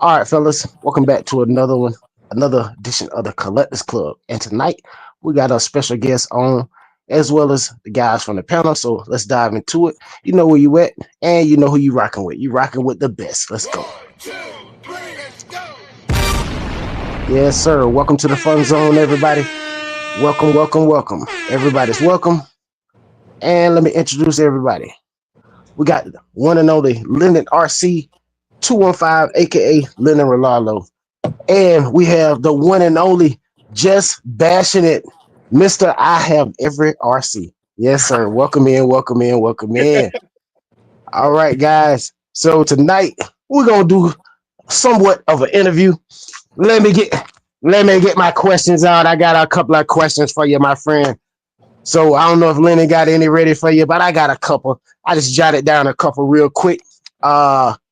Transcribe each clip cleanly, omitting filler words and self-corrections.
All right, fellas, welcome back to another one, another edition of the Collectors Club. And tonight we got a special guest on, as well as the guys from the panel. So let's dive into it. You know where you at, and you know who you rocking with. You rocking with the best. Let's go. 1, 2, 3, let's go. Yes, sir. Welcome to the fun zone, everybody. Welcome, welcome, welcome. Everybody's welcome. And let me introduce everybody. We got one and only Linden RC 215, aka Linden Rolalo. And we have the one and only Just Bashing It, Mr. I Have Every RC. Yes, sir. Welcome in, welcome in, welcome in. All right, guys. So tonight we're gonna do somewhat of an interview. Let me get my questions out. I got a couple of questions for you, my friend. So I don't know if Lennon got any ready for you, but I got a couple. I just jotted down a couple real quick.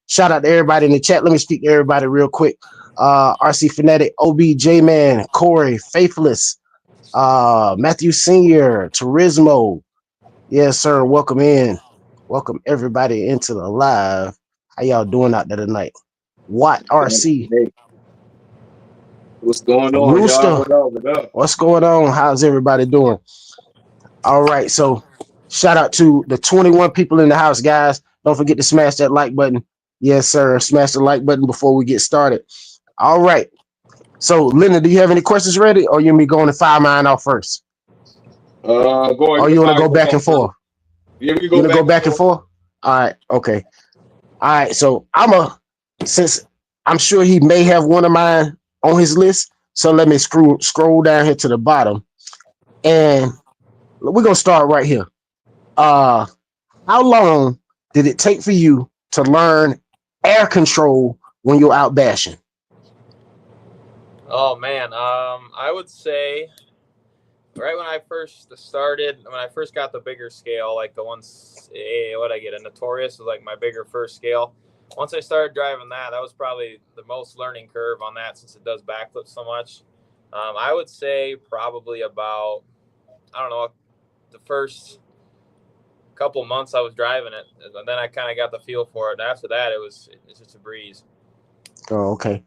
Shout out to everybody in the chat. Let me speak to everybody real quick. RC Fanatic, OBJ Man, Corey, Faithless, Matthew Senior, Turismo. Yes, sir. Welcome in. Welcome everybody into the live. How y'all doing out there tonight? Watt RC, Hey, what's going on, y'all? Rooster. What up? What up? What's going on? How's everybody doing? All right. So shout out to the 21 people in the house, guys. Don't forget to smash that like button. Yes, sir. Smash the like button before we get started. All right. So, Linda, do you have any questions ready, or you want me going to fire mine off first? Go ahead, Or you you can want to fire go them back and off first. forth? Yeah, we can You go want to go back and back and forth. forth? All right. Okay. All right. So since I'm sure he may have one of mine on his list. So let me scroll down here to the bottom, and we're gonna start right here. Uh, how long did it take for you to learn air control when you're out bashing? Oh man, I would say right when I first started, when I first got the bigger scale, like the ones, what I get, a Notorious was like my bigger first scale. Once I started driving that, that was probably the most learning curve on that since it does backflip so much. I would say probably about, I don't know, the first couple months I was driving it, and then I kind of got the feel for it. After that, it's just a breeze. Oh, okay.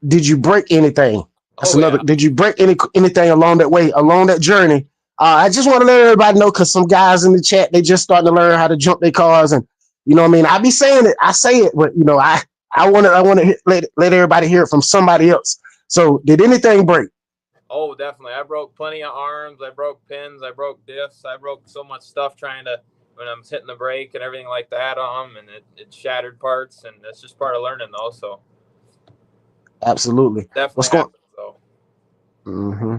Did you break anything? That's Oh another. yeah. Did you break anything along that way, along that journey? I just want to let everybody know because some guys in the chat they just starting to learn how to jump their cars, and you know what I mean. I be saying it, I say it, but you know I want to let everybody hear it from somebody else. So did anything break? Oh, definitely. I broke plenty of arms. I broke pins. I broke diffs. I broke so much stuff trying to, when I'm hitting the brake and everything like that on them, and it shattered parts, and that's just part of learning, though. So Absolutely. definitely What's going? happened. So Mm-hmm.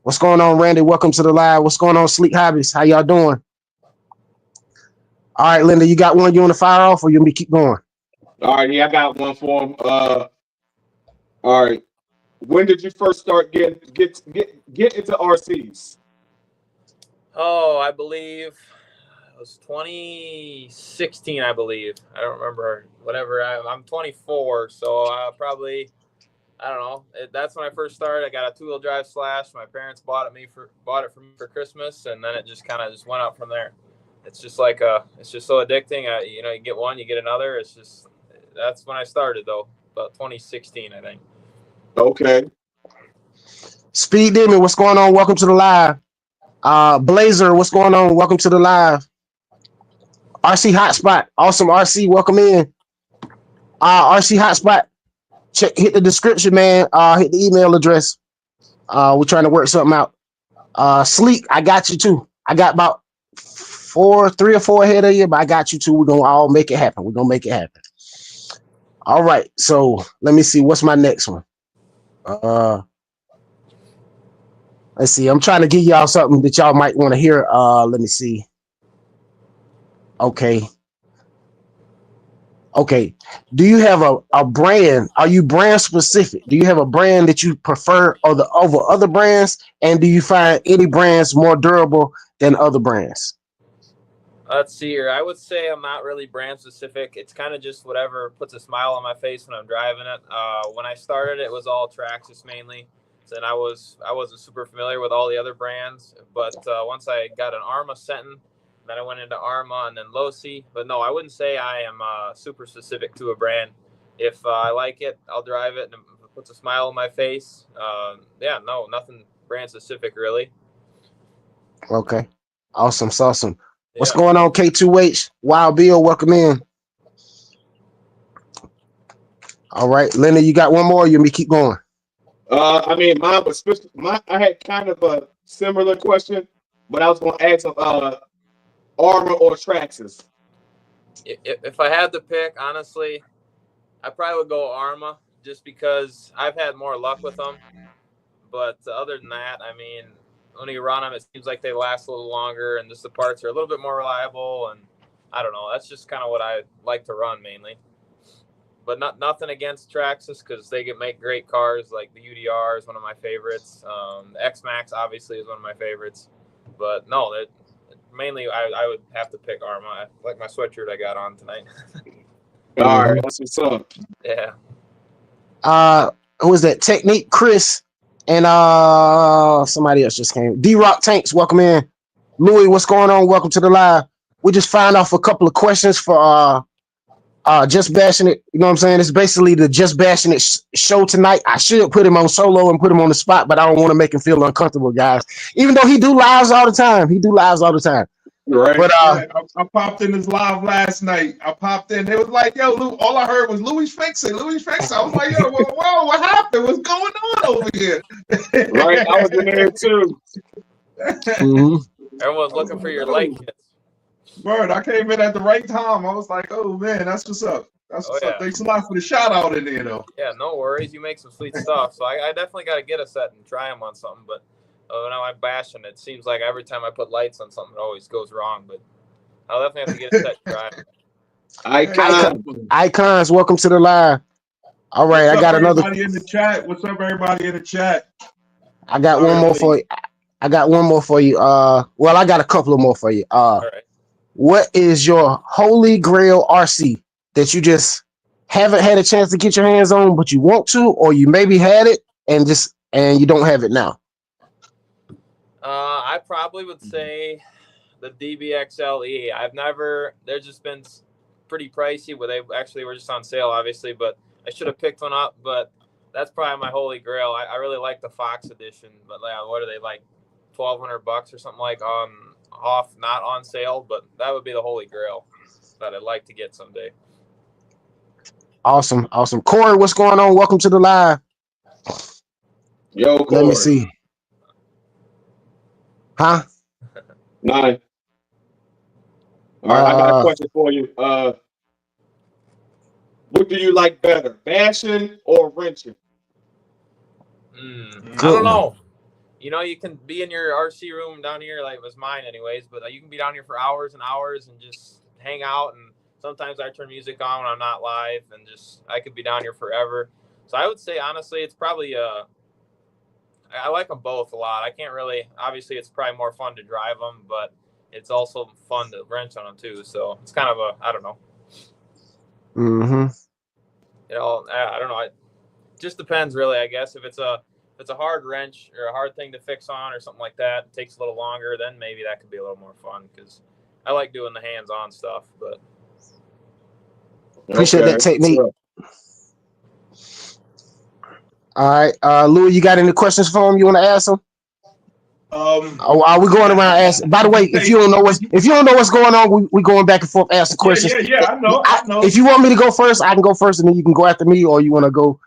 What's going on, Randy? Welcome to the live. What's going on, Sleek Hobbies? How y'all doing? All right, Linda, you got one you want to fire off, or you want me to keep going? All right, yeah, I got one for him. All right. When did you first start get into RCs? oh, I believe it was 2016. I believe. I don't remember. Whatever. I'm 24, so probably. I don't know. That's when I first started. I got a 2-wheel drive Slash. My parents bought it for me for Christmas, and then it just kind of just went up from there. It's just like it's just so addicting. You get one, you get another. It's just that's when I started though, about 2016, I think. Okay. Speed Demon, what's going on? Welcome to the live. Blazer, what's going on? Welcome to the live. RC Hotspot, awesome RC, welcome in. RC Hotspot, hit the description, man. Hit the email address. We're trying to work something out. Sleek, I got you too. I got about 3 or 4 ahead of you, but I got you too. We're gonna all make it happen. We're gonna make it happen. All right, so let me see. What's my next one? Let's see. I'm trying to give y'all something that y'all might want to hear. Let me see. Okay. Okay. Do you have a brand? Are you brand specific? Do you have a brand that you prefer over other brands? And do you find any brands more durable than other brands? Let's see here. I would say I'm not really brand specific. It's kind of just whatever puts a smile on my face when I'm driving it. When I started, it was all Traxxas mainly. And I wasn't super familiar with all the other brands. But once I got an Arma Sentin, then I went into Arma and then Losi. But no, I wouldn't say I am super specific to a brand. if I like it, I'll drive it, and if it puts a smile on my face. Yeah, no, nothing brand specific really. Okay. Awesome. Awesome. What's Yeah. going on, K2H? Wild Bill, welcome in. All right, Linda, you got one more? You want me to keep going? I mean, mine was I had kind of a similar question, but I was going to ask Armor or Traxxas. If I had to pick, honestly, I probably would go Arma just because I've had more luck with them. But other than that, I mean, when you run them, it seems like they last a little longer, and just the parts are a little bit more reliable. And I don't know, that's just kind of what I like to run mainly. But nothing against Traxxas because they make great cars. Like the UDR is one of my favorites. The X-Max obviously is one of my favorites. But no, mainly I would have to pick Arma. I like my sweatshirt I got on tonight. All right, that's what's up. Yeah. Who was that? Technique, Chris, and somebody else just came. D-Rock Tanks, welcome in. Louie, what's going on? Welcome to the live. We just found off a couple of questions for Just Bashinit. You know what I'm saying? It's basically the Just Bashinit show tonight. I should put him on solo and put him on the spot, but I don't want to make him feel uncomfortable, guys. Even though he do lives all the time. Right. But I popped in his live last night. I popped in. They was like, yo, Lou, all I heard was Louie fixing. I was like, yo, whoa, what happened? What's going on over here? Right. I was in there too. Everyone's looking for your light kits. Word, I came in at the right time. I was like, oh man, that's what's up. That's what's up. Thanks a lot for the shout out in there though. Yeah, no worries. You make some sweet stuff. So I definitely got to get a set and try them on something. But when I'm bashing, it seems like every time I put lights on something, it always goes wrong. But I'll definitely have to get a set and try. Ikonz, welcome to the live. All right, I got another. Everybody in the chat. What's up, everybody in the chat? I got one more for you. I got one more for you. Well, I got a couple of more for you. All right. What is your holy grail RC that you just haven't had a chance to get your hands on, but you want to, or you maybe had it and you don't have it now? I probably would say the DBXLE. They're just been pretty pricey, but they actually were just on sale, obviously, but I should have picked one up, but that's probably my holy grail. I really like the Fox edition, but what are they, like $1,200 or something like off, not on sale, but that would be the holy grail that I'd like to get someday. Awesome. Corey, what's going on? Welcome to the live. Yo, Corey. Let me see. Huh? 9. All right, I got a question for you. What do you like better, bashing or wrenching? I don't know. You know, you can be in your RC room down here, like it was mine anyways, but you can be down here for hours and hours and just hang out. And sometimes I turn music on when I'm not live, and I could be down here forever. So I would say, honestly, it's probably I like them both a lot. I can't really, obviously it's probably more fun to drive them, but it's also fun to wrench on them too. So it's kind of I don't know. You know, I don't know. It just depends really, I guess. If it's a hard wrench or a hard thing to fix on or something like that, it takes a little longer, then maybe that could be a little more fun because I like doing the hands-on stuff. But appreciate that technique. All right, Louie, you got any questions for him? You want to ask him? Are we going around asking? By the way, if you don't know what's going on, we going back and forth asking questions. Yeah, I know. If you want me to go first, I can go first, and then you can go after me, or you want to go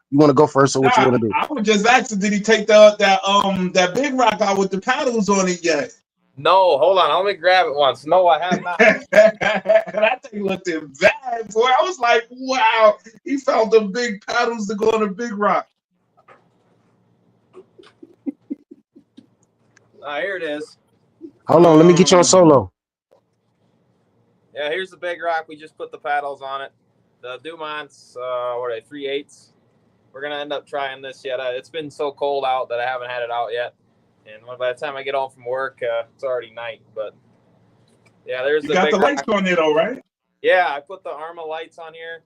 first, or what you want to do? I was just asking, did he take that big rock out with the paddles on it yet? No, hold on. Let me grab it once. No, I have not. That thing looked bad, boy. I was like, wow, he found the big paddles to go on a big rock. Here it is. Hold on, let me get you on solo. Yeah, here's the big rock. We just put the paddles on it. The Dumont's, what are they, 3/8? We're going to end up trying this yet. It's been so cold out that I haven't had it out yet. And by the time I get home from work, it's already night. But, yeah, there's the big rock. You got the lights on it, all right? Yeah, I put the Arma lights on here,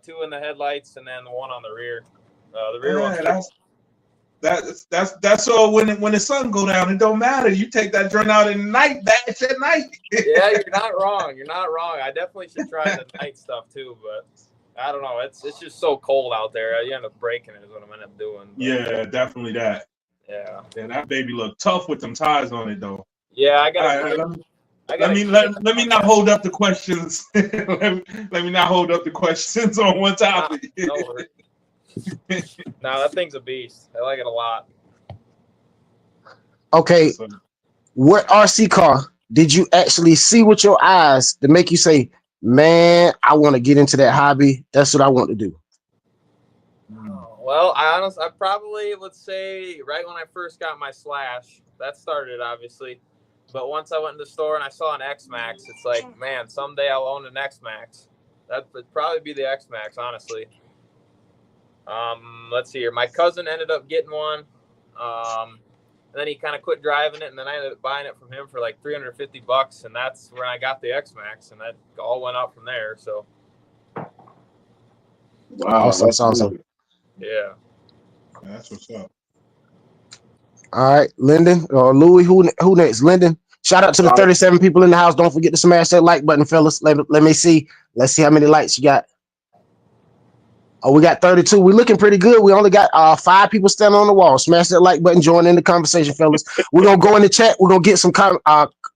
2 in the headlights, and then the one on the rear. The rear one's That's all. When the sun go down, it don't matter. You take that joint out at night, bash at night. Yeah, you're not wrong. I definitely should try the night stuff too. But I don't know. It's just so cold out there. You end up breaking it is what I'm end up doing. But, Yeah, definitely that. Yeah. Yeah, that baby look tough with them tires on it though. Yeah, I got. Let me not hold up the questions. let me not hold up the questions on one topic. No, that thing's a beast. I like it a lot. Okay, what RC car did you actually see with your eyes to make you say, man, I want to get into that hobby? That's what I want to do. Well, I probably would say right when I first got my Slash, that started obviously. But once I went in the store and I saw an X-Max, it's like, man, someday I'll own an X-Max. That would probably be the X-Max, honestly. Let's see here. My cousin ended up getting one. And then he kind of quit driving it, and then I ended up buying it from him for like $350, and that's where I got the X-Max, and that all went up from there. So, wow, that's awesome. Yeah, that's what's up. All right, Linden or Louie, who next? Linden. Shout out to the 37 people in the house. Don't forget to smash that like button, fellas. Let me see. Let's see how many likes you got. Oh, we got 32. We're looking pretty good. We only got 5 people standing on the wall. Smash that like button. Join in the conversation, fellas. We're going to go in the chat. We're going to get some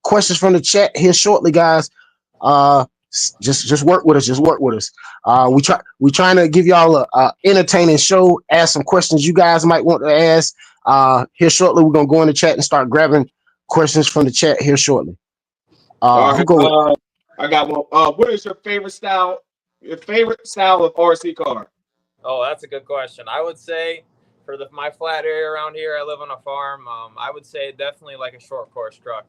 questions from the chat here shortly, guys. Just work with us. Just work with us. We're trying to give y'all a entertaining show. Ask some questions you guys might want to ask. Here shortly, we're going to go in the chat and start grabbing questions from the chat here shortly. I got one. What is your favorite style? Your favorite style of RC car? Oh, that's a good question. I would say for my flat area around here, I live on a farm. I would say definitely like a short course truck,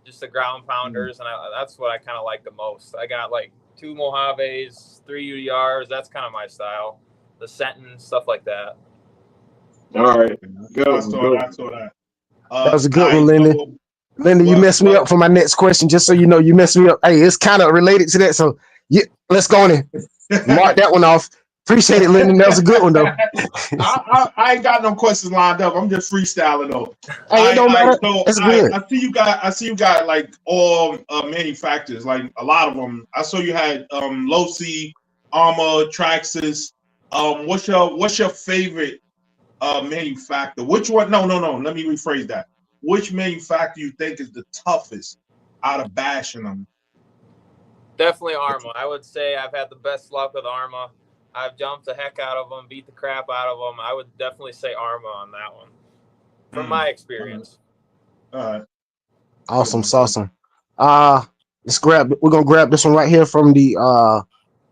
just the ground pounders, and that's what I kind of like the most. I got like 2 Mojaves, 3 UDRs. That's kind of my style. The Sentin, stuff like that. All right, good. I saw that. That was a good one, Linden. Linden, you messed me up for my next question. Just so you know, you messed me up. Hey, it's kind of related to that, so yeah, let's go on in. Mark that one off. Appreciate it, Linden. That was a good one, though. I ain't got no questions lined up. I'm just freestyling though. Hey, it don't matter. It's good. I see you got like all manufacturers, like a lot of them. I saw you had Louie, Arma, Traxxas. What's your favorite manufacturer? Which one? No. Let me rephrase that. Which manufacturer you think is the toughest out of bashing them? Definitely Arma. I would say I've had the best luck with Arma. I've jumped the heck out of them, beat the crap out of them. I would definitely say Arma on that one, from my experience. All right. Awesome, awesome. We're gonna grab this one right here from the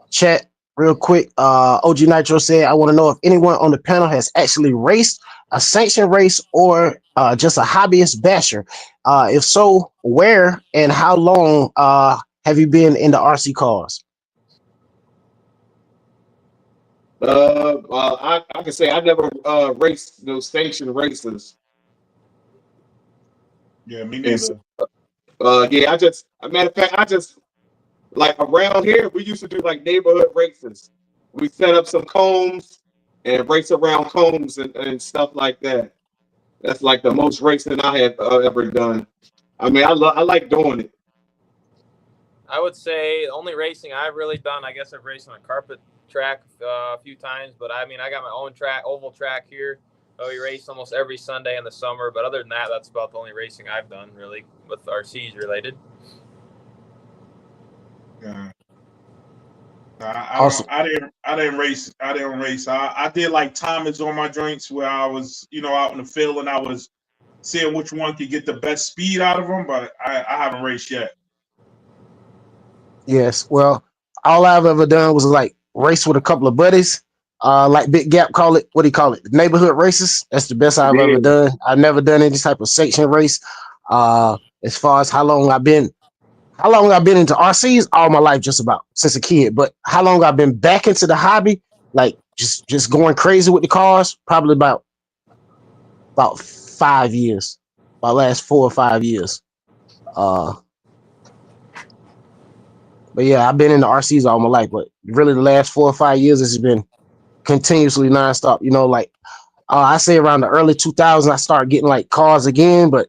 chat real quick. OG Nitro said, I want to know if anyone on the panel has actually raced a sanctioned race or just a hobbyist basher. If so, where and how long have you been in the RC cars? I can say I never raced those sanctioned races. Yeah, me neither. Yeah, matter of fact, I just like around here, we used to do like neighborhood races. We set up some combs and race around combs and stuff like that. That's like the most racing I have ever done. I mean, I like doing it. I would say the only racing I've really done, I guess I've raced on a carpet track a few times, but I mean, I got my own track, oval track here. We race almost every Sunday in the summer, but other than that, that's about the only racing I've done really with RCs related. Yeah. Awesome. I didn't race. I did like timers on my joints where I was, out in the field and I was seeing which one could get the best speed out of them, but I haven't raced yet. Yes. Well, all I've ever done was like race with a couple of buddies. Like Big Gap call it. What do you call it? Neighborhood races. That's the best I've ever done. I've never done any type of section race. As far as how long I've been into RCs, all my life, just about since a kid. But how long I've been back into the hobby, like just going crazy with the cars, probably about 5 years. About last 4 or 5 years. But yeah, I've been in the RCs all my life, but really the last 4 or 5 years has been continuously nonstop. I say around the early 2000s, I started getting like cars again, but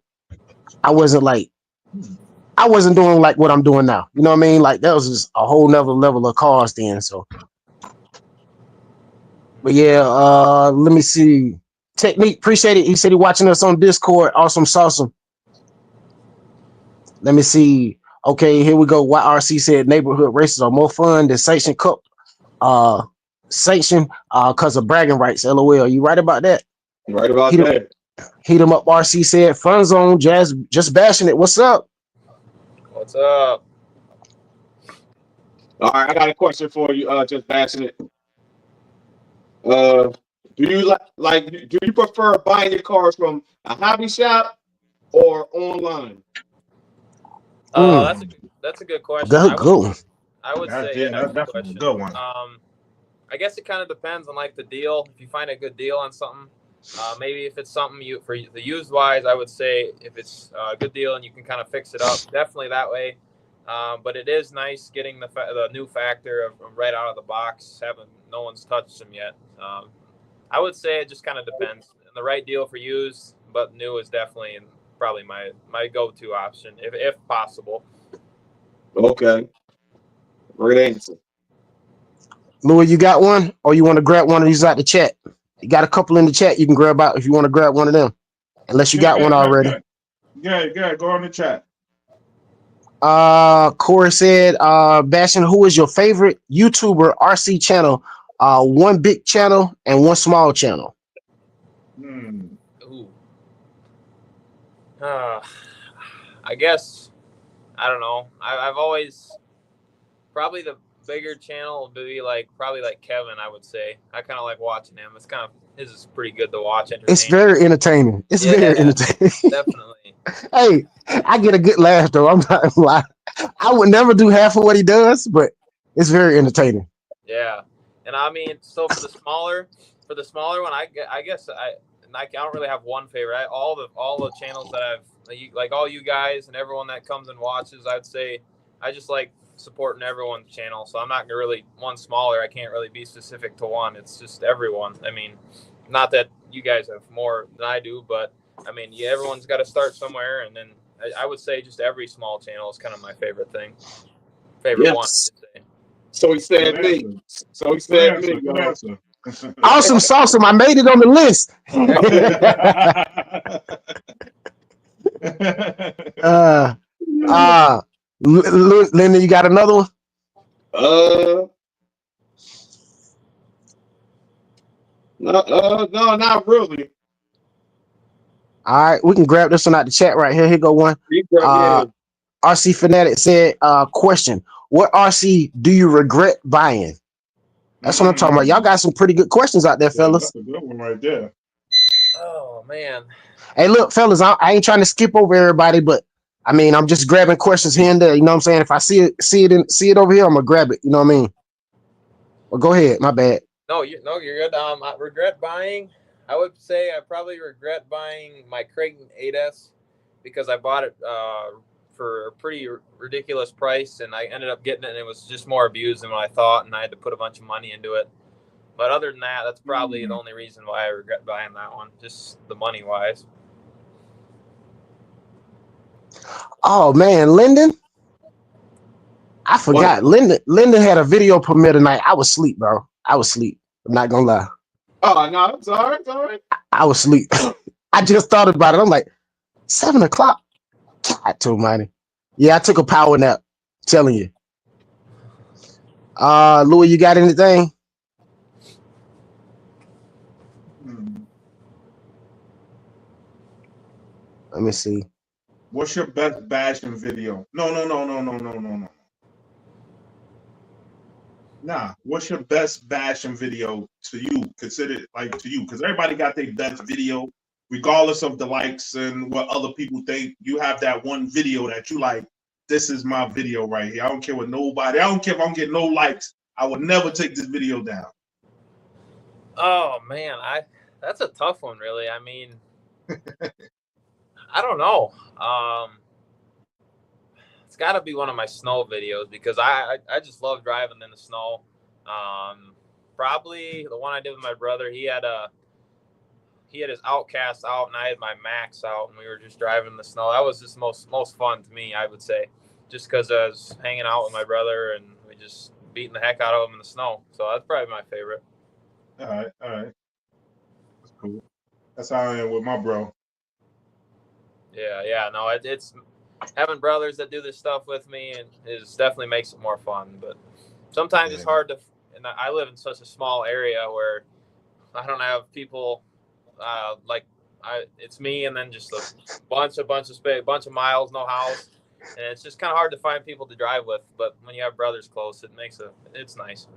I wasn't doing like what I'm doing now. You know what I mean? Like that was just a whole nother level of cars then. So But yeah, let me see. Technique, appreciate it. He said he watching us on Discord. Awesome, awesome. Let me see. Okay, here we go. YRC said neighborhood races are more fun than Sanction Cup. Sanction because of bragging rights. LOL. You right about that? Right about Heat that. Heat 'em up. RC said Fun Zone Jazz just bashing it. What's up? What's up? All right, I got a question for you. Just bashing it. Do you do you prefer buying your cars from a hobby shop or online? That's a good question. Good. I would say Yeah, that's good definitely question. a good one. I guess it kind of depends on like the deal. If you find a good deal on something, maybe if it's something for the used wise, I would say if it's a good deal and you can kind of fix it up, definitely that way. But it is nice getting the new factor of right out of the box. No one's touched them yet. I would say it just kind of depends. The right deal for used, but new is definitely probably my go-to option if possible. Okay, great answer. Louie, you got one, or you want to grab one of these out the chat? You got a couple in the chat. You can grab out if you want to grab one of them, unless you got one already. Yeah, go on the chat. Corey said, Bashin, who is your favorite YouTuber RC channel? One big channel and one small channel. Ooh. I guess I don't know. I've always probably the bigger channel would be probably like Kevin. I would say I kind of like watching him. It's kind of his is pretty good to watch. It's very entertaining. Very entertaining. Definitely. Hey, I get a good laugh though. I'm not gonna lie. I would never do half of what he does, but it's very entertaining. Yeah, and I mean, so for the smaller one, I guess I don't really have one favorite. All the channels that I've all you guys and everyone that comes and watches, I'd say I just like supporting everyone's channel. So I'm not really one smaller. I can't really be specific to one. It's just everyone. I mean, not that you guys have more than I do, but I mean, yeah, everyone's got to start somewhere, and then I would say just every small channel is kind of my favorite thing. Favorite one, I should say. So he said me. So he said me. Awesome, awesome. I made it on the list. Linden, you got another one? No, not really. All right, we can grab this one out the chat right here. Here go one. RC Fanatic said, question, what RC do you regret buying? That's what I'm talking about. Y'all got some pretty good questions out there, fellas. That's a good one right there. Oh, man. Hey, look, fellas, I ain't trying to skip over everybody, but I mean, I'm just grabbing questions here and there. You know what I'm saying? If I see it over here, I'm gonna grab it. You know what I mean? Well, go ahead. My bad. No, you're good. I regret buying. I would say I probably regret buying my Creighton 8S because I bought it for a pretty ridiculous price, and I ended up getting it, and it was just more abused than what I thought, and I had to put a bunch of money into it. But other than that, that's probably the only reason why I regret buying that one, just the money wise. Oh man, Linden. I forgot. What? Linden had a video premiere tonight. I was asleep, bro. I was asleep. I'm not gonna lie. Oh no, it's all right. It's all right. I was asleep. I just thought about it. I'm like, 7 o'clock. God, too money. Yeah, I took a power nap. I'm telling you. Louie, you got anything? Let me see. What's your best bashing video? No. Nah, what's your best bashing video to you? Consider like to you, because everybody got their best video, regardless of the likes and what other people think. You have that one video that you like. This is my video right here. I don't care what nobody. I don't care if I'm getting no likes. I would never take this video down. Oh man, that's a tough one, really. I mean, I don't know. It's got to be one of my snow videos because I just love driving in the snow. Probably the one I did with my brother. He had his Outcast out, and I had my Max out, and we were just driving in the snow. That was just most fun to me, I would say, just because I was hanging out with my brother and we just beating the heck out of him in the snow. So that's probably my favorite. All right. That's cool. That's how I am with my bro. Yeah. No, it's having brothers that do this stuff with me, and definitely makes it more fun. But sometimes it's hard to. And I live in such a small area where I don't have people it's me and then just a bunch of space, bunch of miles, no house, and it's just kind of hard to find people to drive with. But when you have brothers close, it's nice.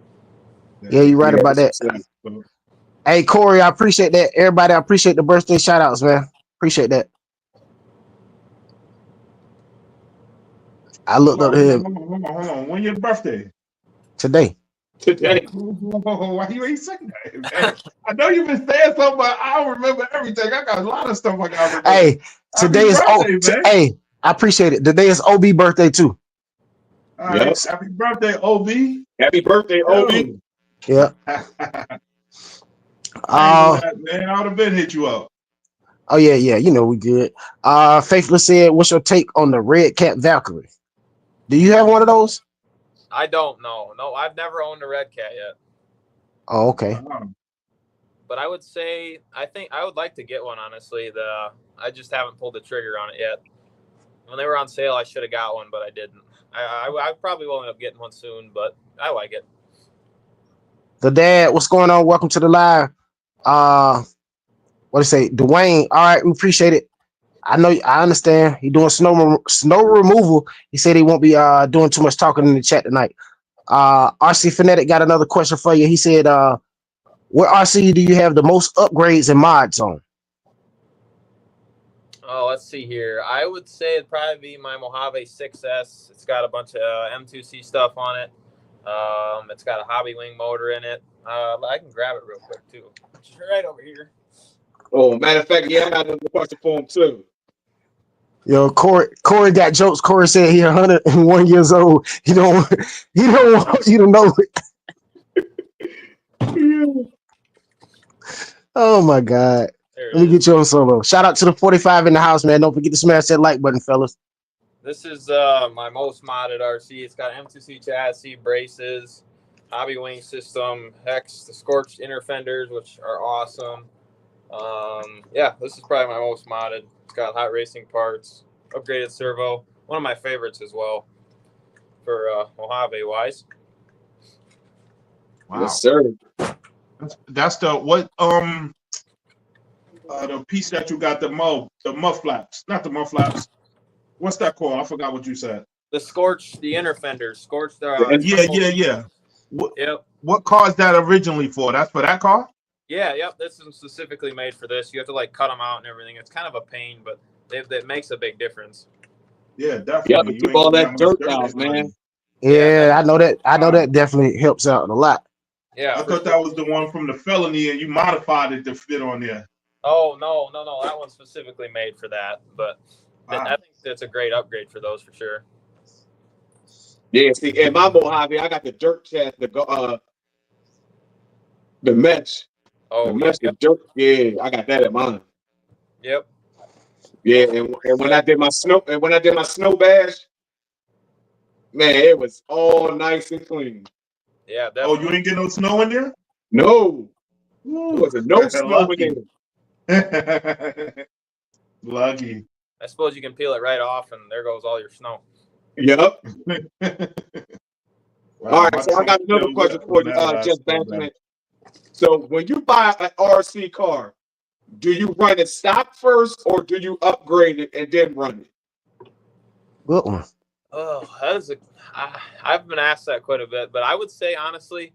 Yeah, you're right about that. Hey, Corey, I appreciate that. Everybody, I appreciate the birthday shout outs, man. Appreciate that. I looked up here. Hold on. When your birthday? Today. Why you ain't saying that, man? I know you've been saying something, but I don't remember everything. I got a lot of stuff I got to remember. Hey, today is hey, I appreciate it. Today is OB birthday too. All right, yes. Happy birthday, OB. Happy birthday, OB. Yeah. Man, I would have been hit you up. Oh yeah, you know we good. Faithless said, "What's your take on the Red Cat Valkyrie? Do you have one of those?" I don't know. No, I've never owned a Red Cat yet. Oh, okay. But I would say I think I would like to get one. Honestly, I just haven't pulled the trigger on it yet. When they were on sale, I should have got one, but I didn't. I probably will end up getting one soon, but I like it. The dad, what's going on? Welcome to the live. What do you say, Dwayne? All right, we appreciate it. I understand. He doing snow removal. He said he won't be doing too much talking in the chat tonight. RC Fanatic got another question for you. He said, what RC do you have the most upgrades and mods on? Oh, let's see here. I would say it'd probably be my Mojave 6S. It's got a bunch of M2C stuff on it. It's got a hobby wing motor in it. I can grab it real quick too. It's right over here. Oh, matter of fact, yeah, I got another question for him too. Yo, Corey got jokes. Corey said he's 101 years old. He don't want you to know it. Oh my God. Let me get you on solo. Shout out to the 45 in the house, man. Don't forget to smash that like button, fellas. This is my most modded RC. It's got M2C chassis, braces, hobby wing system, hex, the scorched inner fenders, which are awesome. Yeah, this is probably my most modded. It's got hot racing parts, upgraded servo. One of my favorites as well for Mojave wise. Wow. Yes, sir. That's the piece that you got, the mud flaps. Not the mud flaps. What's that called? I forgot what you said. The inner fenders. Scorched. Yeah. What car is that originally for? That's for that car? Yeah, yep. This is specifically made for this. You have to like cut them out and everything. It's kind of a pain, but it makes a big difference. Yeah, definitely. Yeah, keep all that dirt out, man. Yeah, I know that. I know that definitely helps out a lot. Yeah, I thought that was the one from the felony, and you modified it to fit on there. Oh no! That one's specifically made for that, but I think that's a great upgrade for those for sure. Yeah, see, in my Mojave, I got the dirt chat, the mesh. Oh, the mesh, the dirt. Yeah, I got that in mine. Yep. Yeah, and when I did my snow bash, man, it was all nice and clean. Yeah. Definitely. Oh, you ain't get no snow in there? No. There wasn't no snow in there. Lucky. I suppose you can peel it right off, and there goes all your snow. Yep. Wow, all right, so I got another question for you, JustBashinit. So when you buy an RC car, do you run it stock first, or do you upgrade it and then run it? Good one. Oh, I've been asked that quite a bit, but I would say honestly,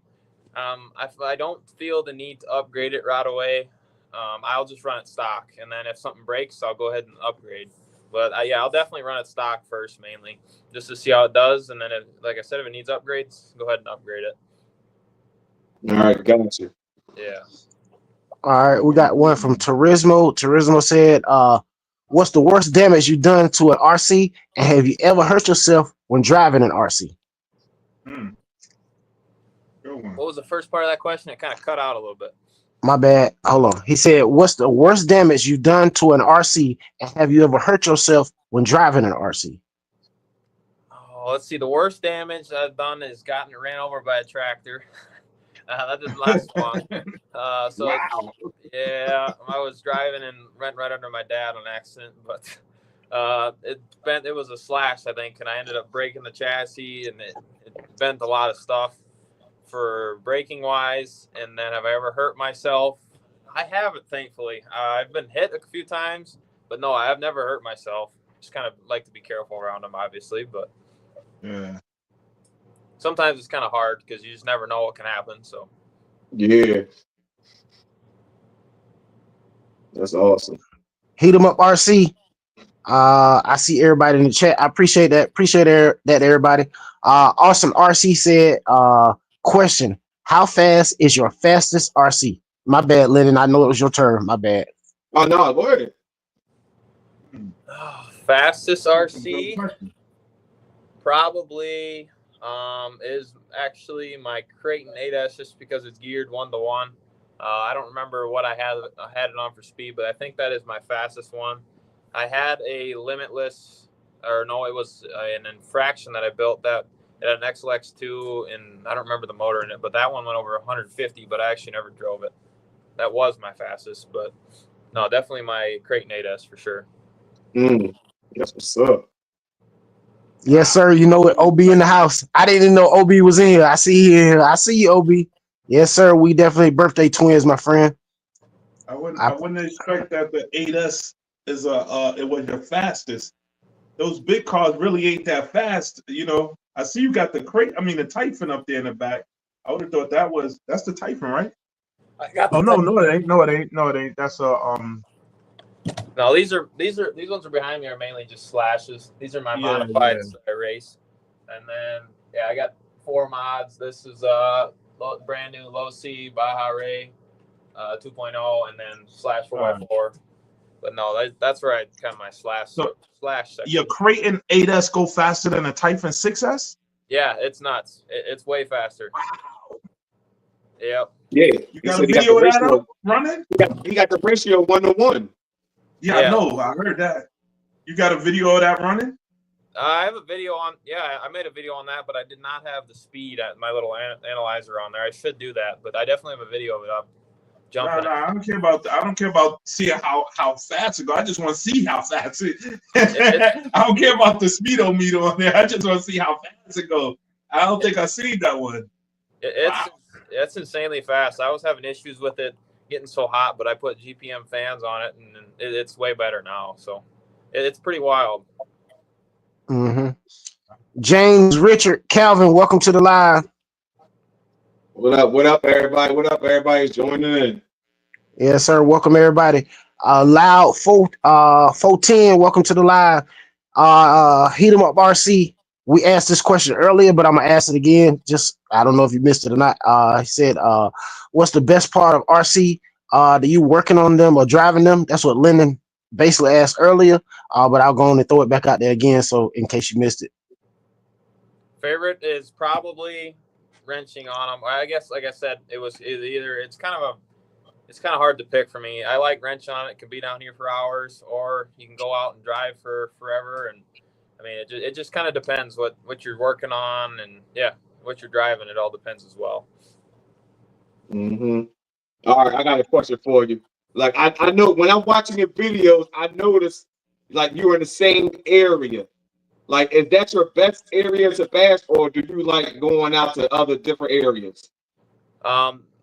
if I don't feel the need to upgrade it right away, I'll just run it stock, and then if something breaks, I'll go ahead and upgrade. But I'll definitely run it stock first, mainly just to see how it does, and then like I said, if it needs upgrades, go ahead and upgrade it. All right, gotcha. Yeah. All right, we got one from Turismo. Turismo said, what's the worst damage you've done to an RC, and have you ever hurt yourself when driving an RC? Good one. What was the first part of that question? It kind of cut out a little bit. My bad. Hold on. He said, what's the worst damage you've done to an RC, and have you ever hurt yourself when driving an RC? Oh, let's see. The worst damage I've done is gotten ran over by a tractor. That didn't last long. So Wow. yeah, I was driving and went right under my dad on accident, but it was a slash, I think, and I ended up breaking the chassis, and it bent a lot of stuff for braking wise. And then have I ever hurt myself? I haven't, thankfully. I've been hit a few times, but no, I have never hurt myself. Just kind of like to be careful around them, obviously, but Yeah. sometimes it's kind of hard because you just never know what can happen. So Yeah. That's awesome. Heat 'em up RC. I see everybody in the chat. I appreciate that. That everybody. Awesome RC said, question: how fast is your fastest RC? My bad, Linden. I know it was your turn. My bad. Oh no, go ahead. Fastest RC probably is actually my Creighton 8S, just because it's geared 1-to-1. I don't remember what I had it on for speed, but I think that is my fastest one. I had a limitless, or no, it was an infraction that I built that it had an XLX2, and I don't remember the motor in it, but that one went over 150, but I actually never drove it. That was my fastest, but no, definitely my Creighton 8S for sure. That's what's up. Yes, sir. You know what? OB in the house. I didn't even know OB was in here. I see you, OB. Yes, sir. We definitely birthday twins, my friend. I wouldn't expect that the 8S is it was your fastest. Those big cars really ain't that fast, you know. I see you got the Typhon up there in the back. I would have thought that's the Typhon, right? I got Oh no, it ain't. No, it ain't. That's No, these ones are behind me are mainly just slashes. These are my modifieds that I race. And then I got 4 mods. This is brand new low C Baja Ray 2.0, and then slash 4x4. But no, that's where I kind of my slash section. Your Creighton 8S go faster than a Typhon 6S? Yeah, it's nuts. It's way faster. Wow. Yep. Yeah. You got a video of that up running? He got the ratio 1-to-1. Yeah, I know. I heard that. You got a video of that running? I have a video on. Yeah, I made a video on that, but I did not have the speed at my little analyzer on there. I should do that, but I definitely have a video of it up. No, I don't care about. I don't care about seeing how fast it go. I just want to see how fast it. I don't care about the speedometer on there. I just want to see how fast it goes. I don't think I seen that one. It's insanely fast. I was having issues with it getting so hot, but I put GPM fans on it, and it's way better now. So it's pretty wild. Mm-hmm. James, Richard, Calvin, welcome to the live. What up, everybody? What up, everybody's joining in? Yes, sir. Welcome, everybody. Loud 410, welcome to the live. Heat 'em up RC. We asked this question earlier, but I'm gonna ask it again. Just I don't know if you missed it or not. He said, what's the best part of RC? Do you working on them or driving them? That's what Linden basically asked earlier. But I'll go on and throw it back out there again, so in case you missed it. Favorite is probably wrenching on them. I guess, like I said, it's kind of hard to pick for me. I like wrench on it. It can be down here for hours, or you can go out and drive for forever. And I mean, it just kind of depends what you're working on, and what you're driving. It all depends as well. All right, I got a question for you. Like I know when I'm watching your videos, I notice like you're in the same area. Like, is that your best area to bash, or do you like going out to other different areas?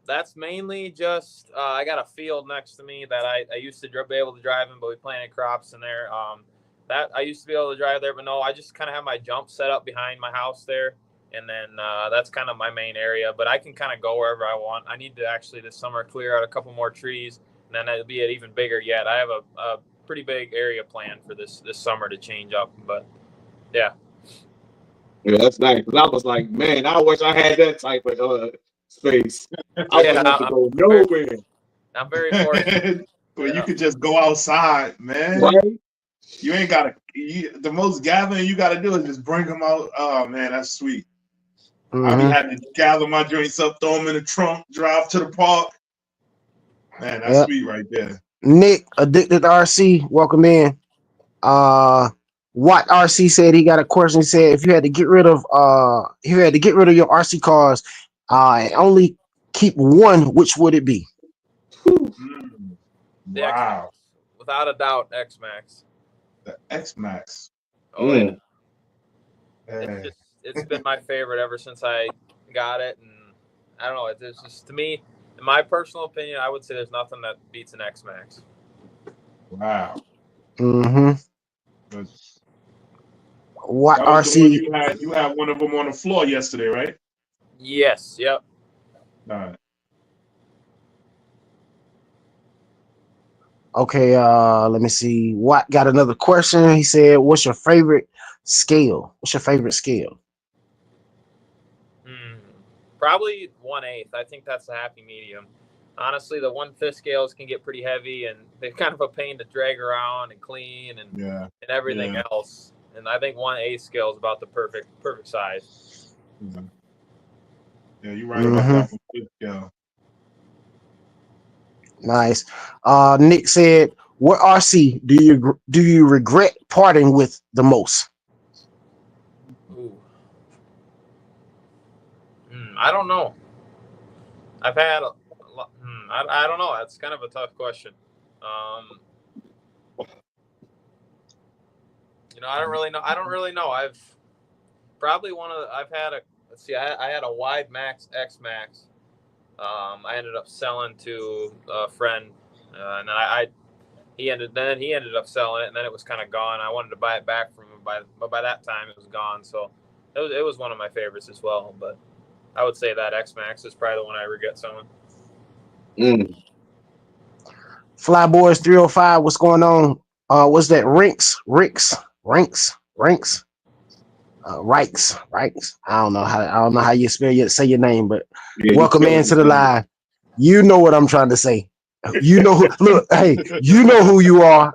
That's mainly just I got a field next to me that I used to be able to drive in, but we planted crops in there. That I used to be able to drive there, but no, I just kind of have my jump set up behind my house there, and then that's kind of my main area. But I can kind of go wherever I want. I need to actually this summer clear out a couple more trees, and then it'll be even bigger yet. I have a pretty big area planned for this summer to change up, but yeah, that's nice. Because I was like, man, I wish I had that type of space. I wouldn't have to go nowhere. I'm very fortunate. Well, you could just go outside, man. Right? You ain't got to. The most gathering you got to do is just bring them out. Oh man, that's sweet. I be having to gather my joints up, throw them in the trunk, drive to the park. Man, that's sweet right there. Nick, Addicted RC, welcome in. Watt RC said he got a question. He said if you had to get rid of your RC cars, and only keep one, which would it be? The Wow. X-Max. Without a doubt, X-Max. The X-Max. Oh, yeah. Hey. It's been my favorite ever since I got it. And I don't know. It's just, to me, in my personal opinion, I would say there's nothing that beats an X-Max. Wow. Mm-hmm. What That was RC? the one you had one of them on the floor yesterday, right? Yes. Yep. All right. Okay, let me see. Watt got another question. He said, what's your favorite scale? What's your favorite scale? Probably 1/8. I think that's a happy medium. Honestly, the 1/5 scales can get pretty heavy, and they're kind of a pain to drag around and clean and everything else. And I think 1/8 scale is about the perfect size. Yeah, you're right about that one. Yeah. Nice. Nick said, what RC do you regret parting with the most? Ooh. I don't know. I've had I don't know. That's kind of a tough question. I don't really know. I've had I had a wide max X Max. I ended up selling to a friend, and then he ended up selling it, and then it was kind of gone. I wanted to buy it back from him, but by that time it was gone. So it was one of my favorites as well. But I would say that X Max is probably the one I regret selling. Flyboys 305, what's going on? What's that? Rinks. I don't know how you say your name, but welcome into the live. You know what I'm trying to say. You know, look, hey, you know who you are.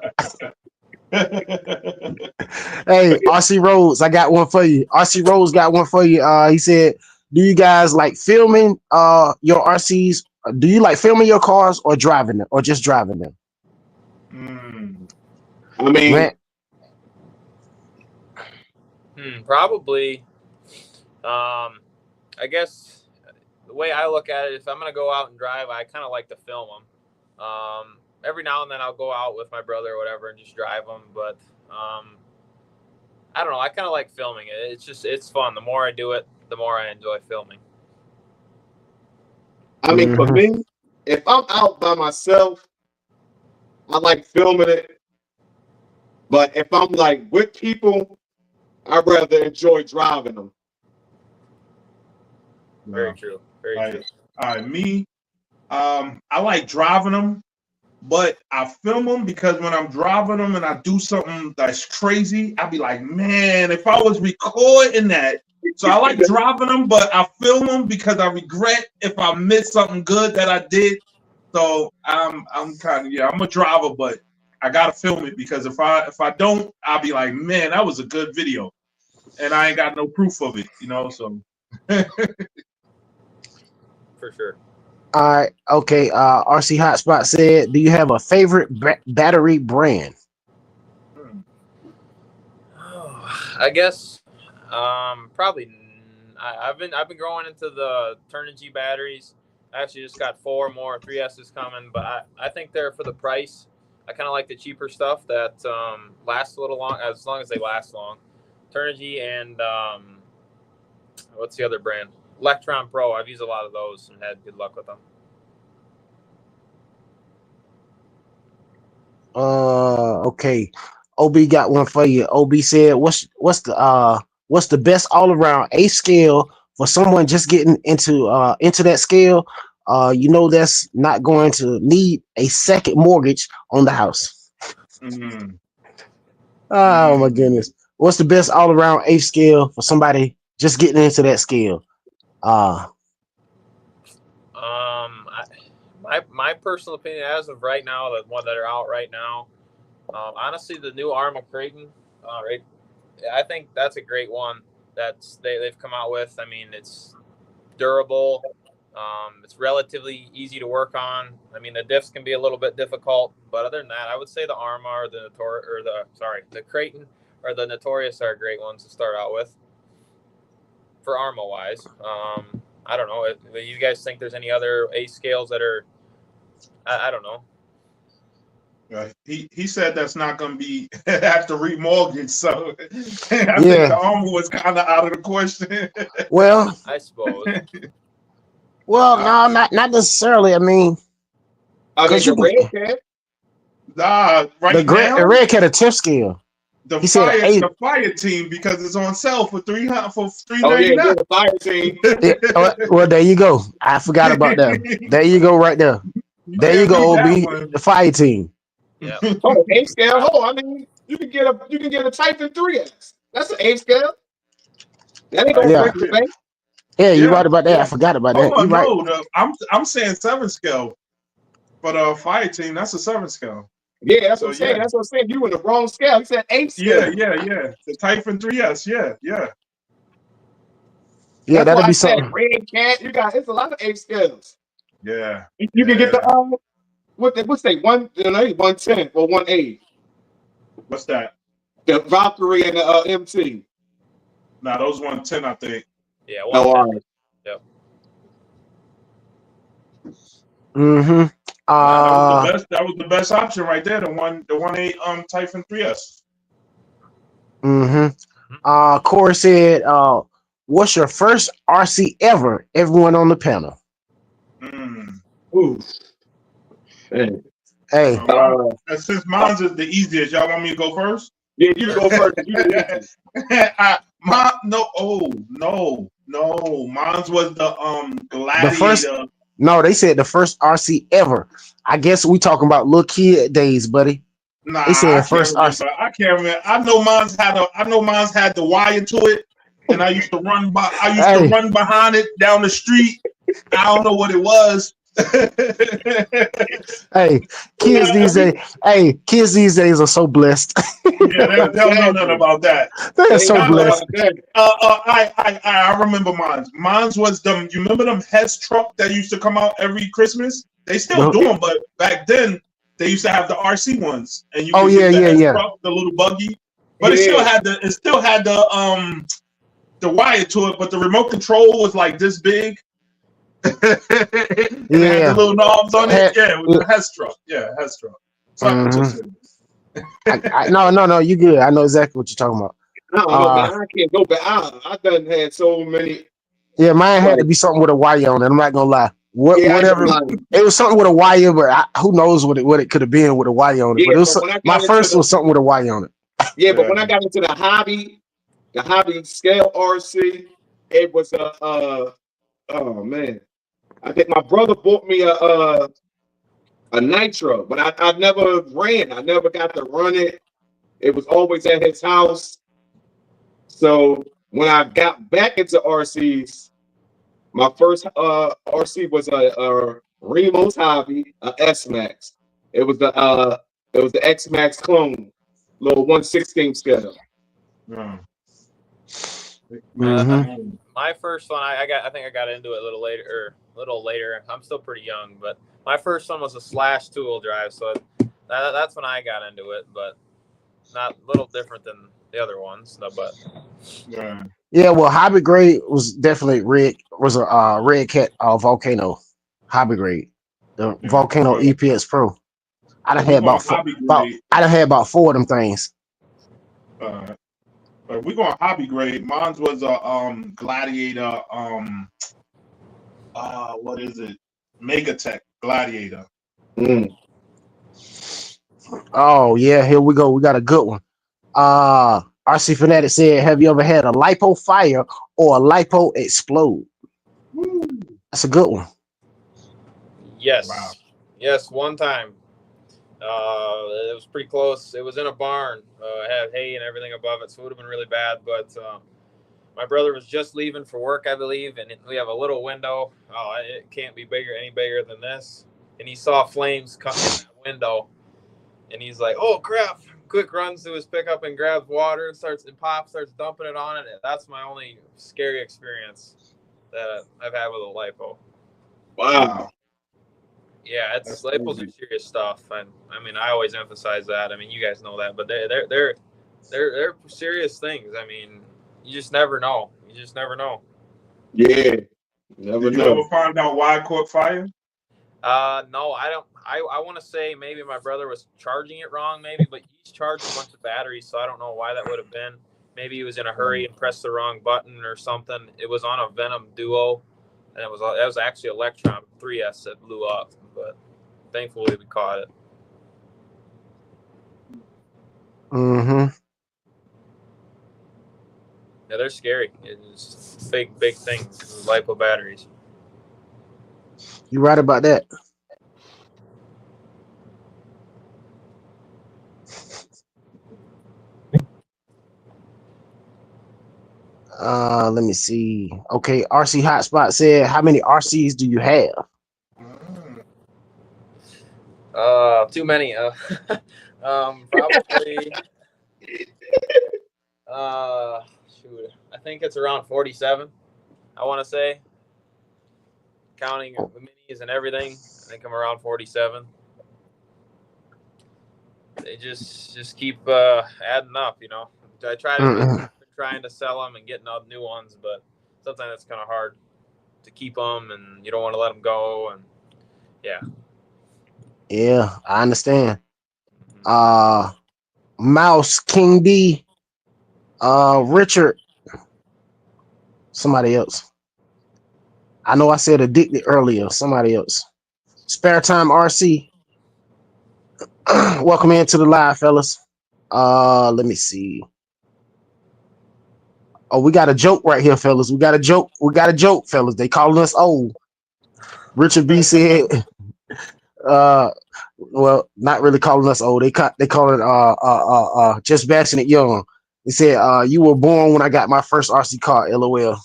Hey, RC Rose, I got one for you. RC Rose got one for you. He said, do you guys like filming your RCs? Do you like filming your cars or driving them, or just driving them? I mean, probably. I guess the way I look at it, if I'm gonna go out and drive, I kind of like to film them. Every now and then I'll go out with my brother or whatever and just drive them, but I don't know. I kind of like filming it. It's fun. The more I do it, the more I enjoy filming. I mean, for me, if I'm out by myself, I like filming it. But if I'm like with people, I'd rather enjoy driving them. Very true. Very true. All right, me, I like driving them, but I film them because when I'm driving them and I do something that's crazy, I'll be like, man, if I was recording that. So I like driving them, but I film them because I regret if I miss something good that I did. So I'm kind of, I'm a driver, but I gotta film it because if I don't, I'll be like, man, that was a good video, and I ain't got no proof of it, So for sure. All right, okay. RC Hotspot said, do you have a favorite battery brand? I guess probably. I've been growing into the Turnigy batteries. I actually just got 4 more 3S's coming, but I think they're for the price. I kind of like the cheaper stuff that lasts a little long, as long as they last long. Turnigy and what's the other brand? Electron Pro. I've used a lot of those and had good luck with them. Okay. OB got one for you. OB said, what's the best all around A scale for someone just getting into that scale? That's not going to need a second mortgage on the house. Oh my goodness. What's the best all around A scale for somebody just getting into that scale? My personal opinion, as of right now, the one that are out right now, honestly, the new Arma Creighton, right? I think that's a great one they've come out with. I mean, it's durable. It's relatively easy to work on. I mean, the diffs can be a little bit difficult, but other than that, I would say the Arma or the Creighton or the Notorious are great ones to start out with for Arma wise. I don't know. You guys think there's any other ace scales that are? I don't know. He said that's not going to be have to remortgage, so I think Yeah. the armor was kind of out of the question. Well, I suppose. well, no, not necessarily. I mean, I mean, 'cause the you red can- cat. Nah, right now the red cat a tip scale. the he said fire team because it's on sale for $300 for Oh yeah, $399. the fire team. Well, there you go. I forgot about that. There you go, right there. There you Can't go, beat that OB. one. The fire team. Yeah. Oh, ace scale. Oh, I mean, you can get a Typhon 3X. That's an ace scale. That ain't gonna Yeah. break the bank. Yeah, you're Yeah, right about that. yeah. I forgot about Hold that. You're on, right. no, I'm saying 7 scale. For the fire team, that's a 7 scale. Yeah, that's So, what I'm saying. yeah. That's what I'm saying. You in the wrong scale. You said ace scale. Yeah. The Typhon 3S, yeah. Yeah, That's that'll why I be said something. red cat. It's a lot of ace scales. Yeah. You can get the what's they 110 or 180. What's that? Oh, The Valkyrie and the MT. Nah, those 110, I think. Yeah. Oh, all right. Yep. Mm-hmm. That was the best option right there. The 1.8 Typhon 3S. Mm-hmm. Corey said, what's your first RC ever? Everyone on the panel. Ooh. Man. Hey. Since mine's is the easiest, y'all want me to go first? Yeah, you go first. You the easiest. No. Mine's was the Gladiator. The first. No, they said the first RC ever. I guess we talking about little kid days, buddy. Nah, they said first RC. I can't remember. I know mine's had the wire to it, and I used to run behind it down the street. I don't know what it was. Hey, kids these days are so blessed. Yeah, they don't know nothing about that. They're so blessed. I remember mine. Mine's was them. You remember them Hess truck that used to come out every Christmas? They still do them, but back then they used to have the RC ones, and you could get the Hess truck, the little buggy. But it still had the wire to it, but the remote control was like this big. And it had the little knobs on it. It was a Hess truck. Yeah, Hess truck. No, you good. I know exactly what you're talking about. I don't know, man. I can't go back. I done had so many. Yeah, mine had to be something with a wire on it. I'm not gonna lie. Whatever. It was something with a wire, but who knows what it could have been with a wire on it. Yeah, but it was my first was something with a wire on it. Yeah, but when I got into the hobby scale RC, it was oh man. I think my brother bought me a nitro, but I never ran. I never got to run it. It was always at his house. So when I got back into RCs, my first RC was a Remo's Hobby, a S Max. It was the X Max clone, little 1/16 scale. My first one, I think I got into it a little later. I'm still pretty young, but my first one was a Slash 2-wheel drive, so that's when I got into it, but not a little different than the other ones. No, but yeah, well, hobby grade was definitely a red cat Volcano hobby grade, the Volcano EPS Pro. I done had about 4 of them things. We're going hobby grade. Mine was a Gladiator. What is it? Megatech Gladiator. Oh yeah, here we go. We got a good one. RC Fanatic said, "Have you ever had a lipo fire or a lipo explode?" That's a good one. Yes. Wow. Yes, one time. It was pretty close. It was in a barn. It had hay and everything above it, so it would have been really bad. But my brother was just leaving for work, I believe, and we have a little window. Oh, it can't be any bigger than this. And he saw flames come in that window, and he's like, "Oh crap!" Quick runs to his pickup and grabs water and starts dumping it on it. That's my only scary experience that I've had with a lipo. Wow. Yeah, lipos are serious stuff, and I mean, I always emphasize that. I mean, you guys know that, but they're serious things. I mean, you just never know. Yeah. Never Did you know. ever find out why it caught fire? No, I don't. I want to say maybe my brother was charging it wrong, maybe, but he's charged a bunch of batteries, so I don't know why that would have been. Maybe he was in a hurry and pressed the wrong button or something. It was on a Venom Duo, and it was actually Electron 3S that blew up, but thankfully we caught it. Mm-hmm. Yeah, they're scary. It's big things. LiPo batteries. You're right about that. Let me see. Okay, RC Hotspot said, how many RCs do you have? Too many. Probably. Shoot, I think it's around 47. I want to say, counting the minis and everything. I think I'm around 47. They just keep adding up, you know. I try to trying to sell them and getting all new ones, but sometimes it's kind of hard to keep them, and you don't want to let them go. And yeah. Yeah, I understand. Mouse King D, Richard, somebody else. I know I said addicted earlier. Somebody else. Spare Time RC. Welcome into the live, fellas. Let me see. Oh, we got a joke right here, fellas. We got a joke. We got a joke, fellas. They calling us old. Richard B said, well, not really calling us old. They call it just bashing it young. He said, you were born when I got my first RC car, LOL.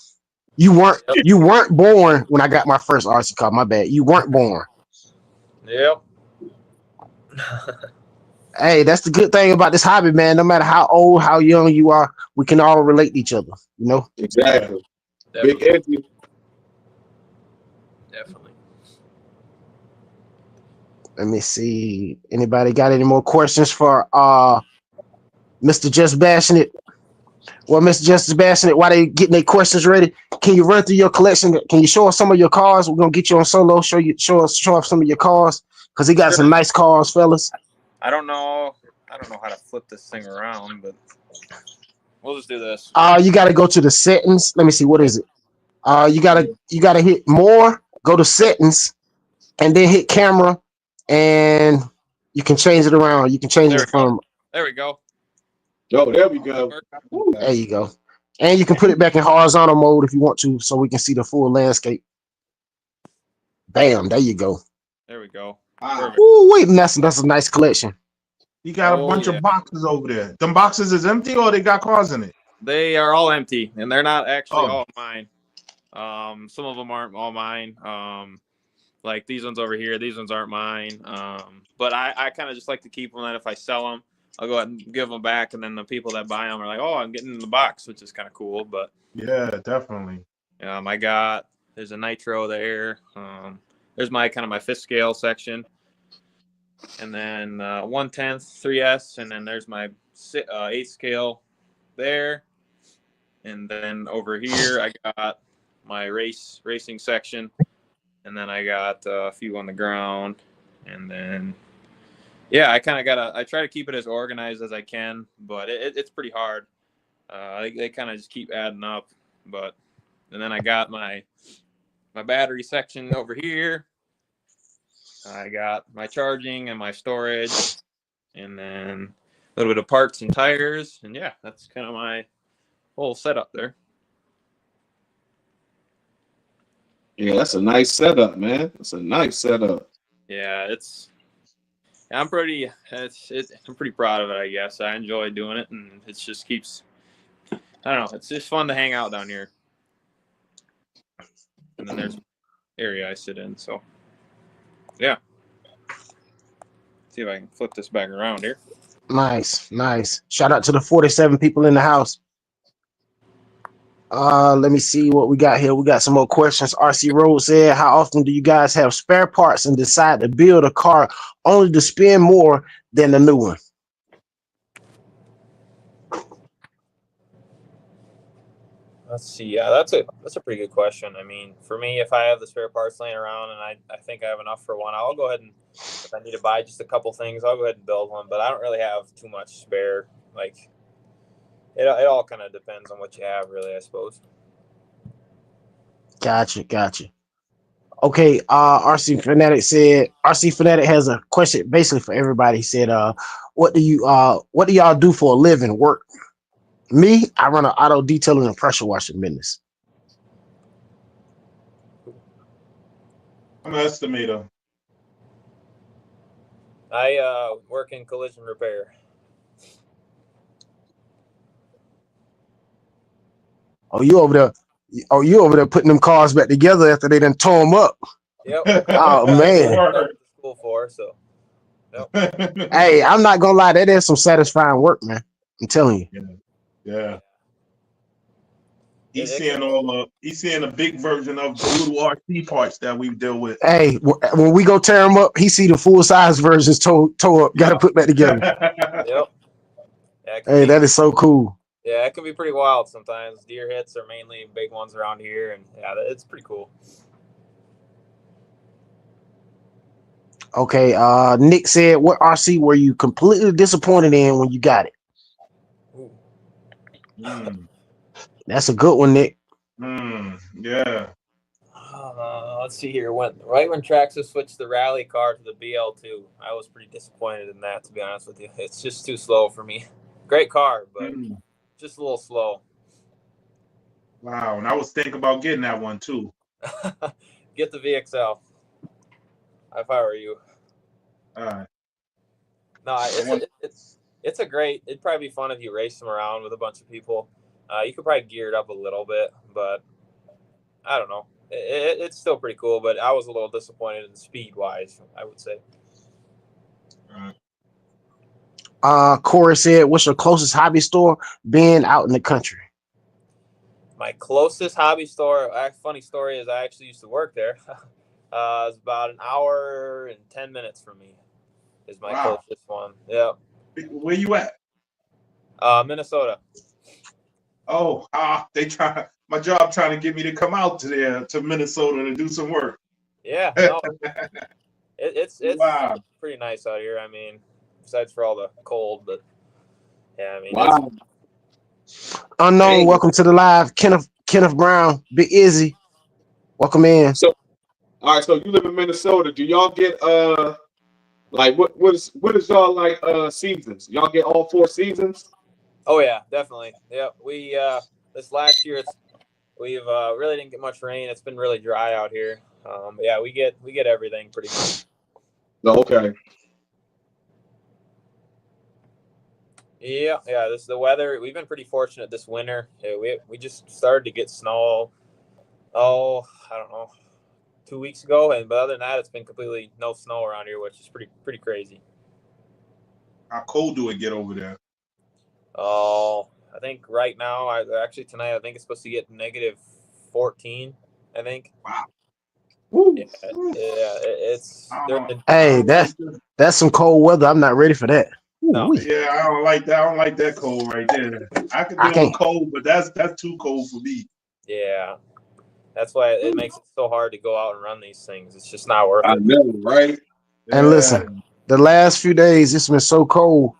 You weren't born when I got my first RC car. My bad. You weren't born. Yep. Hey, that's the good thing about this hobby, man. No matter how old, how young you are, we can all relate to each other. You know? Exactly. Definitely. Big Edgy. Definitely. Let me see. Anybody got any more questions for Mr. Just Bashing It? Well, Mr. Just Bashing It, while they getting their questions ready, can you run through your collection? Can you show us some of your cars? We're gonna get you on solo. Show off some of your cars because he got some nice cars, fellas. I don't know how to flip this thing around, but we'll just do this. You got to go to the settings. Let me see. What is it? You gotta hit more. Go to settings, and then hit camera, and you can change it around. You can change it from. There we go. Oh, there we go. There you go. And you can put it back in horizontal mode if you want to, so we can see the full landscape. Bam! There you go. There we go. Ooh, wait, that's a nice collection. You got a bunch of boxes over there. Them boxes is empty, or they got cars in it? They are all empty, and they're not actually all mine. Some of them aren't all mine. Like these ones over here, these ones aren't mine. But I kind of just like to keep them. And if I sell them, I'll go ahead and give them back, and then the people that buy them are like, "Oh, I'm getting in the box," which is kind of cool. But yeah, definitely. There's a nitro there. There's my fifth scale section, and then 1/10 3S, and then there's my 8th scale there, and then over here I got my racing section, and then I got a few on the ground, and then I try to keep it as organized as I can, but it's pretty hard. They kind of just keep adding up, and then I got my battery section over here. I got my charging and my storage, and then a little bit of parts and tires, and that's kind of my whole setup there. Yeah, that's a nice setup, man. That's a nice setup. Yeah, I'm pretty proud of it, I guess. I enjoy doing it, and it just keeps, I don't know, it's just fun to hang out down here. And then there's the area I sit in, so yeah. See if I can flip this back around here. Nice. Shout out to the 47 people in the house. Let me see what we got here. We got some more questions. RC Road said, how often do you guys have spare parts and decide to build a car only to spend more than the new one? Let's see. Yeah, that's a pretty good question. I mean, for me, if I have the spare parts laying around and I think I have enough for one, I'll go ahead and, if I need to buy just a couple things, I'll go ahead and build one. But I don't really have too much spare. Like, it all kind of depends on what you have, really, I suppose. Gotcha. Okay, RC Fanatic has a question basically for everybody. He said, what do y'all do for a living? Work? Me, I run an auto detailing and pressure washing business. I'm an estimator. I work in collision repair. You over there putting them cars back together after they done tore them up. Yep. Oh man. School for so. Yep. Hey, I'm not gonna lie, that is some satisfying work, man. I'm telling you. Yeah. He's seeing a big version of the little RC parts that we deal with. Hey, when we go tear them up, he see the full size versions tore up. Got to put back together. Yep. Yeah, hey, that is so cool. Yeah, it can be pretty wild sometimes. Deer hits are mainly big ones around here, and yeah, it's pretty cool. Okay, Nick said, what RC were you completely disappointed in when you got it? That's a good one, Nick. Yeah. Let's see here. When Traxxas switched the rally car to the BL2, I was pretty disappointed in that, to be honest with you. It's just too slow for me. Great car, but just a little slow. Wow, and I was thinking about getting that one too. Get the VXL. If I were you. All right. No, it's a great. It'd probably be fun if you race them around with a bunch of people. You could probably gear it up a little bit, but I don't know. It's still pretty cool, but I was a little disappointed in speed-wise, I would say. Corey said, what's your closest hobby store been out in the country? My closest hobby store, funny story, is I actually used to work there. It's about an hour and 10 minutes from me is my closest one. Yeah. Where you at? Minnesota. Oh, my job trying to get me to come out to Minnesota to do some work. Yeah, no, it's pretty nice out here. I mean, besides for all the cold, but yeah, I mean, wow. Unknown, welcome to the live. Kenneth Brown, Big Izzy, welcome in. So, all right, so you live in Minnesota. Do y'all get like what is y'all like seasons? Y'all get all 4 seasons? Oh yeah, definitely. Yeah, we this last year we've really didn't get much rain. It's been really dry out here. Yeah, we get everything pretty much. Okay. Yeah. This is the weather. We've been pretty fortunate this winter. Yeah, we just started to get snow. Oh, I don't know, 2 weeks ago, but other than that, it's been completely no snow around here, which is pretty crazy. How cold do it get over there? Oh, I think right now, actually tonight, I think it's supposed to get -14. I think. Wow. Yeah, it's. Hey, that's some cold weather. I'm not ready for that. No. Yeah, I don't like that. I don't like that cold right there. I can deal with cold, but that's too cold for me. Yeah, that's why it makes it so hard to go out and run these things. It's just not worth it. I know, right? And listen, the last few days it's been so cold.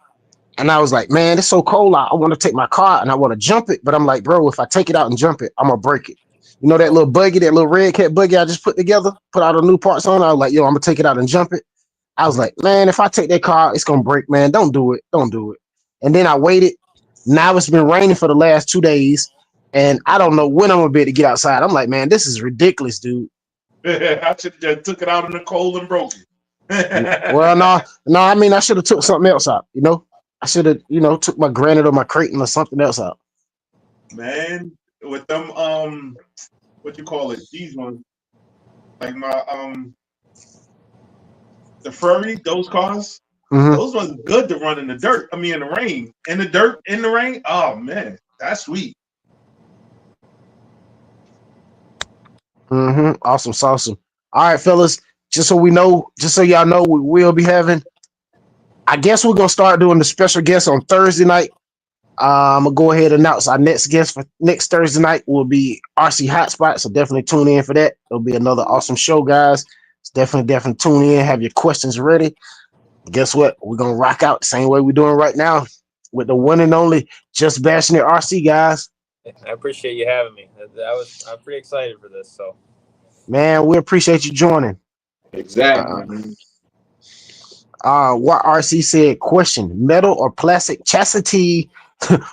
And I was like, man, it's so cold. I want to take my car and I want to jump it. But I'm like, bro, if I take it out and jump it, I'm going to break it. You know, that little buggy, that little red cat buggy I just put together, put all the new parts on. I was like, yo, I'm going to take it out and jump it. I was like, man, if I take that car, it's going to break, man. Don't do it. And then I waited. Now it's been raining for the last 2 days. And I don't know when I'm going to be able to get outside. I'm like, man, this is ridiculous, dude. I should have just took it out in the cold and broke it. Well, no, I mean, I should have took something else out, you know? I should have, took my granite or my Creighton or something else out. Man, with them, what you call it? These ones, like my the Furry, those cars, those ones good to run in the dirt. I mean, in the rain, in the rain. Oh man, that's sweet. Awesome. All right, fellas. Just so y'all know, we will be having. I guess we're gonna start doing the special guests on Thursday night. I'm gonna go ahead and announce our next guest for next Thursday night will be RC Hotspot. So definitely tune in for that. It'll be another awesome show, guys. Definitely tune in. Have your questions ready. Guess what? We're gonna rock out the same way we're doing right now with the one and only JustBashinit RC, guys. I appreciate you having me. I'm pretty excited for this. So, Man, we appreciate you joining. Exactly. What RC said, question, metal or plastic chassis,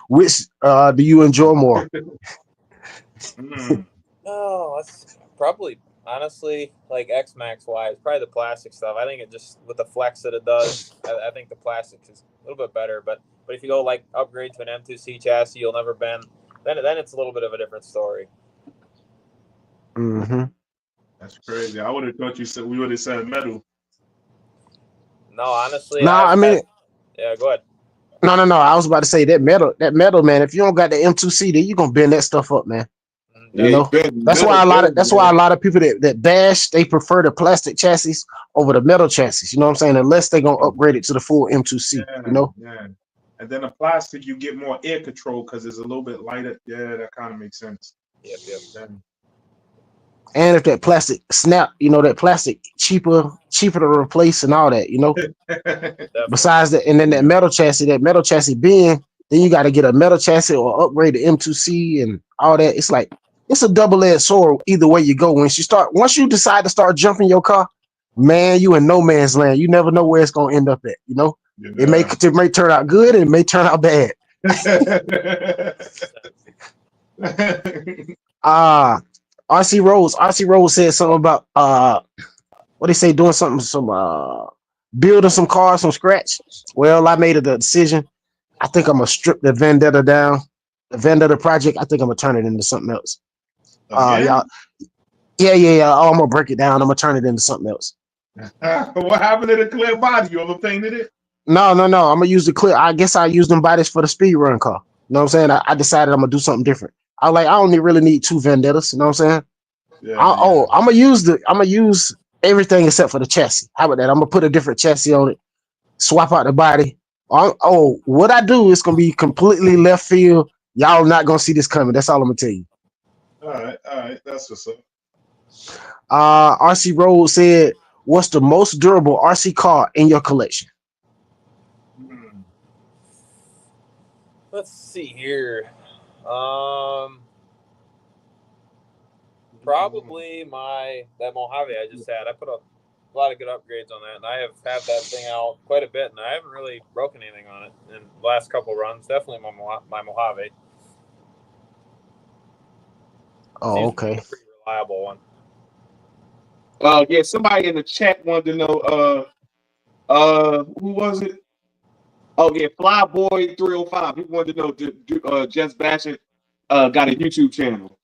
which do you enjoy more? oh, that's probably honestly like X Max wise, probably the plastic stuff. I think it just with the flex that it does, I think the plastic is a little bit better. But if you go like upgrade to an M2C chassis, you'll never bend. Then it's a little bit of a different story. Mm-hmm. That's crazy. I would have thought we would have said metal. No, honestly, No, I mean, yeah, go ahead. No. I was about to say that metal, man. If you don't got the M2C, then you gonna bend that stuff up, man. Yeah, You know, that's why a lot of people that bash, they prefer the plastic chassis over the metal chassis. You know what I'm saying? Unless they're gonna upgrade it to the full M2C. Yeah, you know. Yeah. And then the plastic, you get more air control because it's a little bit lighter. Yeah, that kind of makes sense. Yep. And if that plastic snap, that plastic cheaper to replace and all that, Besides that, and then that metal chassis being, then you got to get a metal chassis or upgrade the M2C and all that. It's like it's a double-edged sword either way you go. Once you decide to start jumping your car, man, you in no man's land. You never know where it's gonna end up at. Yeah. It may turn out good and it may turn out bad. RC Rose said something about what they say, doing something, building some cars from scratch. Well, I made a decision. I think I'm gonna strip the Vendetta down, the Vendetta project. I think I'm gonna turn it into something else. Yeah. I'm gonna break it down. I'm gonna turn it into something else. What happened to the clear body? You ever painted it? No. I'm gonna use the clear. I guess I use them bodies for the speed run car. You know what I'm saying? I decided I'm gonna do something different. I only really need 2 Vendettas. You know what I'm saying? Yeah, I'm gonna use everything except for the chassis. How about that? I'm gonna put a different chassis on it, swap out the body. What I do is gonna be completely left field. Y'all not gonna see this coming. That's all I'm gonna tell you. All right. That's what's up. RC Road said, "What's the most durable RC car in your collection?" Let's see here. Probably that Mojave I just had. I put a lot of good upgrades on that, and I have had that thing out quite a bit, and I haven't really broken anything on it in the last couple runs. Definitely my Mojave. Oh, okay. Seems pretty reliable one. Yeah, somebody in the chat wanted to know who was it? Oh yeah, Flyboy 305. He wanted to know Just Bashing got a YouTube channel.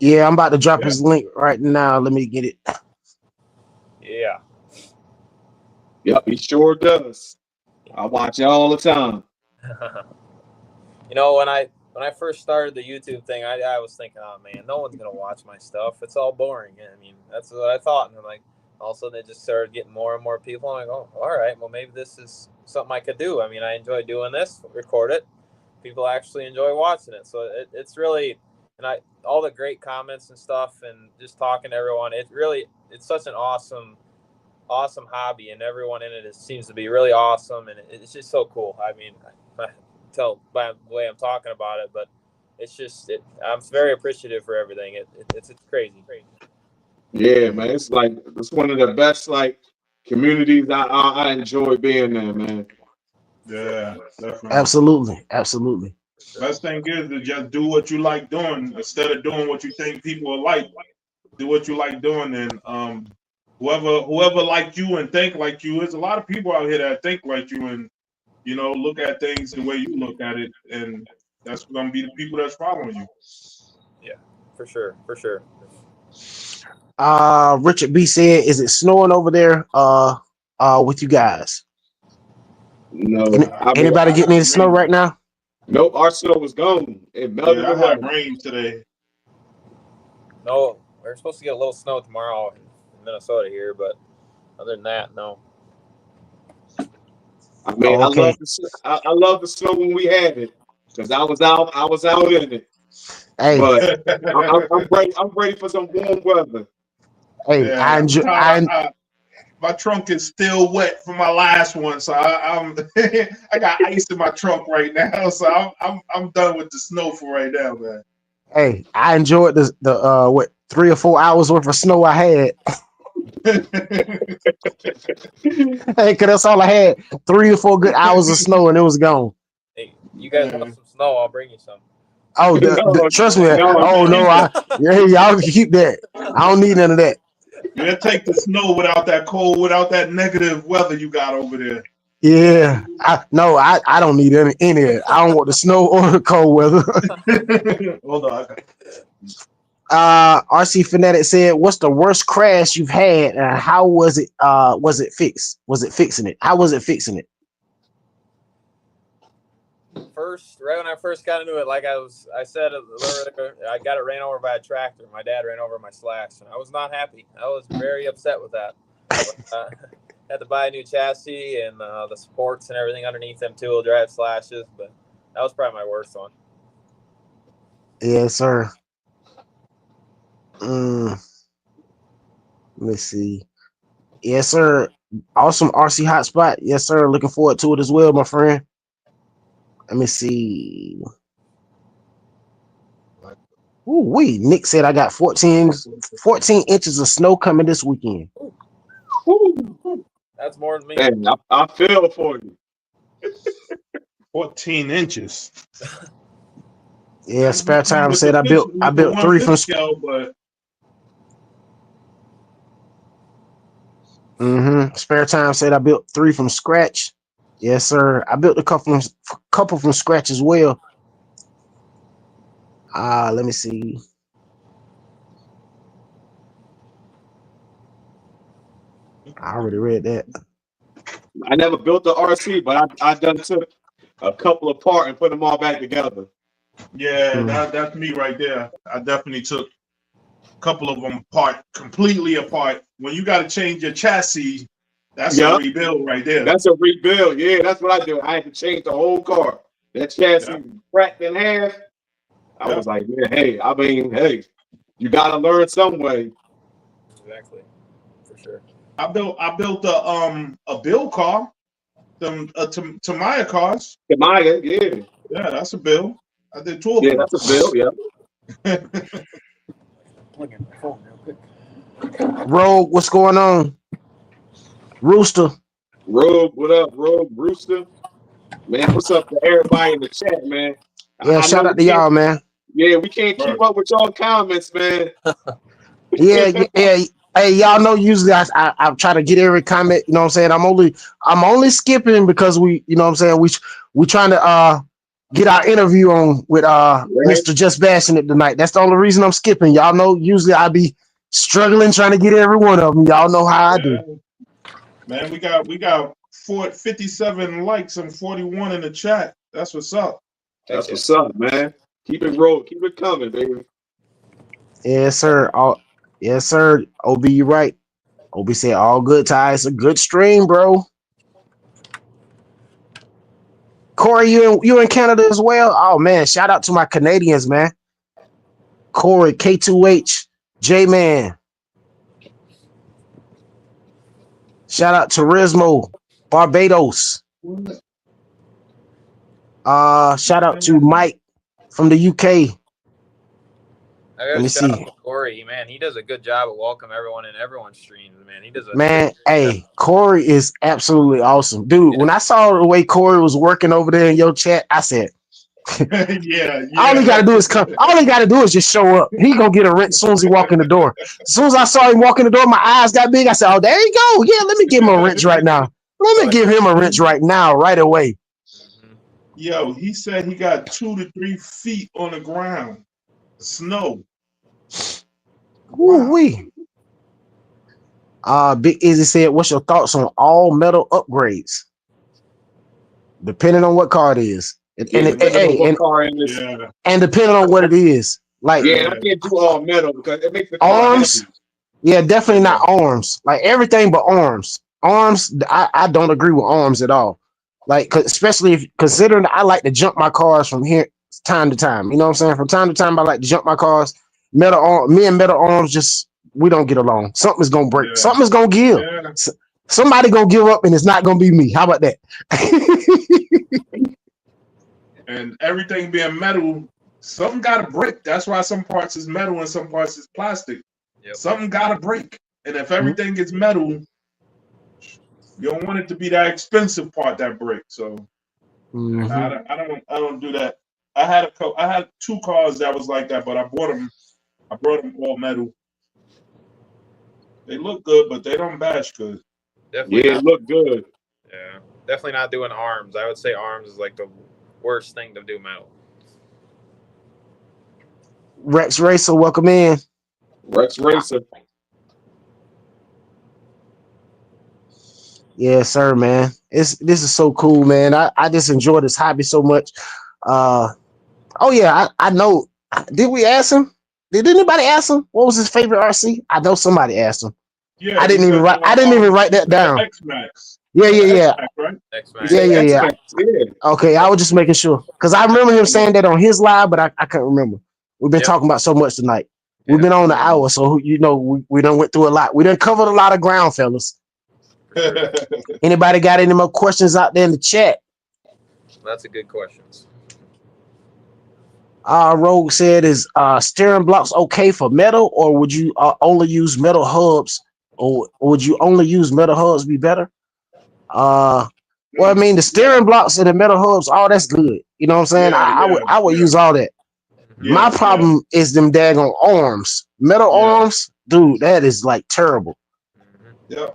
Yeah, I'm about to drop his link right now. Let me get it. Yeah. Yep, he sure does. I watch it all the time. When I first started the YouTube thing, I was thinking, oh man, no one's gonna watch my stuff. It's all boring. I mean, that's what I thought. And then all of a sudden it just started getting more and more people. I'm like, oh, all right, well maybe this is something I could do. I mean, I enjoy doing this, record it. People actually enjoy watching it. So it's really, and all the great comments and stuff and just talking to everyone, it's such an awesome hobby, and everyone in it seems to be really awesome, and it's just so cool. I mean, I tell by the way I'm talking about it, but it's just I'm very appreciative for everything. It's crazy. Yeah, man, it's one of the best communities. I enjoy being there, man. Yeah, definitely. Absolutely. Best thing is to just do what you like doing instead of doing what you think people will like. Do what you like doing, and whoever like you and think like you, there's a lot of people out here that think like you and look at things the way you look at it, and that's gonna be the people that's following you. Yeah, for sure. Richard B said, "Is it snowing over there with you guys?" No. Anybody getting any snow right now? Nope, our snow was gone. It melted. I had rain today. No, we're supposed to get a little snow tomorrow in Minnesota here, but other than that, no. I mean, Okay. I love the snow when we had it because I was out in it. Hey, But I'm ready for some warm weather. hey, Yeah, my trunk is still wet from my last one, so I'm I got ice in my trunk right now, so I'm done with the snow for right now, man. hey, I enjoyed the what 3 or 4 hours worth of snow I had. Hey, cause that's all I had. 3 or 4 good hours of snow and it was gone. Hey, you guys want some snow? I'll bring you some. Oh, trust me. Oh no, y'all can keep that. I don't need none of that. You take the snow without that cold, without that negative weather you got over there. Yeah, I don't need any of it. I don't want the snow or the cold weather. Hold on. RC Fanatic said, "What's the worst crash you've had, and how was it? Was it fixed? Was it fixing it? How was it fixing it?" Right when I first got into it, like I said earlier, I got it ran over by a tractor. My dad ran over my Slash, and I was not happy. I was very upset with that. Had to buy a new chassis and the supports and everything underneath them 2-wheel drive Slashes, but that was probably my worst one. Yes, sir. Let me see. Yes, sir. Awesome RC hotspot. Yes, sir. Looking forward to it as well, my friend. Let me see. Ooh, Nick said I got 14 inches of snow coming this weekend. Woo. That's more than me. Man, I feel for you. 14 inches. Yeah, Spare Time said I built 3 from scale, but Spare Time said I built 3 from scratch. Yes, sir. I built a couple from scratch as well. Let me see. I already read that. I never built the RC, but I done took a couple apart and put them all back together. Yeah, that's me right there. I definitely took a couple of them completely apart. When you got to change your chassis, that's a rebuild right there. That's a rebuild. Yeah, that's what I do. I had to change the whole car. That chassis cracked in half. I was like, man, hey, you got to learn some way. Exactly, for sure. I built a build car, Tamiya cars. Tamiya, yeah. Yeah, that's a build. I did 2 of them. Yeah, that's a build, yeah. Rogue, what's going on? Rooster. Rogue, what up, Rogue? Rooster? Man, what's up to everybody in the chat, man? Yeah, shout out to y'all, man. Yeah, we can't keep up with y'all comments, man. Yeah. Hey, y'all know usually I try to get every comment, you know what I'm saying? I'm only skipping because we, you know what I'm saying, we trying to get our interview on with Mr. Just Bashinit tonight. That's the only reason I'm skipping. Y'all know usually I be struggling trying to get every one of them. Y'all know how I do. Man, we got 57 likes and 41 in the chat. That's what's up. That's what's up, man. Keep it rolling. Keep it coming, baby. Yes, sir. Yes, sir. OB, you right. OB said all good, Ty. It's a good stream, bro. Corey, you in Canada as well? Oh man, shout out to my Canadians, man. Corey, K2H, J-Man. Shout out to Turismo, Barbados. Shout out to Mike from the UK. Let me see. Corey, man, he does a good job of welcoming everyone in everyone's streams, man. He does hey, Corey is absolutely awesome. Dude, when I saw the way Corey was working over there in your chat, I said, all he gotta do is come. All he gotta do is just show up. He gonna get a wrench as soon as he walk in the door. As soon as I saw him walk in the door, my eyes got big. I said, oh, there you go. Yeah, let me give him a wrench right now. Let me give him a wrench right now, right away. Yo, he said he got 2 to 3 feet on the ground. Snow. Woo-wee. Big Izzy said, what's your thoughts on all metal upgrades? Depending on what car it is. And depending on what it is. Like, yeah, I can't do all metal because it makes the arms. Yeah, definitely not arms. Like everything but arms. Arms, I don't agree with arms at all. Like, especially if considering I like to jump my cars from here time to time. You know what I'm saying? From time to time, I like to jump my cars. Me and Metal Arms just we don't get along. Something's gonna break. Yeah. Something's gonna give. Yeah. Somebody gonna give up, and it's not gonna be me. How about that? And everything being metal, something got to break. That's why some parts is metal and some parts is plastic. Yep. Something got to break. And if everything is metal, you don't want it to be that expensive part that breaks. So I don't do that. I had 2 cars that was like that, but I brought them all metal. They look good, but they don't bash good. Definitely Yeah, it looked good. Yeah, definitely not doing arms. I would say arms is like the worst thing to do metal. Rex Racer, welcome in. Rex Racer. Yes, sir, man. This is so cool, man. I just enjoy this hobby so much. Oh yeah, I know. Did we ask him? Did anybody ask him what was his favorite RC? I know somebody asked him. Yeah, I didn't even write that down. X-Max. Yeah. X-Max, right? X-Max. Yeah. Okay, I was just making sure because I remember him saying that on his live, but I couldn't remember. We've been talking about so much tonight. We've been on the hour, so you know we done went through a lot. We done covered a lot of ground, fellas. Anybody got any more questions out there in the chat? That's a good question. Rogue said, "Is steering blocks okay for metal, or would you only use metal hubs, or would you only use metal hubs be better?" Well, I mean, the steering blocks and the metal hubs, all that's good. You know what I'm saying? I would use all that. My problem is them daggone arms, metal arms, dude. That is like terrible. Yeah.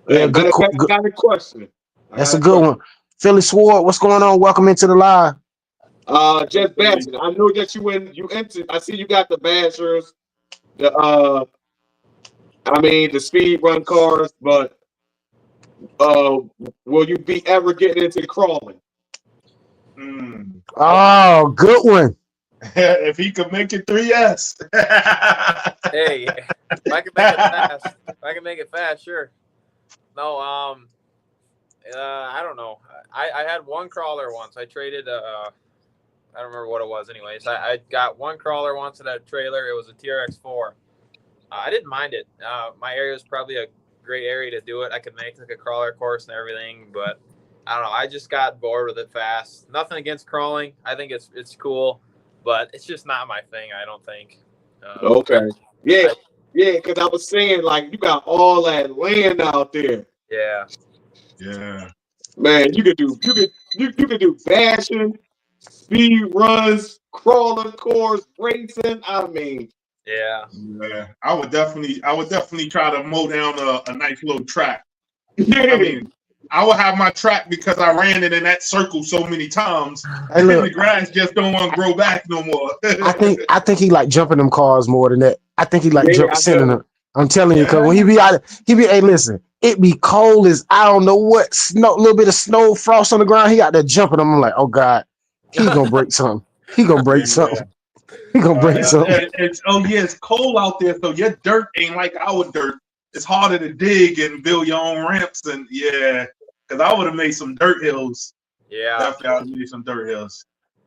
Yeah, Got a question. That's a good one. Philly Sword, what's going on? Welcome into the live. Just Bashin. I know that you entered. I see you got the bashers, the speed run cars, but will you be ever getting into crawling? Oh, good one. If he could make it 3S. Hey, if I can make it fast, sure. No, I don't know. I had one crawler once. I traded I don't remember what it was anyways. I got one crawler once in a trailer. It was a TRX4. I didn't mind it. My area was probably a great area to do it. I could make like a crawler course and everything, but I don't know. I just got bored with it fast. Nothing against crawling. I think it's cool, but it's just not my thing, I don't think. Okay. Yeah, because I was saying, like, you got all that land out there. Yeah. Yeah. Man, you could do bashing, speed runs, crawler course, racing. I mean, yeah. I would definitely try to mow down a nice little track. Yeah. I mean, I would have my track because I ran it in that circle so many times. Hey, And look, the grass just don't want to grow back no more. I think he like jumping them cars more than that. I think he like sending them. I'm telling you, because when he be out, hey, listen, it be cold as I don't know what, snow, little bit of snow, frost on the ground. He out there jumping them. I'm like, oh God, he gonna break something. He gonna break something. He gonna break something. It's cold out there, so your dirt ain't like our dirt. It's harder to dig and build your own ramps, and because I would have made some dirt hills. Yeah, definitely, I would have made some dirt hills.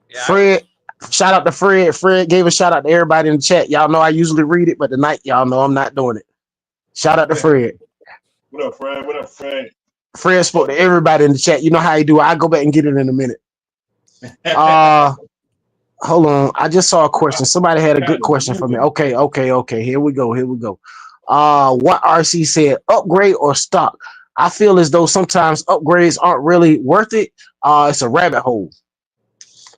Yeah, Fred, shout out to Fred. Fred gave a shout out to everybody in the chat. Y'all know I usually read it, but tonight y'all know I'm not doing it. Shout out to Fred. What up, Fred? What up, Fred? Fred spoke to everybody in the chat. You know how he do. I'll go back and get it in a minute. Hold on. I just saw a question. Somebody had a good question for me. Okay. Here we go. What RC said, upgrade or stock? I feel as though sometimes upgrades aren't really worth it. It's a rabbit hole.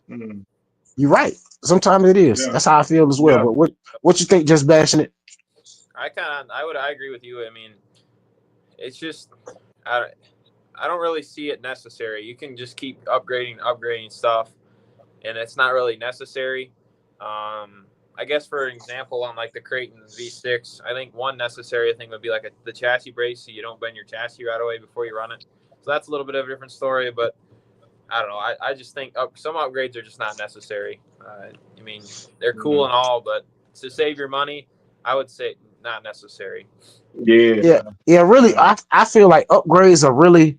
You're right. Sometimes it is. That's how I feel as well. But what you think, Just Bashing It? I agree with you. I mean, it's just I don't really see it necessary. You can just keep upgrading stuff, and it's not really necessary. I guess for an example, on like the Creighton V6, I think one necessary thing would be like the chassis brace, so you don't bend your chassis right away before you run it. So that's a little bit of a different story, but I don't know. I just think some upgrades are just not necessary. I mean, they're cool and all, but to save your money, I would say not necessary. Yeah. Really, I feel like upgrades are really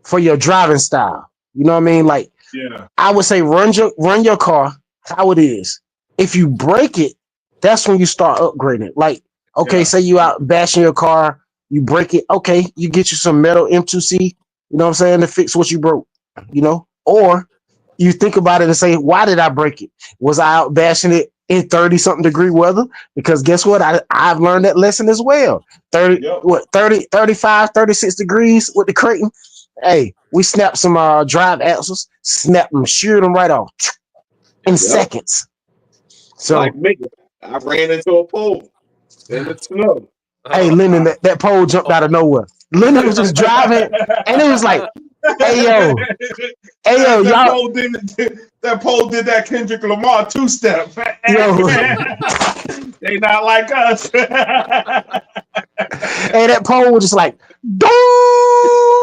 for your driving style. You know what I mean? Like Yeah. I would say run your car how it is. If you break it, that's when you start upgrading. Like, okay, Yeah. say you out bashing your car, you break it, okay, you get you some metal M2C, you know what I'm saying, to fix what you broke, you know? Or you think about it and say, why did I break it? Was I out bashing it in 30 something degree weather? Because guess what? I've learned that lesson as well. 30, Yep. what, 30, 35, 36 degrees with the Creighton. Hey, we snapped some drive axles, snapped them, sheared them right off in Yep. seconds. So, Like me, I ran into a pole in the snow. hey, Linden, that pole jumped out of nowhere. Linden was just driving, and it was like, hey, yo, that y'all, pole did that Kendrick Lamar two-step. yo, They not like us. and that pole was just like, dong!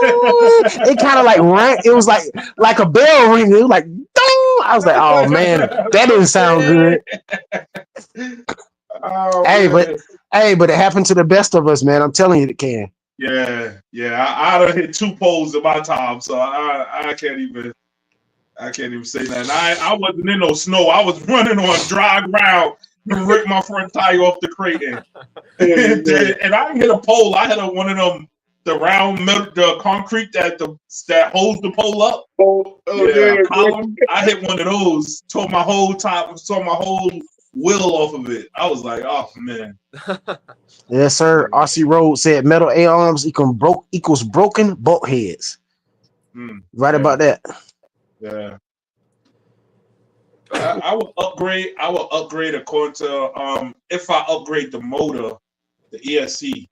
It kind of like rang. It was like a bell ring. It was like, dong! I was like, oh man, that didn't sound good. Oh, Hey, but it happened to the best of us, man. I'm telling you, it can. Yeah. I done hit 2 poles in my time, so I can't even say that. I wasn't in no snow. I was running on dry ground and ripped my front tire off the Creighton. And I didn't hit a pole. I hit one of them, the round metal, the concrete that holds the pole up. Column. I hit one of those. Tore my whole wheel off of it. I was like, oh man. Yes, sir. RC Road said metal A arms equals broken bolt heads. Right about that. Yeah. I will upgrade. According to if I upgrade the motor, the ESC,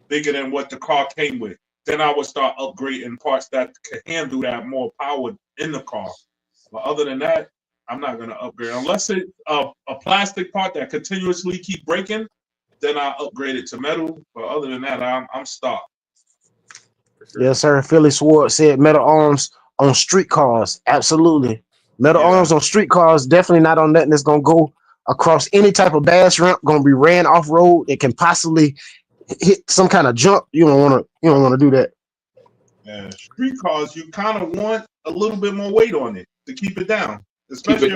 bigger than what the car came with, then I would start upgrading parts that can handle that more power in the car. But other than that, I'm not gonna upgrade unless it's a plastic part that continuously keep breaking. Then I upgrade it to metal. But other than that, I'm stopped. Sure. Yes, sir. Philly Sword said metal arms on street cars. Absolutely. Metal arms on street cars, definitely not on nothing that's gonna go across any type of bass ramp, gonna be ran off road. It can possibly hit some kind of jump. You don't wanna do that. Yeah, street cars, you kind of want a little bit more weight on it to keep it down. Especially if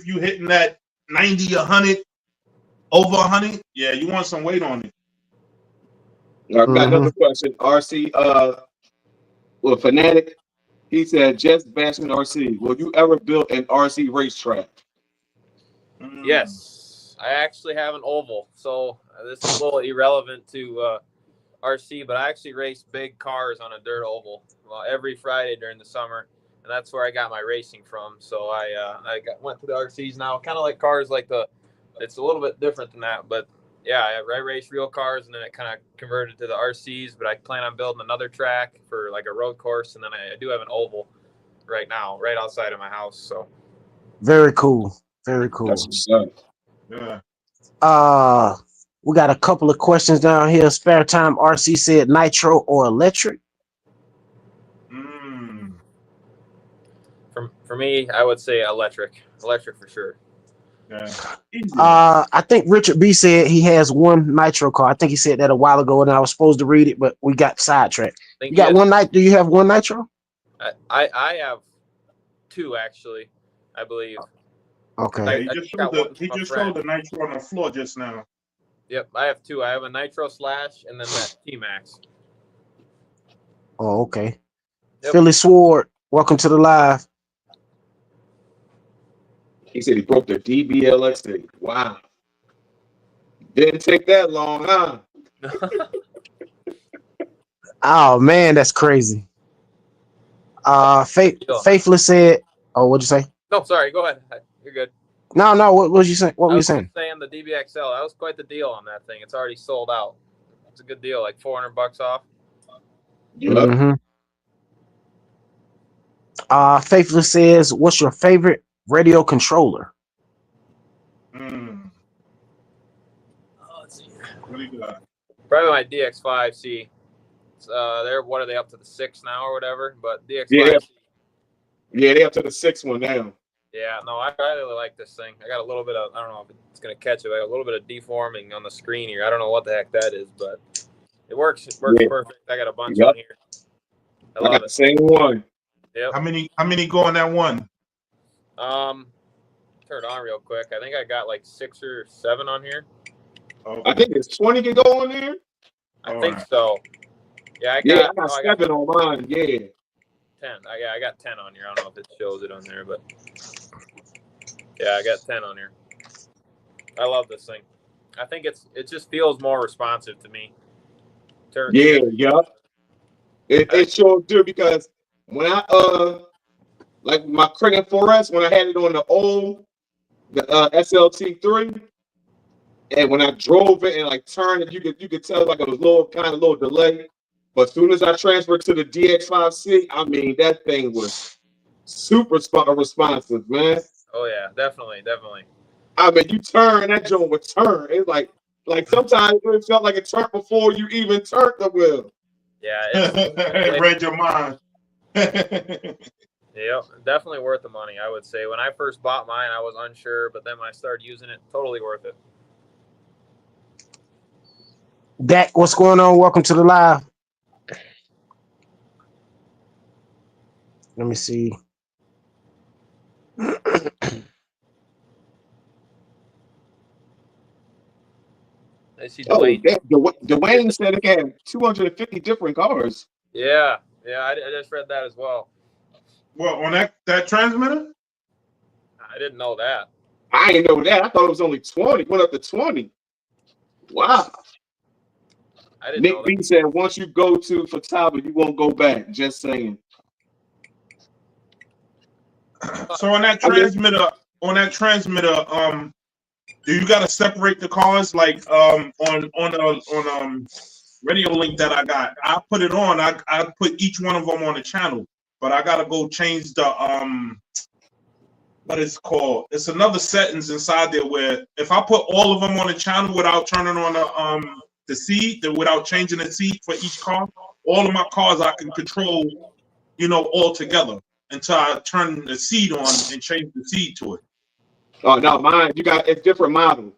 you hitting that 90, 100, over 100. Yeah, you want some weight on it. I got another question. RC, Fanatic, he said, JustBashinit RC, will you ever build an RC racetrack? Yes, I actually have an oval. So this is a little irrelevant to RC, but I actually race big cars on a dirt oval every Friday during the summer, and that's where I got my racing from. So I went to the RCs now, kind of like cars like it's a little bit different than that, but yeah, I race real cars, and then it kind of converted to the RCs, but I plan on building another track for like a road course, and then I do have an oval right now, right outside of my house. So very cool. Very cool. That's what's up. Yeah. We got a couple of questions down here. Spare Time RC said nitro or electric. For me, I would say electric for sure. Yeah. I think Richard B said he has one nitro car. I think he said that a while ago, and I was supposed to read it, but we got sidetracked. You got one night? Do you have one nitro? I have 2 actually, I believe. Okay. He just showed the nitro on the floor just now. Yep, I have 2. I have a nitro slash and then that T-Max. Oh, okay. Yep. Philly Sword, welcome to the live. He said he broke the DBLX thing. Wow. Didn't take that long, huh? Oh man, that's crazy. Faithless said, oh, what'd you say? No, sorry, go ahead. You're good. No, what was you saying? What were you saying? Saying the DBXL, that was quite the deal on that thing. It's already sold out. It's a good deal, like $400 off. Yep. Faithless says, what's your favorite radio controller? Let's see. What do you got? Probably my DX5C. What are they up to the 6 now or whatever? But DX5C. Yeah, they up to the 6 one now. Yeah, no, I really like this thing. I got a little bit of, I don't know if it's going to catch it. I got a little bit of deforming on the screen here. I don't know what the heck that is, but it works. It works perfect. I got a bunch on here. I I love got it. the same one. Yep. How many go in that one? Turn it on real quick. I think I got like 6 or 7 on here. Okay. I think it's 20 can go in there. I All think right. so. Yeah, I got got 7 on mine. Yeah. 10. I got 10 on here. I don't know if it shows it on there, but yeah, I got 10 on here. I love this thing. I think it just feels more responsive to me. Yeah. It sure do, because when I like my Credit 4S, when I had it on the SLT3, and when I drove it and like turned it, you could tell like it was a little delay. But as soon as I transferred to the DX5C, I mean that thing was super responsive, man. Oh yeah, definitely. I mean, you turn, that joint would turn. It's like sometimes it felt like it turned before you even turned the wheel. Yeah, It read your mind. Yeah, definitely worth the money, I would say. When I first bought mine, I was unsure, but then when I started using it, totally worth it. Dak, what's going on? Welcome to the live. Let me see. I see Oh, Dwayne. Dwayne said it had 250 different cars. Yeah, I just read that as well. Well, on that transmitter? I didn't know that. I didn't know that. I thought it was only 20. Went up to 20. Wow. I didn't know Nick B said once you go to Fataba, you won't go back. Just saying. So on that transmitter, do you gotta separate the cars like on radio link that I got? I put it on. I put each one of them on the channel, but I gotta go change the what it's called. It's another settings inside there where if I put all of them on the channel without turning on the seed, without changing the seed for each car, all of my cars I can control, all together until I turn the seed on and change the seed to it. Oh no, mine. It's different model.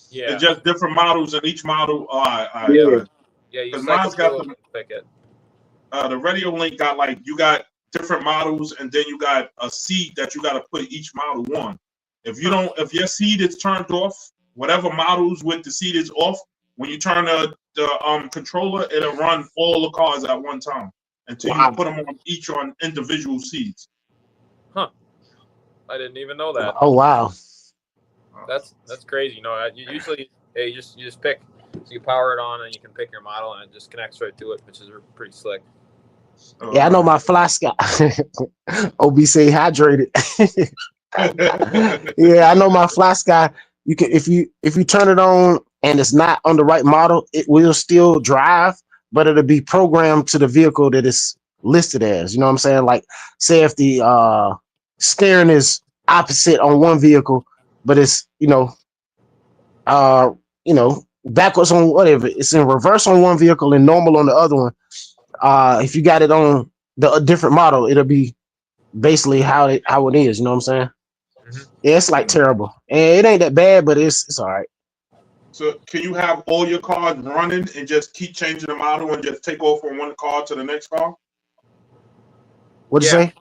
Yeah, It's just different models, and each model. Yeah. Yeah, you mine's got pick it. The radio link got like you got different models, and then you got a seed that you got to put each model on. If your seed is turned off, whatever models with the seed is off, when you turn the controller, it'll run all the cars at one time until you put them on individual seeds. Huh? I didn't even know that. Oh wow. That's crazy. You usually you just pick, so you power it on and you can pick your model and it just connects right to it, which is pretty slick. Yeah, I know my fly sky. OB say hydrated. Yeah, I know my fly sky. You can if you turn it on and it's not on the right model, it will still drive, but it'll be programmed to the vehicle that it's listed as. You know what I'm saying? Like, say if the steering is opposite on one vehicle, but it's backwards on whatever. It's in reverse on one vehicle and normal on the other one. If you got it on a different model, it'll be basically how it is. You know what I'm saying? Mm-hmm. Yeah, it's like terrible, and it ain't that bad, but it's all right. So can you have all your cars running and just keep changing the model and just take off from one car to the next car? What'd you say?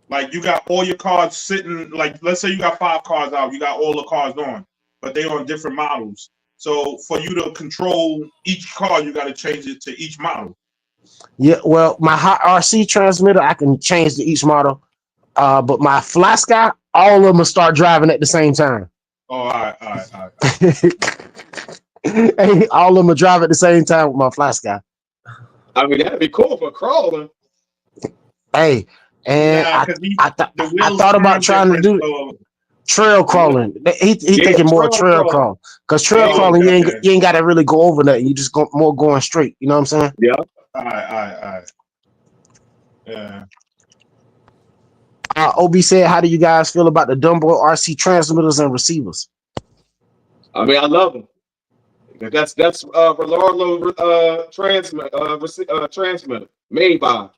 Like you got all your cars sitting, like let's say you got 5 cars out, you got all the cars on, but they on different models. So for you to control each car, you got to change it to each model. Yeah, well, my hot RC transmitter, I can change to each model. But my Fly Sky, all of them will start driving at the same time. Oh, all right. Hey, all of them will drive at the same time with my Fly Sky. I mean, that'd be cool for crawling. Hey, and I thought about trying to do trail crawling. He thinking more trail crawl, because trail crawling you ain't got to really go over nothing. You just go more going straight. You know what I'm saying? Yeah. All right. Yeah. OB said, "How do you guys feel about the Dumbo RC transmitters and receivers?" I mean, I love them. That's Rolando transmitter made by.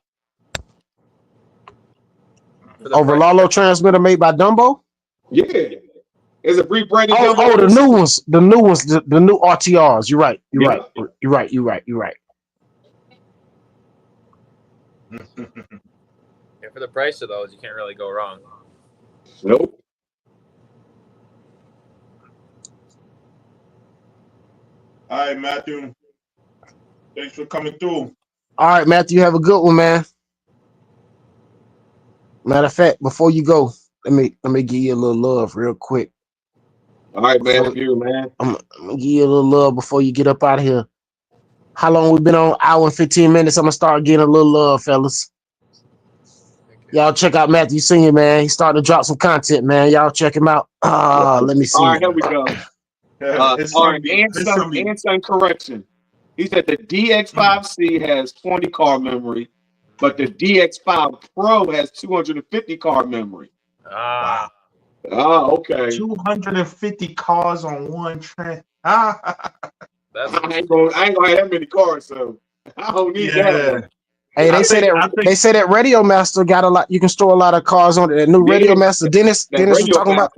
Rolando transmitter made by Dumbo. Yeah, it's a rebranded. The new ones, the new RTRs. You're right. Yeah, for the price of those, you can't really go wrong. Nope. All right, Matthew. Thanks for coming through. All right, Matthew, have a good one, man. Matter of fact, before you go, let me give you a little love real quick. All right, Matthew, man. I'm gonna give you a little love before you get up out of here. How long we been on? Hour and 15 minutes. I'm gonna start getting a little love, fellas. Y'all check out Matthew Senior, man. He's starting to drop some content, man. Y'all check him out. Let me see. All right, here we go. All right, and correction. He said the DX5C has 20 card memory, but the DX5 Pro has 250 card memory. Ah. Oh, okay. 250 cars on one train. I ain't gonna have that many cards, so I don't need that. Hey, they say that Radio Master got a lot. You can store a lot of cars on it. That new Radio Master. Dennis was talking about.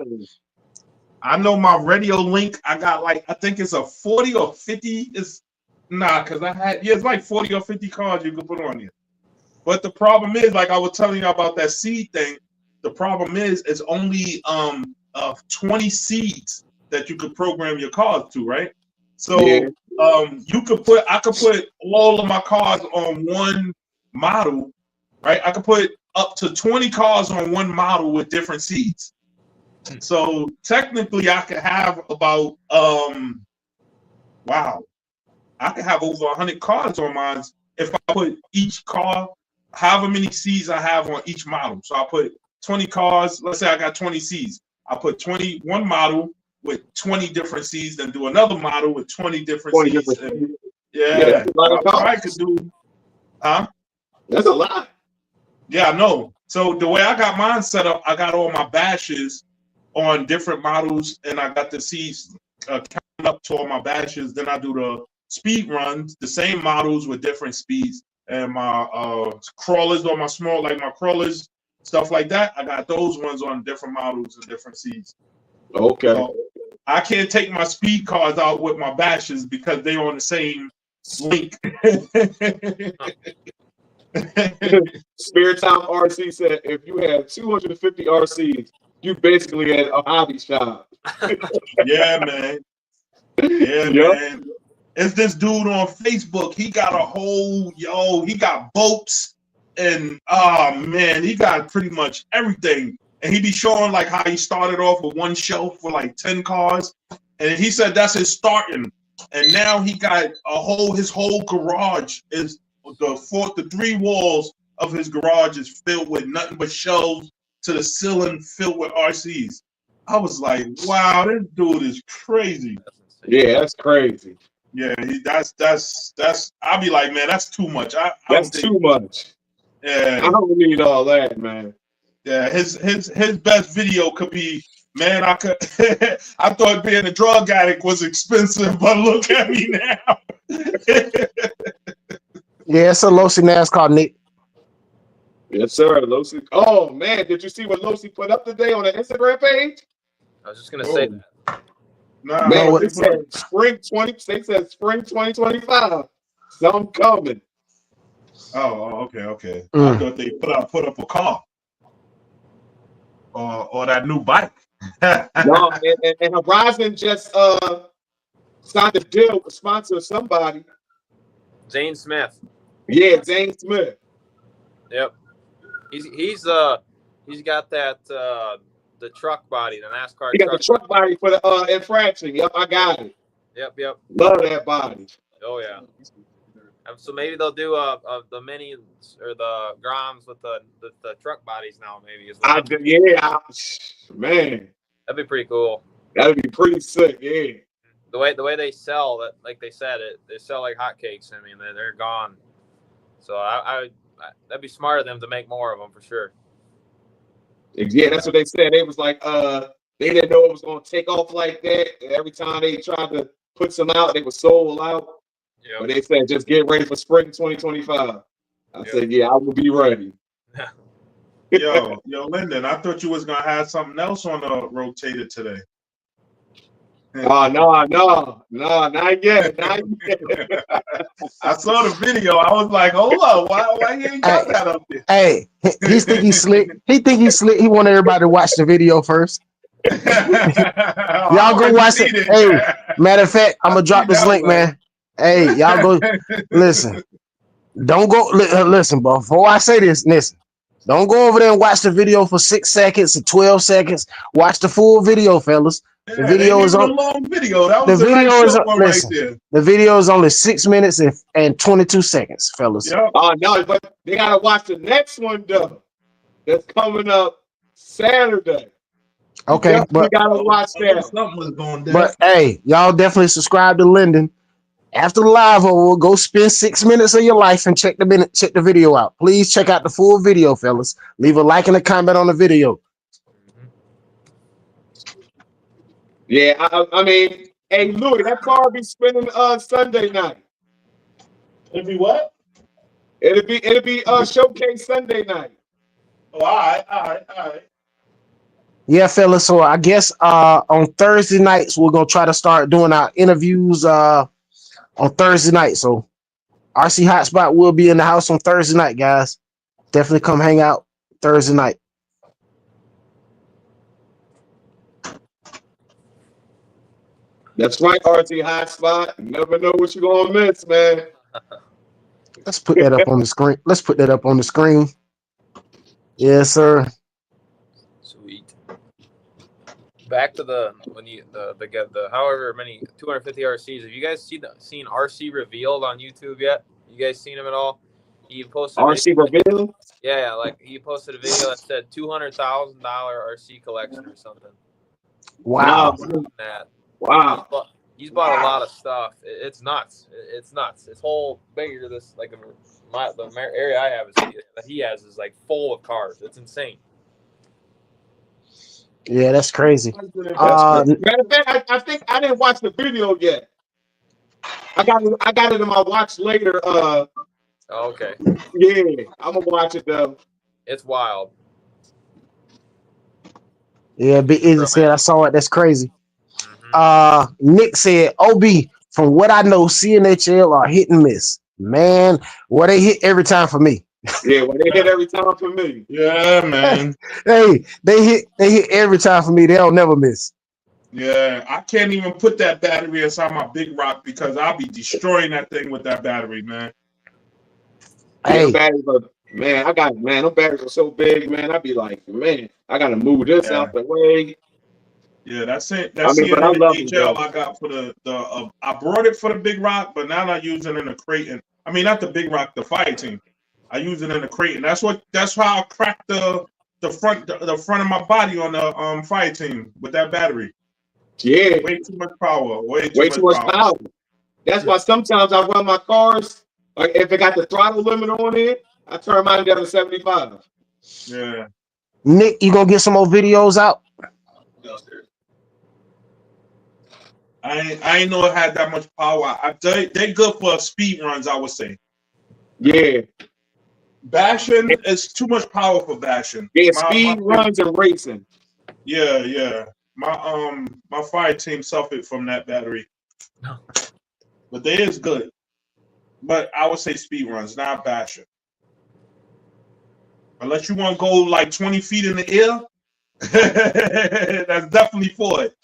I know my Radio Link. I got like, I think it's a 40 or 50. It's because it's like 40 or 50 cars you can put on here. But the problem is, like I was telling you about that seed thing. The problem is, it's only 20 seeds that you could program your cars to, right? So I could put all of my cars on one model, right? I could put up to 20 cars on one model with different seeds. So technically, I could have about I could have over 100 cars on mine if I put each car, however many seeds I have on each model. So I put 20 cars. Let's say I got 20 seeds. I put one model with 20 different seeds, then do another model with 20 different seeds. Yeah, I could do. That's a lot. Yeah, I know. So the way I got mine set up, I got all my bashes on different models, and I got the seeds counting up to all my bashes. Then I do the speed runs, the same models with different speeds, and my crawlers or my small, like my crawlers, stuff like that. I got those ones on different models and different seeds. Okay. So I can't take my speed cars out with my bashes because they're on the same link. Spirit Time RC said, if you have 250 RCs, you basically had a hobby shop. Yeah, man. Man. It's this dude on Facebook. He got he got boats and he got pretty much everything. And he be showing like how he started off with one shelf for like 10 cars. And he said that's his starting. And now he got his whole garage is the 3 walls of his garage is filled with nothing but shelves to the ceiling filled with RCs. I was like, wow, this dude is crazy. Yeah, that's crazy. Yeah, that's I'll be like, man, that's too much. That's too much. Yeah, I don't need all that, man. Yeah, his best video could be, man, I thought being a drug addict was expensive, but look at me now. Yeah, it's a Losi NASCAR, Nick. Yes, sir. Losi. Oh man, did you see what Losi put up today on the Instagram page? I was just gonna say that. Nah, man, it said spring 2025. Something coming. Oh, okay. I thought they put up a car. Or that new bike. No, and Horizon just signed a deal to sponsor somebody. Zane Smith. Yeah, Zane Smith. Yep. He's got that the truck body, the NASCAR. He got the truck body for the infraction. Yep, I got it. Yep. Love that body. Oh yeah. So maybe they'll do the minis or the Groms with the truck bodies now. Maybe as well. Man, that'd be pretty cool. That'd be pretty sick. Yeah. The way they sell that, like they said, they sell like hotcakes. I mean, they're gone. So that'd be smart of them to make more of them for sure. Yeah, that's what they said. They was like, they didn't know it was going to take off like that. Every time they tried to put some out, they were sold out. Yep. But they said, just get ready for spring 2025. I said, yeah, I will be ready. Yo, Linden, I thought you was going to have something else on the rotator today. Oh no, not yet, not yet. I saw the video. I was like, hold up, why you ain't got that up there? Hey, he think he's slick. He think he's slick. He want everybody to watch the video first. Y'all go watch it. Hey, matter of fact, I'm gonna drop this link, man. Hey, y'all go listen. Don't go listen, but before I say this, listen. Don't go over there and watch the video for 6 seconds or 12 seconds. Watch the full video, fellas. The video is on a long video. That the was video nice is one listen. right there. The video is only 6 minutes and 22 seconds, fellas. Yep. Oh no, but they gotta watch the next one though. That's coming up Saturday. Okay, We gotta watch that. Something was going down. but hey, y'all definitely subscribe to Linden. After the live, we'll go spend 6 minutes of your life and check the video out. Please check out the full video, fellas. Leave a like and a comment on the video. Yeah, I mean, hey Louie, that car will be spinning Sunday night. It'll be what? It'll be showcase Sunday night. Oh, all right. Yeah, fellas. So I guess on Thursday nights we're gonna try to start doing our interviews on Thursday night. So RC Hotspot will be in the house on Thursday night, guys. Definitely come hang out Thursday night. That's right, RC Hotspot. You never know what you're gonna miss, man. Let's put that up on the screen. Let's put that up on the screen. Yes, sir. Sweet. Back to the however many 250 RCs. Have you guys seen RC revealed on YouTube yet? You guys seen him at all? He posted RC reveal. Yeah, like he posted a video that said $200,000 RC collection or something. Wow. That. Wow. He's bought a lot of stuff. It's nuts. It's nuts. It's whole bigger. This like the area I have that he has is like full of cars. It's insane. Yeah, that's crazy. Matter of fact, I think I didn't watch the video yet. I got it in my watch later. Okay. Yeah, I'm gonna watch it though. It's wild. Yeah, Big Izzy said I saw it. That's crazy. Mm-hmm. Nick said, OB, from what I know, CNHL are hit and miss. Man, well, they hit every time for me. Yeah, well, they hit every time for me. Yeah, man. Hey, they hit every time for me. They'll never miss. Yeah, I can't even put that battery inside my big rock because I'll be destroying that thing with that battery, man. Hey, man, them batteries are so big, man. I'd be like, man, I gotta move this out the way. Yeah, that's it. I mean, but I love it, HL I got for the I brought it for the big rock, but now I use it in the crate. And I mean, not the big rock, the fire team. I use it in the crate, and that's how I cracked the front of my body on the fire team with that battery. Yeah, way too much power. Way too much power. That's why sometimes I run my cars. Like if it got the throttle limit on it, I turn mine down to 75. Yeah. Nick, you gonna get some more videos out? I ain't know it had that much power. They good for speed runs, I would say. Yeah. Bashing is too much power for bashing. Yeah, speed runs and racing. Yeah. My fire team suffered from that battery. But they is good. But I would say speed runs, not bashing. Unless you want to go like 20 feet in the air, that's definitely for it.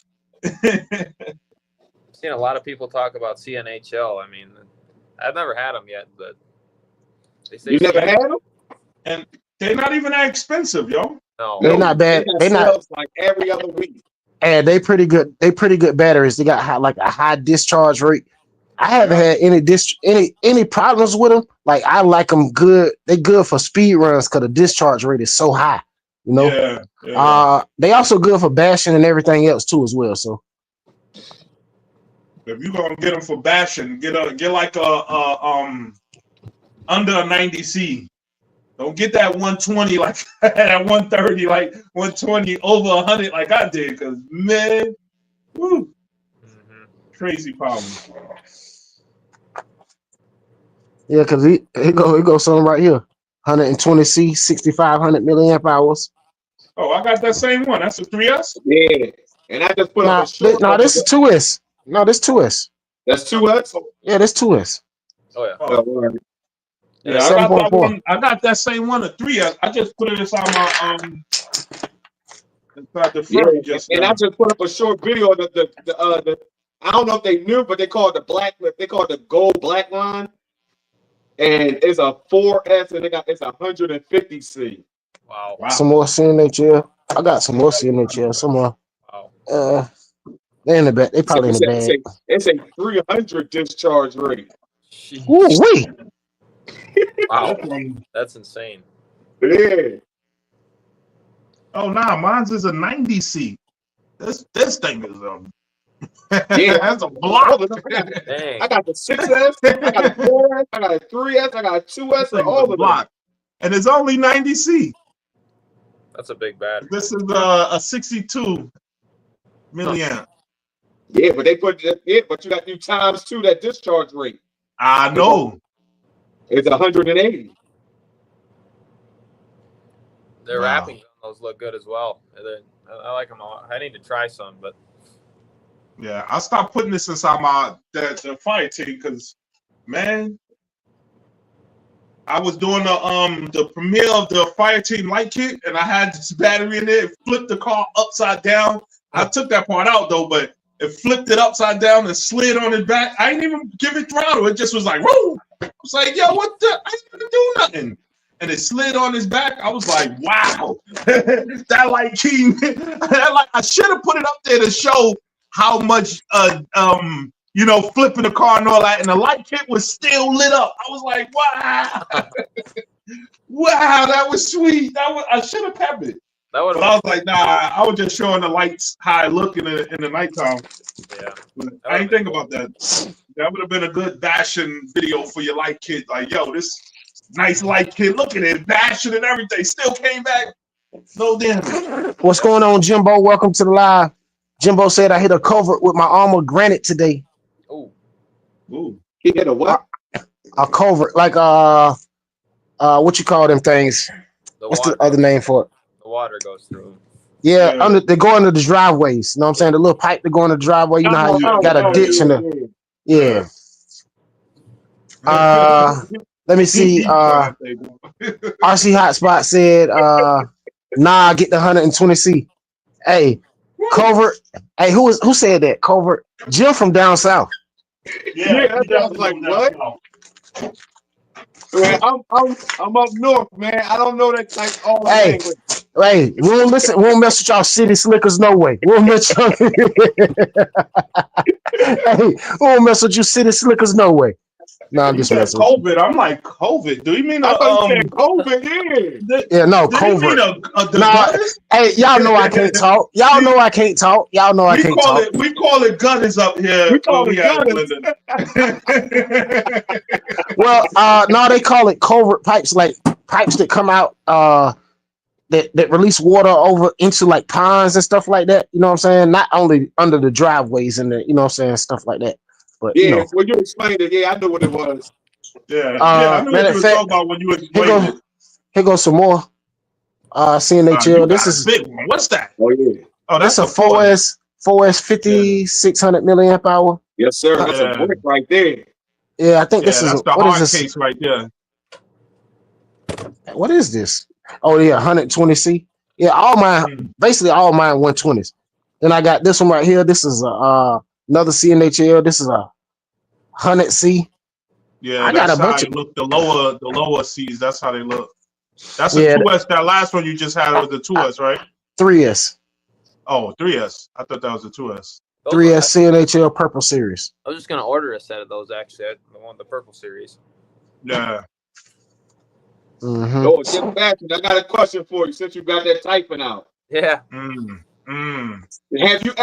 I've seen a lot of people talk about CNHL. I mean, I've never had them yet, but they say you never had them, and they're not even that expensive, yo. No, they're not bad. They're not like every other week. And they pretty good. They pretty good batteries. They got a high discharge rate. I haven't had any problems with them. Like I like them good. They good for speed runs because the discharge rate is so high. You know. Yeah. They also good for bashing and everything else too as well. So if you're gonna get them for bashing, get like a under a 90C. Don't get that 120 like that 130, like 120 over 100 like I did, because man, woo, crazy power. yeah, because it go something right here, 120C, 6,500 milliamp hours. Oh, I got that same one. That's a 3S. Yeah. And I just put up a short. No, this is 2S. No, this 2S. That's 2S. Yeah, this 2S. Oh yeah. Oh, all right. Yeah, I got that 7.4. one. I got that same one, a 3S. I just put it inside my inside the front. And I just put up a short video of the I don't know if they knew, but they call it the black. They call it the gold black line, and it's a 4S, and it's 150C. Wow. Some more CNHL. I got some more CNHL somewhere. Wow. They're in the back. They probably in the bag. It's a 300 discharge rate. Ooh, wait. Wow. That's insane. Yeah. Oh nah, mine's is a 90C. This thing is Yeah, that's a block. Dang. I got the 6S, I got a 4S, I got a 3S, I got a 2S, and all of them. Block. And it's only 90C. That's a big battery. This is a 62 milliamp. Yeah, but but you got you times 2 that discharge rate. I know. It's 180. Their Wow. wrappings on those look good as well. I like them all. I need to try some, but Yeah, I stopped putting this inside the fire team because, man, I was doing the premiere of the fire team light kit, and I had this battery in there. It flipped the car upside down. I took that part out though, but it flipped it upside down and slid on it back. I didn't even give it throttle. It just was like, whoa! I was like, yo, what the? I didn't do nothing. And it slid on his back. I was like, wow, that light key. I should have put it up there to show how much, flipping the car and all that. And the light kit was still lit up. I was like, wow, wow, that was sweet. I should have kept it. But I was like, nah, I was just showing the lights how it look in the nighttime. yeah. I didn't think about that. That would have been a good bashing video for your light kit. Like, yo, this nice light kit, look at it, bashing and everything. Still came back, no damage. What's going on, Jimbo? Welcome to the live. Jimbo said I hit a culvert with my armor granite today. Ooh. He hit a what? A culvert, like what you call them things? What's the other name for it? The water goes through. Yeah, they go under the driveways. You know what I'm saying? The little pipe that go in the driveway. You know how you got a ditch in the. Yeah. Let me see. RC Hotspot said, nah, get the 120C. Hey, Covert. Hey, who said that? Covert. Jim from down south. Yeah, I was like, what? Man, I'm up north, man. I don't know that like all the language. Hey, we won't mess with y'all city slickers, no way. We won't mess with we won't mess with you city slickers, no way. No, I'm just messing with COVID. I'm like, COVID. Do you mean COVID? Yeah, no, covert. Hey, y'all know I can't talk. Y'all know I can't talk. Y'all know I can't talk. We call it gutters up here. We call it gutters. Well, no, they call it covert pipes, like pipes that come out that release water over into like ponds and stuff like that. You know what I'm saying? Not only under the driveways and you know what I'm saying, stuff like that. But when you explained it, I knew what it was. Yeah, I knew what you were talking about when you explained it. Here goes some more. CNHL. This is a big one. What's that? Oh yeah. Oh, that's a 4S 5600 milliamp hour. Yes, sir. That's a brick right there. Yeah, I think this is the hard case right there. What is this? Oh yeah, 120C. Yeah, basically all mine 120s. Then I got this one right here. This is another CNHL. This is a 100C. Yeah, I got a bunch of look the lower C's. That's how they look. That's a 2S. That last one you just had was the 2S, right? 3S. Oh, 3S. I thought that was a 2S. 3S CNHL Purple Series. I was just gonna order a set of those actually. I want the Purple Series. Yeah. Oh, get back. I got a question for you since you got that typing out. Yeah. Have you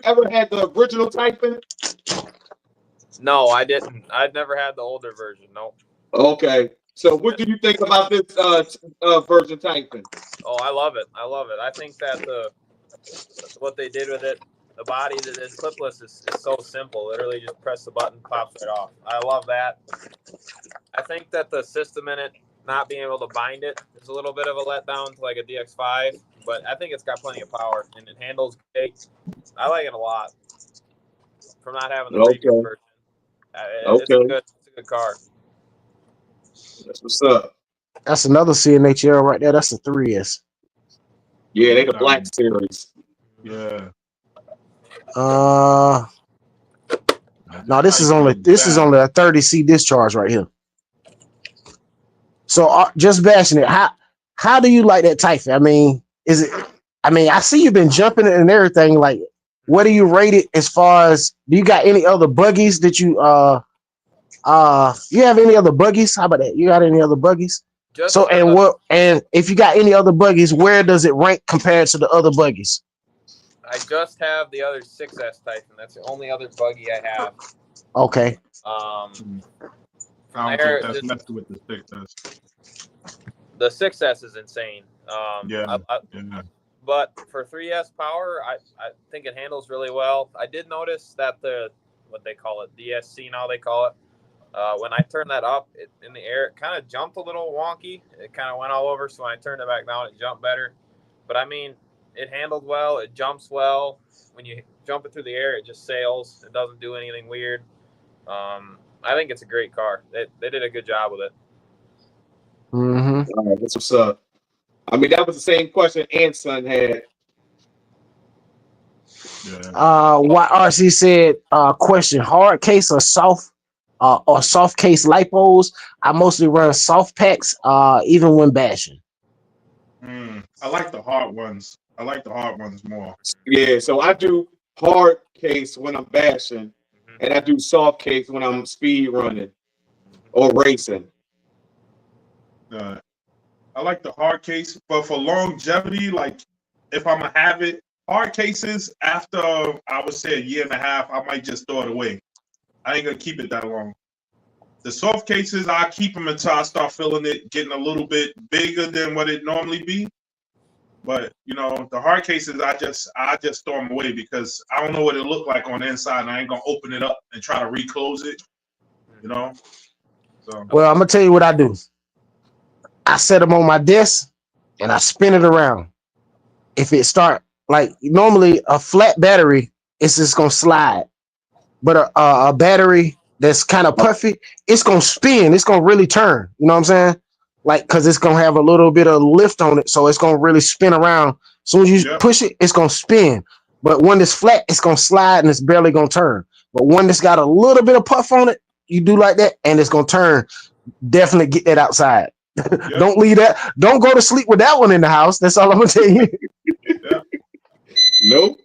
ever had the original typing? No, I didn't. I'd never had the older version. No. Okay. So what do you think about this version typing? Oh, I love it. I think that what they did with it, the body that is clipless is so simple. Literally just press the button, pops right off. I love that. I think that the system in it not being able to bind it is a little bit of a letdown to like a DX5, but I think it's got plenty of power and it handles great. I like it a lot from not having the previous Okay. version. Okay. It's a good car. That's what's up. That's another CNHL right there. That's the 3S. Yeah, they the Black Series. Yeah. No, this is only a 30C discharge right here. So just bashing it. How do you like that Typhon? I mean, I see you've been jumping it and everything. Like, what do you rate it as far as, do you got any other buggies that you have any other buggies? How about that? You got any other buggies? And if you got any other buggies, where does it rank compared to the other buggies? I just have the other 6S Typhon. That's the only other buggy I have. Okay. I don't think that's messed with the 6S. The 6S is insane. Yeah. But for 3S power, I think it handles really well. I did notice that what they call it, DSC now they call it, when I turned that up in the air, it kind of jumped a little wonky. It kind of went all over. So when I turned it back down, it jumped better. But I mean, it handled well. It jumps well. When you jump it through the air, it just sails. It doesn't do anything weird. I think it's a great car. They did a good job with it. Mm-hmm. All right, that's what's up. I mean, that was the same question Anson had. Yeah. What RC said, question, hard case or soft case lipos? I mostly run soft packs, even when bashing. I like the hard ones. I like the hard ones more. Yeah, so I do hard case when I'm bashing, and I do soft case when I'm speed running or racing. I like the hard case, but for longevity, like if I'm gonna have it, hard cases after I would say a year and a half, I might just throw it away. I ain't gonna keep it that long. The soft cases, I keep them until I start feeling it getting a little bit bigger than what it normally be. But the hard cases, I just throw them away because I don't know what it look like on the inside, and I ain't gonna open it up and try to reclose it. So. Well, I'm gonna tell you what I do. I set them on my desk and I spin it around. If it start, like, normally a flat battery, it's just gonna slide. But a battery that's kind of puffy, it's gonna spin. It's gonna really turn. You know what I'm saying? Like, because it's gonna have a little bit of lift on it, so it's gonna really spin around. As soon as you push it, it's gonna spin. But when it's flat, it's gonna slide and it's barely gonna turn. But when it's got a little bit of puff on it, you do like that, and it's gonna turn. Definitely get that outside. Don't leave that. Don't go to sleep with that one in the house. That's all I'm gonna tell you. Nope.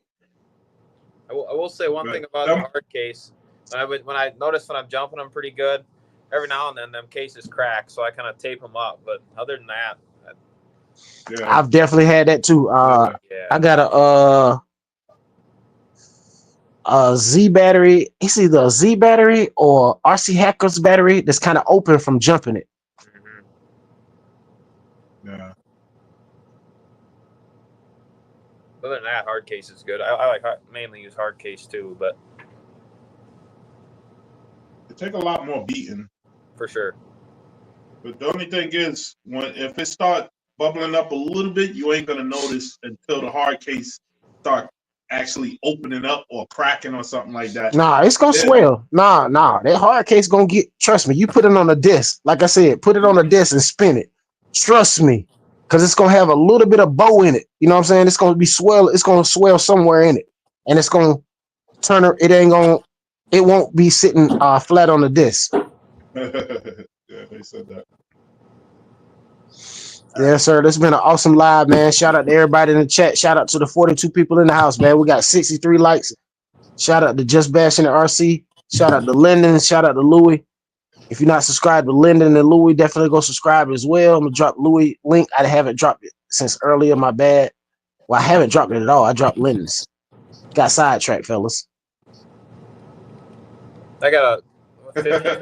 I will say one thing about the hard case. When I notice when I'm jumping them pretty good, every now and then them cases crack, so I kind of tape them up. But other than that, I've definitely had that too. I got a Z battery. It's either a Z battery or RC Hackers battery that's kind of open from jumping it. Yeah. Other than that, hard case is good. I like mainly use hard case too, but it take a lot more beating for sure. But the only thing is, if it start bubbling up a little bit, you ain't gonna notice until the hard case start actually opening up or cracking or something like that. Nah, it's gonna swell. Nah, that hard case gonna get. Trust me, you put it on a disc. Like I said, put it on a disc and spin it. Trust me, because it's gonna have a little bit of bow in it. You know what I'm saying? It's gonna be swell. It's gonna swell somewhere in it, and it's gonna turn. It won't be sitting flat on the disc. Yeah, they said that. Yeah, sir. This has been an awesome live, man. Shout out to everybody in the chat. Shout out to the 42 people in the house, man. We got 63 likes. Shout out to JustBashinit RC. Shout out to Linden. Shout out to Louie. If you're not subscribed to Linden and Louie, definitely go subscribe as well. I'm gonna drop Louie link. I haven't dropped it since earlier. My bad. Well, I haven't dropped it at all. I dropped Linden's. Got sidetracked, fellas. I got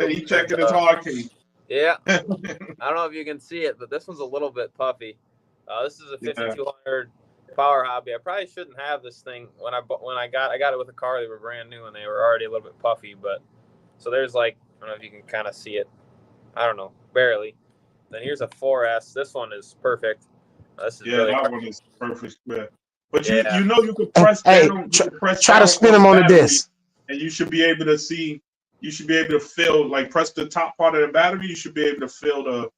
he checking his hard case. Yeah. I don't know if you can see it, but this one's a little bit puffy. This is a 5200 power hobby. I probably shouldn't have this thing when I got it with a car. They were brand new and they were already a little bit puffy. But so there's like, I don't know if you can kind of see it. I don't know, barely. Then here's a 4S. This one is perfect. This is really that hard. one is perfect square. But Yeah. you know you can press Hey, down. You can press try down to spin them on the battery, disc. and you should be able to see. You should be able to feel, like, press the top part of the battery. You should be able to feel the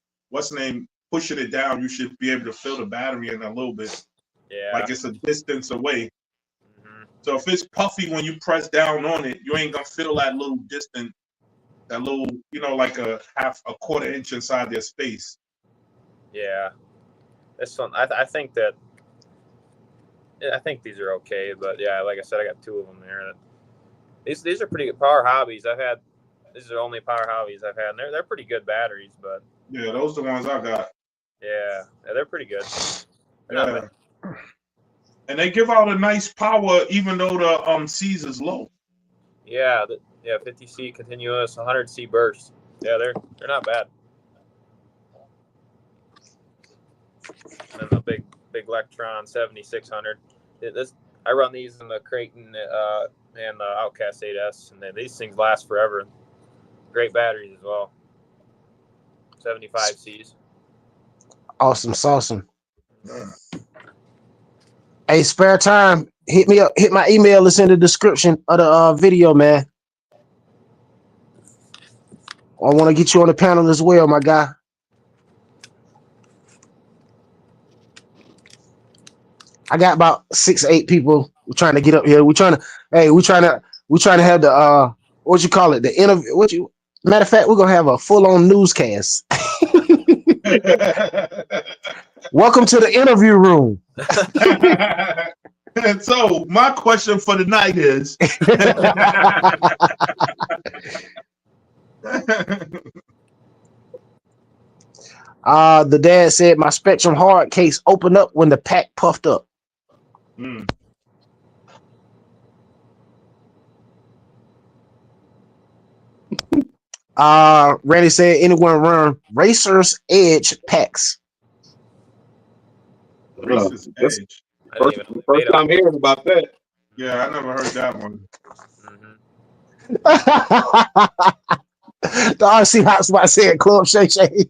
pushing it down. You should be able to feel the battery in a little bit, Yeah. like it's a distance away. Mhm. So if it's puffy when you press down on it, you ain't gonna feel that little distant, that little, like a quarter inch inside their space. Yeah. This one, I think that. Yeah, I think these are okay, but yeah, like I said, I got 2 of them there. These are pretty good Power Hobbies. These are the only Power Hobbies I've had, and they're pretty good batteries, but Yeah, those are the ones I got. yeah, they're pretty good. Yeah. And they give out a nice power even though the C's is low. Yeah, 50C continuous, 100C burst. Yeah, they're not bad. And then the big Electron 7600. I run these in the Creighton and the Outcast 8S, and then these things last forever. Great batteries as well. 75Cs. Awesome, awesome. Hey, spare time. Hit me up. Hit my email. It's in the description of the video, man. I want to get you on the panel as well, my guy. I got about 6 or 8 people. We're trying to get up here. We're trying to have the what you call it? The interview. Matter of fact, we're gonna have a full-on newscast. Welcome to the interview room. And so my question for the night is the dad said my Spectrum hard case opened up when the pack puffed up. Randy said anyone run Racer's Edge packs. Racer's Edge. First time hearing about that. Yeah, I never heard that one. The RC hotspot said Club Shay Shay.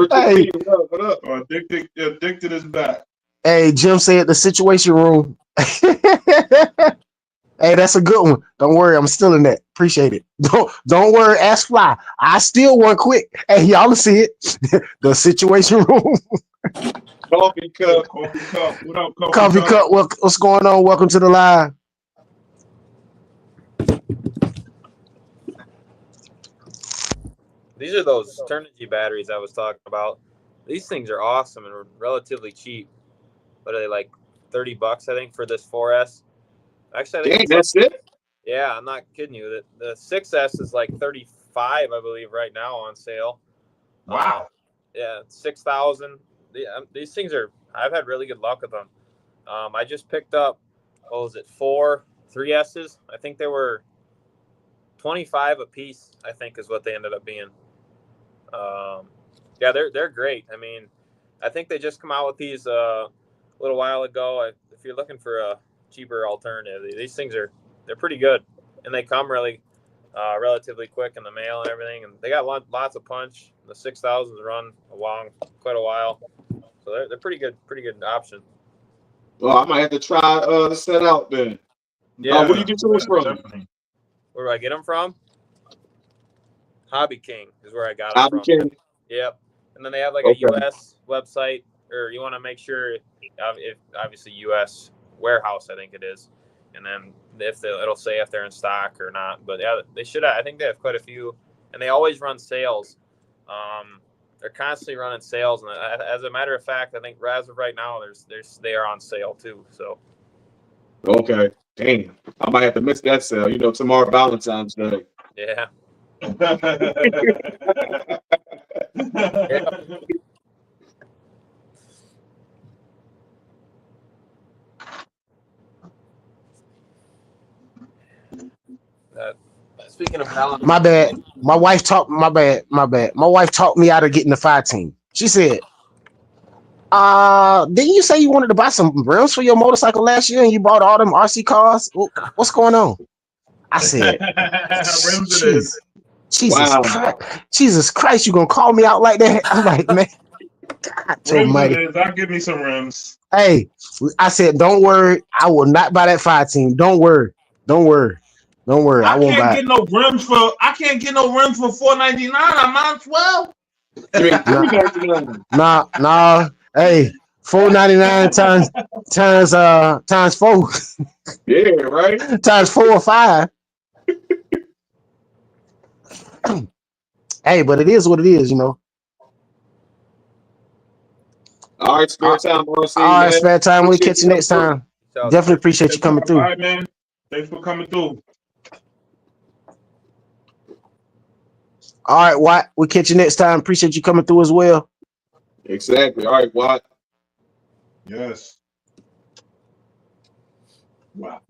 Hey, what up? Addicted is back. Hey, Jim said the situation room. Hey, that's a good one. Don't worry, I'm still in that. Appreciate it. Don't worry, ask Fly. I still one quick. Hey, y'all see it. The situation room. Coffee cup. What up, Coffee cup? What's going on? Welcome to the live. These are those Turnigy batteries I was talking about. These things are awesome and relatively cheap. What are they, like $30, I think, for this 4S? Actually, I think that's it? Yeah, I'm not kidding you. The 6S is like $35, I believe, right now on sale. Wow. Yeah, 6,000. These things I've had really good luck with them. I just picked up, 4 3S's. I think they were 25 a piece, I think is what they ended up being. Yeah, they're great. I mean, I think they just come out with these a little while ago. If you're looking for a cheaper alternative, these things they're pretty good, and they come really relatively quick in the mail and everything, and they got lots of punch. The 6,000s run quite a while, so they're pretty good option. Well, I might have to try to set out then. Yeah. Where do you get yours from? Definitely. Where do I get them from? Hobby King is where I got them Hobby from. King. Yep. And then they have like a U.S. website, or you want to make sure if obviously U.S. warehouse, I think it is. And then it'll say if they're in stock or not. But yeah, they should. I think they have quite a few, and they always run sales. They're constantly running sales, and as a matter of fact, I think as of right now, they are on sale too. So. Okay. Damn. I might have to miss that sale. Tomorrow Valentine's Day. Yeah. Speaking of Valentine's, My bad. My wife taught me out of getting the 5 team. She said, didn't you say you wanted to buy some rims for your motorcycle last year and you bought all them RC cars? What's going on? I said, Rims it is. Jesus Wow. Christ. Jesus Christ, you gonna call me out like that? I'm like, man, God Rims almighty. it is. I'll give me some rims. Hey, I said, don't worry. I will not buy that fire team. Don't worry. Don't worry. Don't worry. I won't buy it. I can't get no rims for $4.99. I might as well. Nah. Hey, $4.99 times 4. Yeah, right. Times 4 or 5. Hey, but it is what it is, you know. All right, spare time, RC, All right, man. spare time. We'll Appreciate catch you next time. So, Definitely appreciate you coming through. All right, man. Thanks for coming through. All right, Watt. We'll catch you next time. Appreciate you coming through as well. Exactly. All right, Watt. Yes. What?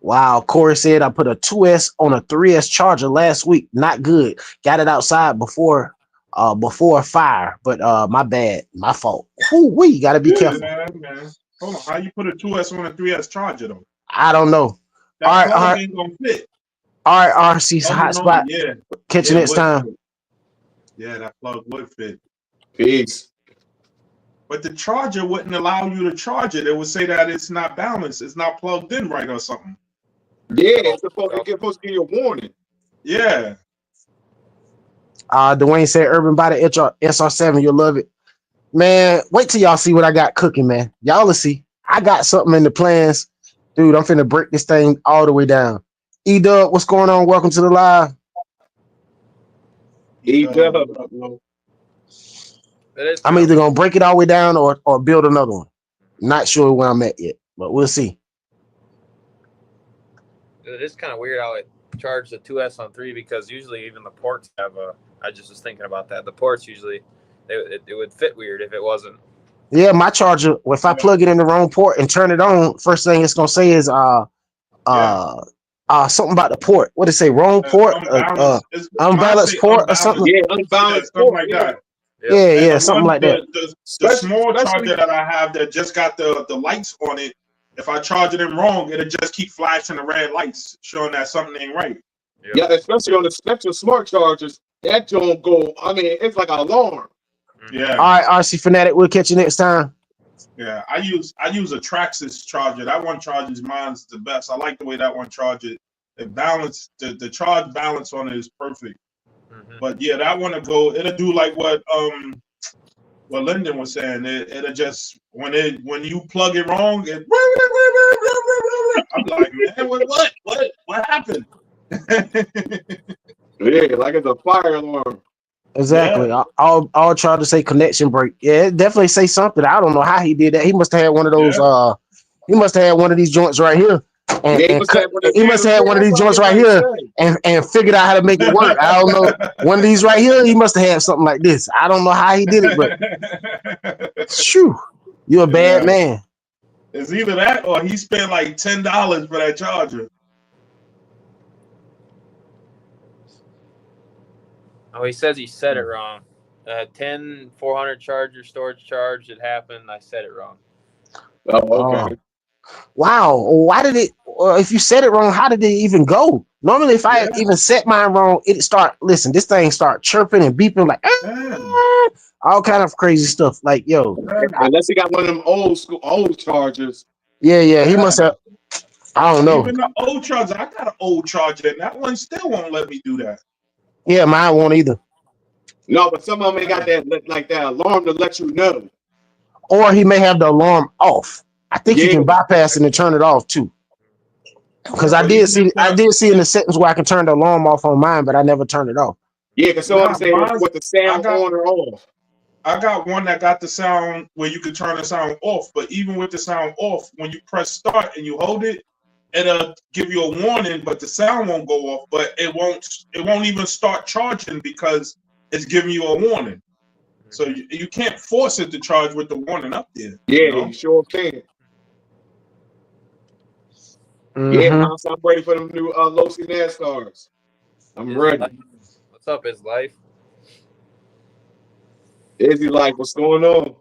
Wow, Corey said I put a 2S on a 3S Charger last week. Not good. Got it outside before a fire, but my bad, my fault. We gotta be careful. Man. Hold on. How you put a 2S on a 3S Charger though? I don't know. That plug ain't gonna fit. All right, RC's hot spot. Yeah. Catch you next time. Fit. Yeah, that plug would fit. Peace. But the charger wouldn't allow you to charge it. It would say that it's not balanced. It's not plugged in right or something. Yeah, it's supposed to give you a warning. Yeah. Dwayne said Urban buy the SR7, you'll love it. Man, wait till y'all see what I got cooking, man. Y'all will see. I got something in the plans. Dude, I'm finna break this thing all the way down. E-Dub, what's going on? Welcome to the live. E-Dub. I'm either gonna break it all the way down or build another one. Not sure where I'm at yet, but we'll see. It's kind of weird how it charged the 2S on 3 because usually even the ports have a. I just was thinking about that. The ports usually it would fit weird if it wasn't. Yeah, my charger. If I plug it in the wrong port and turn it on, first thing it's gonna say is something about the port. What did it say? Wrong port? Unbalanced port or something? Yeah, unbalanced port like that. Yeah, something like that. The small charger that I have that just got the lights on it, if I charge it in wrong, it'll just keep flashing the red lights, showing that something ain't right. Yeah, especially on the Spectrum smart chargers, that don't go. I mean, it's like an alarm. Yeah. All right, RC Fanatic, we'll catch you next time. Yeah, I use a Traxxas charger. That one charges mine's the best. I like the way that one charges. It balance the charge balance on it is perfect. But yeah, that one it'll do like what Linden was saying. It'll just when you plug it wrong, I'm like, man, what happened? Yeah, like it's a fire alarm. Exactly. Yeah. I'll try to say connection break. Yeah, it definitely say something. I don't know how he did that. He must have had one of those. Yeah. He must have had one of these joints right here. And, he must have had one of these joints right here and figured out how to make it work. I don't know. One of these right here, he must have had something like this. I don't know how he did it, but shoo, you're a bad man. It's either that or he spent like $10 for that charger. Oh, he says he said it wrong. 10 400 charger storage charge. It happened. I said it wrong. Oh, okay. Wow. Why did it? If you said it wrong, how did it even go? Normally, if I even set mine wrong, it start. Listen, this thing start chirping and beeping like all kind of crazy stuff. Like yo, unless he got one of them old chargers. Yeah. He must have. I don't know. Even the old charger, I got an old charger, and that one still won't let me do that. Yeah, mine won't either. No, but some of them ain't got that alarm to let you know. Or he may have the alarm off. I think you can bypass it and turn it off too. Because I did see in the settings where I can turn the alarm off on mine, but I never turned it off. Yeah, because I'm saying with the sound on or off. I got one that got the sound where you can turn the sound off, but even with the sound off, when you press start and you hold it, it'll give you a warning, but the sound won't go off. But it won't even start charging because it's giving you a warning. So you can't force it to charge with the warning up there. Yeah, you sure can. Yeah, I'm ready for them new Louie NASCARs. I'm ready. What's up, his life? Izzy life, what's going on?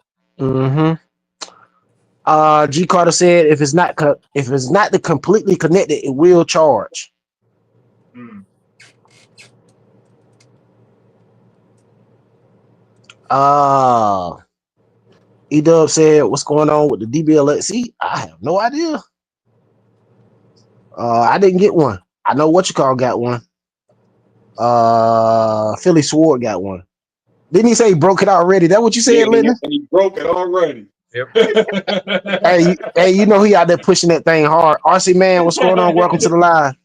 G Carter said if it's not completely connected, it will charge. Hmm. E-Dub said, what's going on with the DBLXC? I have no idea. I didn't get one. I know what you call got one. Philly Sword got one. Didn't he say he broke it already? That what you said, Linden? He broke it already. Yep. Hey, you know he out there pushing that thing hard. RC man, what's going on? Welcome to the live.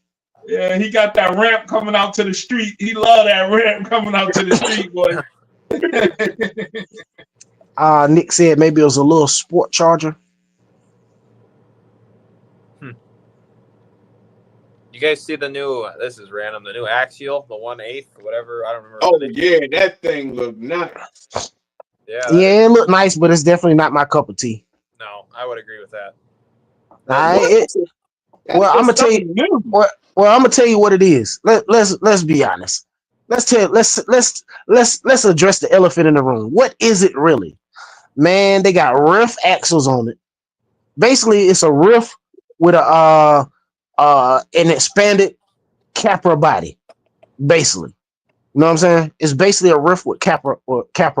Yeah, he got that ramp coming out to the street. He love that ramp coming out to the street, boy. Nick said maybe it was a little sport charger. You guys see the new? This is random. The new Axial, the 1/8, whatever. I don't remember. Oh yeah, that thing looked nice. Yeah, it looked nice, but it's definitely not my cup of tea. No, I would agree with that. Well, I'm gonna tell you. Well, I'm gonna tell you what it is. Let's be honest. Let's address the elephant in the room. What is it really? Man, they got riff axles on it. Basically, it's a riff with an expanded Capra body. Basically, you know what I'm saying? It's basically a riff with Capra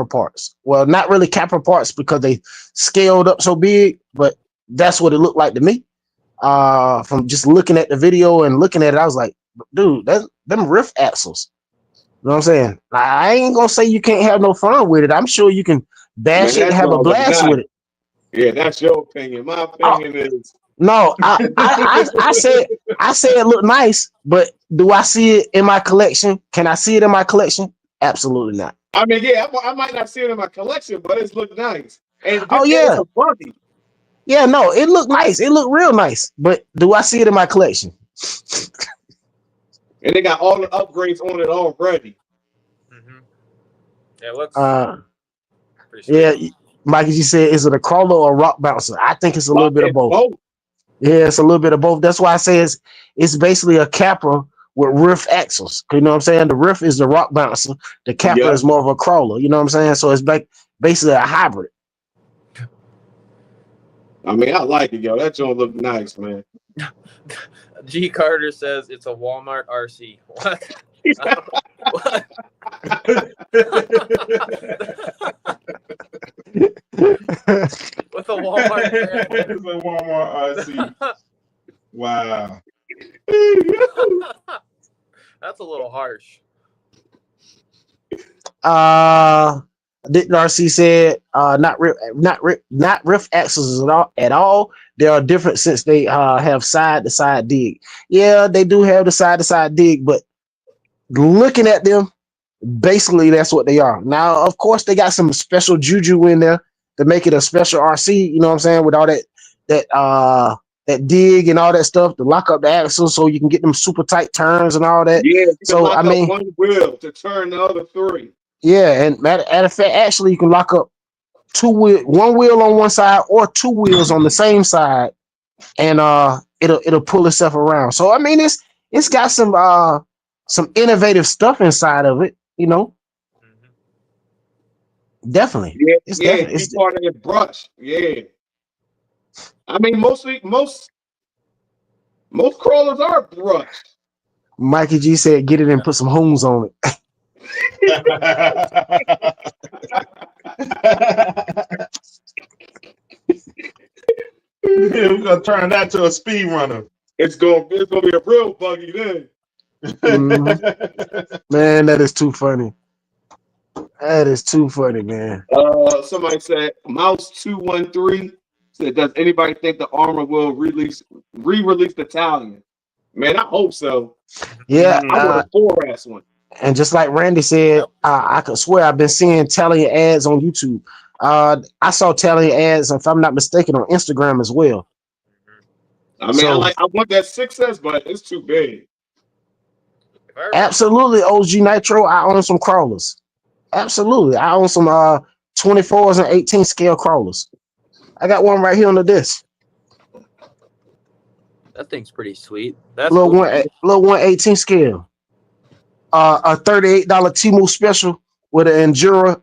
parts. Well, not really Capra parts because they scaled up so big, but that's what it looked like to me. From just looking at the video and looking at it, I was like, dude, them riff axles. You know what I'm saying? I ain't gonna say you can't have no fun with it. I'm sure you can bash it and have a blast with it. Yeah, that's your opinion. My opinion is no. I said it looked nice, but do I see it in my collection? Can I see it in my collection? Absolutely not. I mean, yeah, I might not see it in my collection, but it's looked nice. And yeah, it's funny. Yeah, no, it looked nice. It looked real nice, but do I see it in my collection? And they got all the upgrades on it already. Mm-hmm. Yeah, it looks. Yeah, Mikey, you said, is it a crawler or a rock bouncer? I think it's a little bit of both. Yeah, it's a little bit of both. That's why I say it's basically a Capra with riff axles. You know what I'm saying? The riff is the rock bouncer. The Capra is more of a crawler. You know what I'm saying? So it's basically a hybrid. I mean, I like it, yo. That joint look nice, man. G Carter says it's a Walmart RC. What? What? With a Walmart brand. It's a Walmart RC. Wow. That's a little harsh. Linden RC said, not riff axles at all. They are different since they have side to side dig. Yeah, they do have the side to side dig, but looking at them, basically that's what they are. Now, of course, they got some special juju in there to make it a special RC. You know what I'm saying? With all that dig and all that stuff to lock up the axles so you can get them super tight turns and all that. Yeah, so I mean, one wheel to turn the other three. Yeah, and matter of fact, actually, you can lock up one wheel on one side or two wheels on the same side, and it'll pull itself around. So I mean, it's got some innovative stuff inside of it, you know. Definitely, yeah, it's part of the brush. Yeah, I mean, most crawlers are brushed. Mikey G said, "Get it and put some homes on it." We're gonna turn that to a speed runner. It's gonna be a real buggy then. Man, that is too funny. That is too funny, man. Somebody said Mouse 213 said, "Does anybody think the Armor will re-release the Italian?" Man, I hope so. Yeah, I want a 4S one. And just like Randy said, I could swear I've been seeing Talion ads on YouTube. I saw Talion ads, if I'm not mistaken, on Instagram as well. I mean, I want that 6S, but it's too big. Absolutely, OG Nitro. I own some crawlers. Absolutely, I own some 24s and 18 scale crawlers. I got one right here on the disc. That thing's pretty sweet. That's little 118 scale. A $38 Temu special with an Enduro,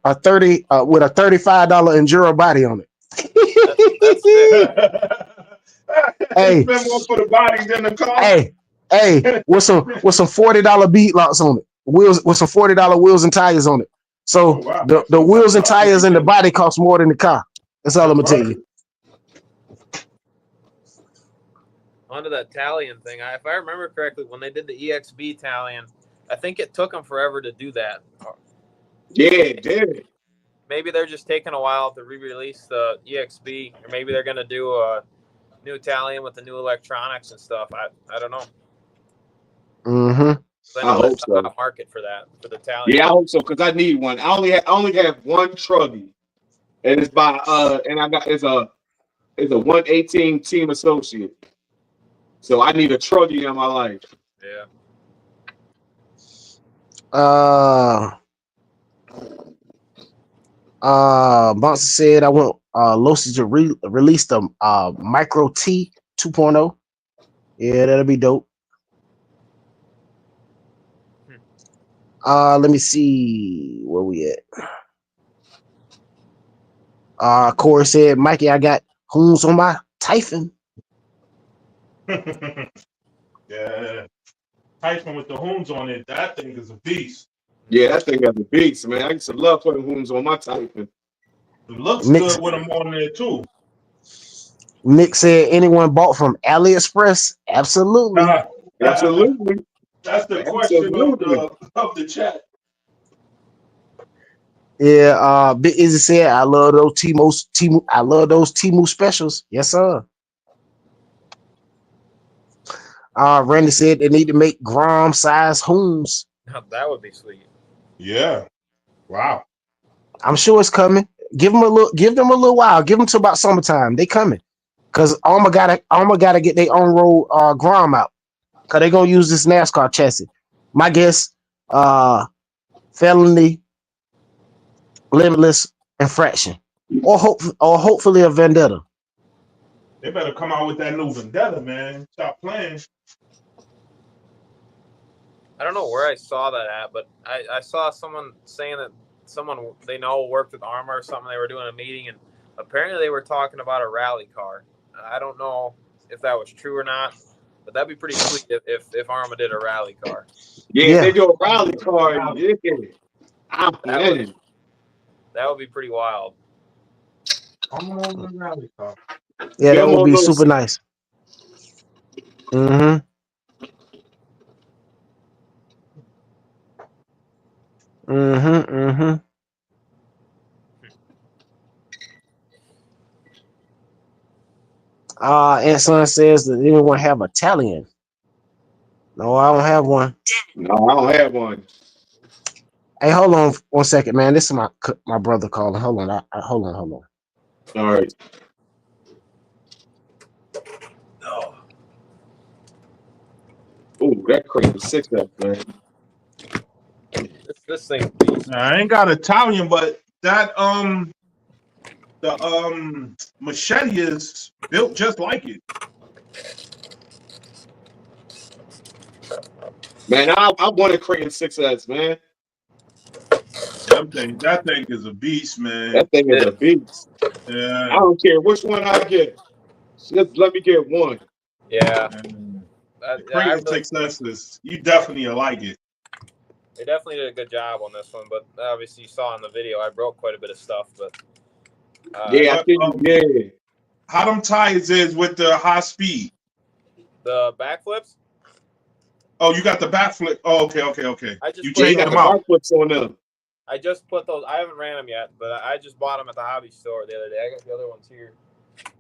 with a $35 Enduro body on it. That's it. Hey. Spend more for the body than the car. Hey, with some $40 bead locks on it, wheels with some $40 wheels and tires on it. So Oh, wow. the wheels and tires and the body cost more than the car. That's all I'm gonna tell you. Onto that Talion thing. If I remember correctly, when they did the EXB Talion, I think it took them forever to do that. Yeah, it did. Maybe they're just taking a while to re-release the EXB, or maybe they're gonna do a new Talion with the new electronics and stuff. I don't know. Mm-hmm. I hope so. A market for that, for the Talion. Yeah, I hope so, because I need one. I only have one Truggy, and it's by and I got it's a 118 Team Associate. So I need a Truggy in my life. Yeah. Bonsa said I want Losi to release the Micro T 2.0. Yeah, that'll be dope. Let me see where we at. Corey said, Mikey, I got hoons on my Typhon. Yeah. Typhon with the hoons on it, that thing is a beast. Yeah, that thing got the beast, man. I used to love putting hoons on my Typhon. It looks good with them on there too. Nick said, anyone bought from AliExpress? Absolutely. Absolutely. That's the question of the chat. Yeah, Big Izzy said, I love those Temu specials. Yes, sir. Randy said they need to make Grom size hoons. That would be sweet. Yeah. Wow. I'm sure it's coming. Give them a little while. Give them to about summertime. They coming. Cause Alma gotta get their on road Grom out. Cause they gonna use this NASCAR chassis. My guess, felony, limitless, infraction, or hopefully a vendetta. They better come out with that new vendetta, man. Stop playing. I don't know where I saw that at, but I saw someone saying that someone they know worked with Arma or something. They were doing a meeting, and apparently they were talking about a rally car. I don't know if that was true or not, but that'd be pretty sweet if Arma did a rally car. Yeah, if they do a rally car, yeah. That would be pretty wild. I'm on the rally car. Yeah, that would be super nice. Mm-hmm. Mm-hmm. Mm-hmm. Anson says that anyone have Italian? No, I don't have one. No, I don't have one. Hey, hold on 1 second, man. This is my brother calling. Hold on. Hold on. All right. No. Ooh, that crate was 6F, man. This thing. I ain't got Italian, but that the machete is built just like it. Man, I wanted Creighton 6S, man. That thing is a beast, man. That thing is a beast. Yeah. I don't care which one I get. Just let me get one. Yeah. Creighton 6S, you definitely like it. They definitely did a good job on this one, but obviously you saw in the video I broke quite a bit of stuff. But yeah, I think yeah. How them tires is with the high speed? The backflips? Oh, you got the backflip. Oh, okay. You changed them out. Backflips on them. I just put those. I haven't ran them yet, but I just bought them at the hobby store the other day. I got the other ones here.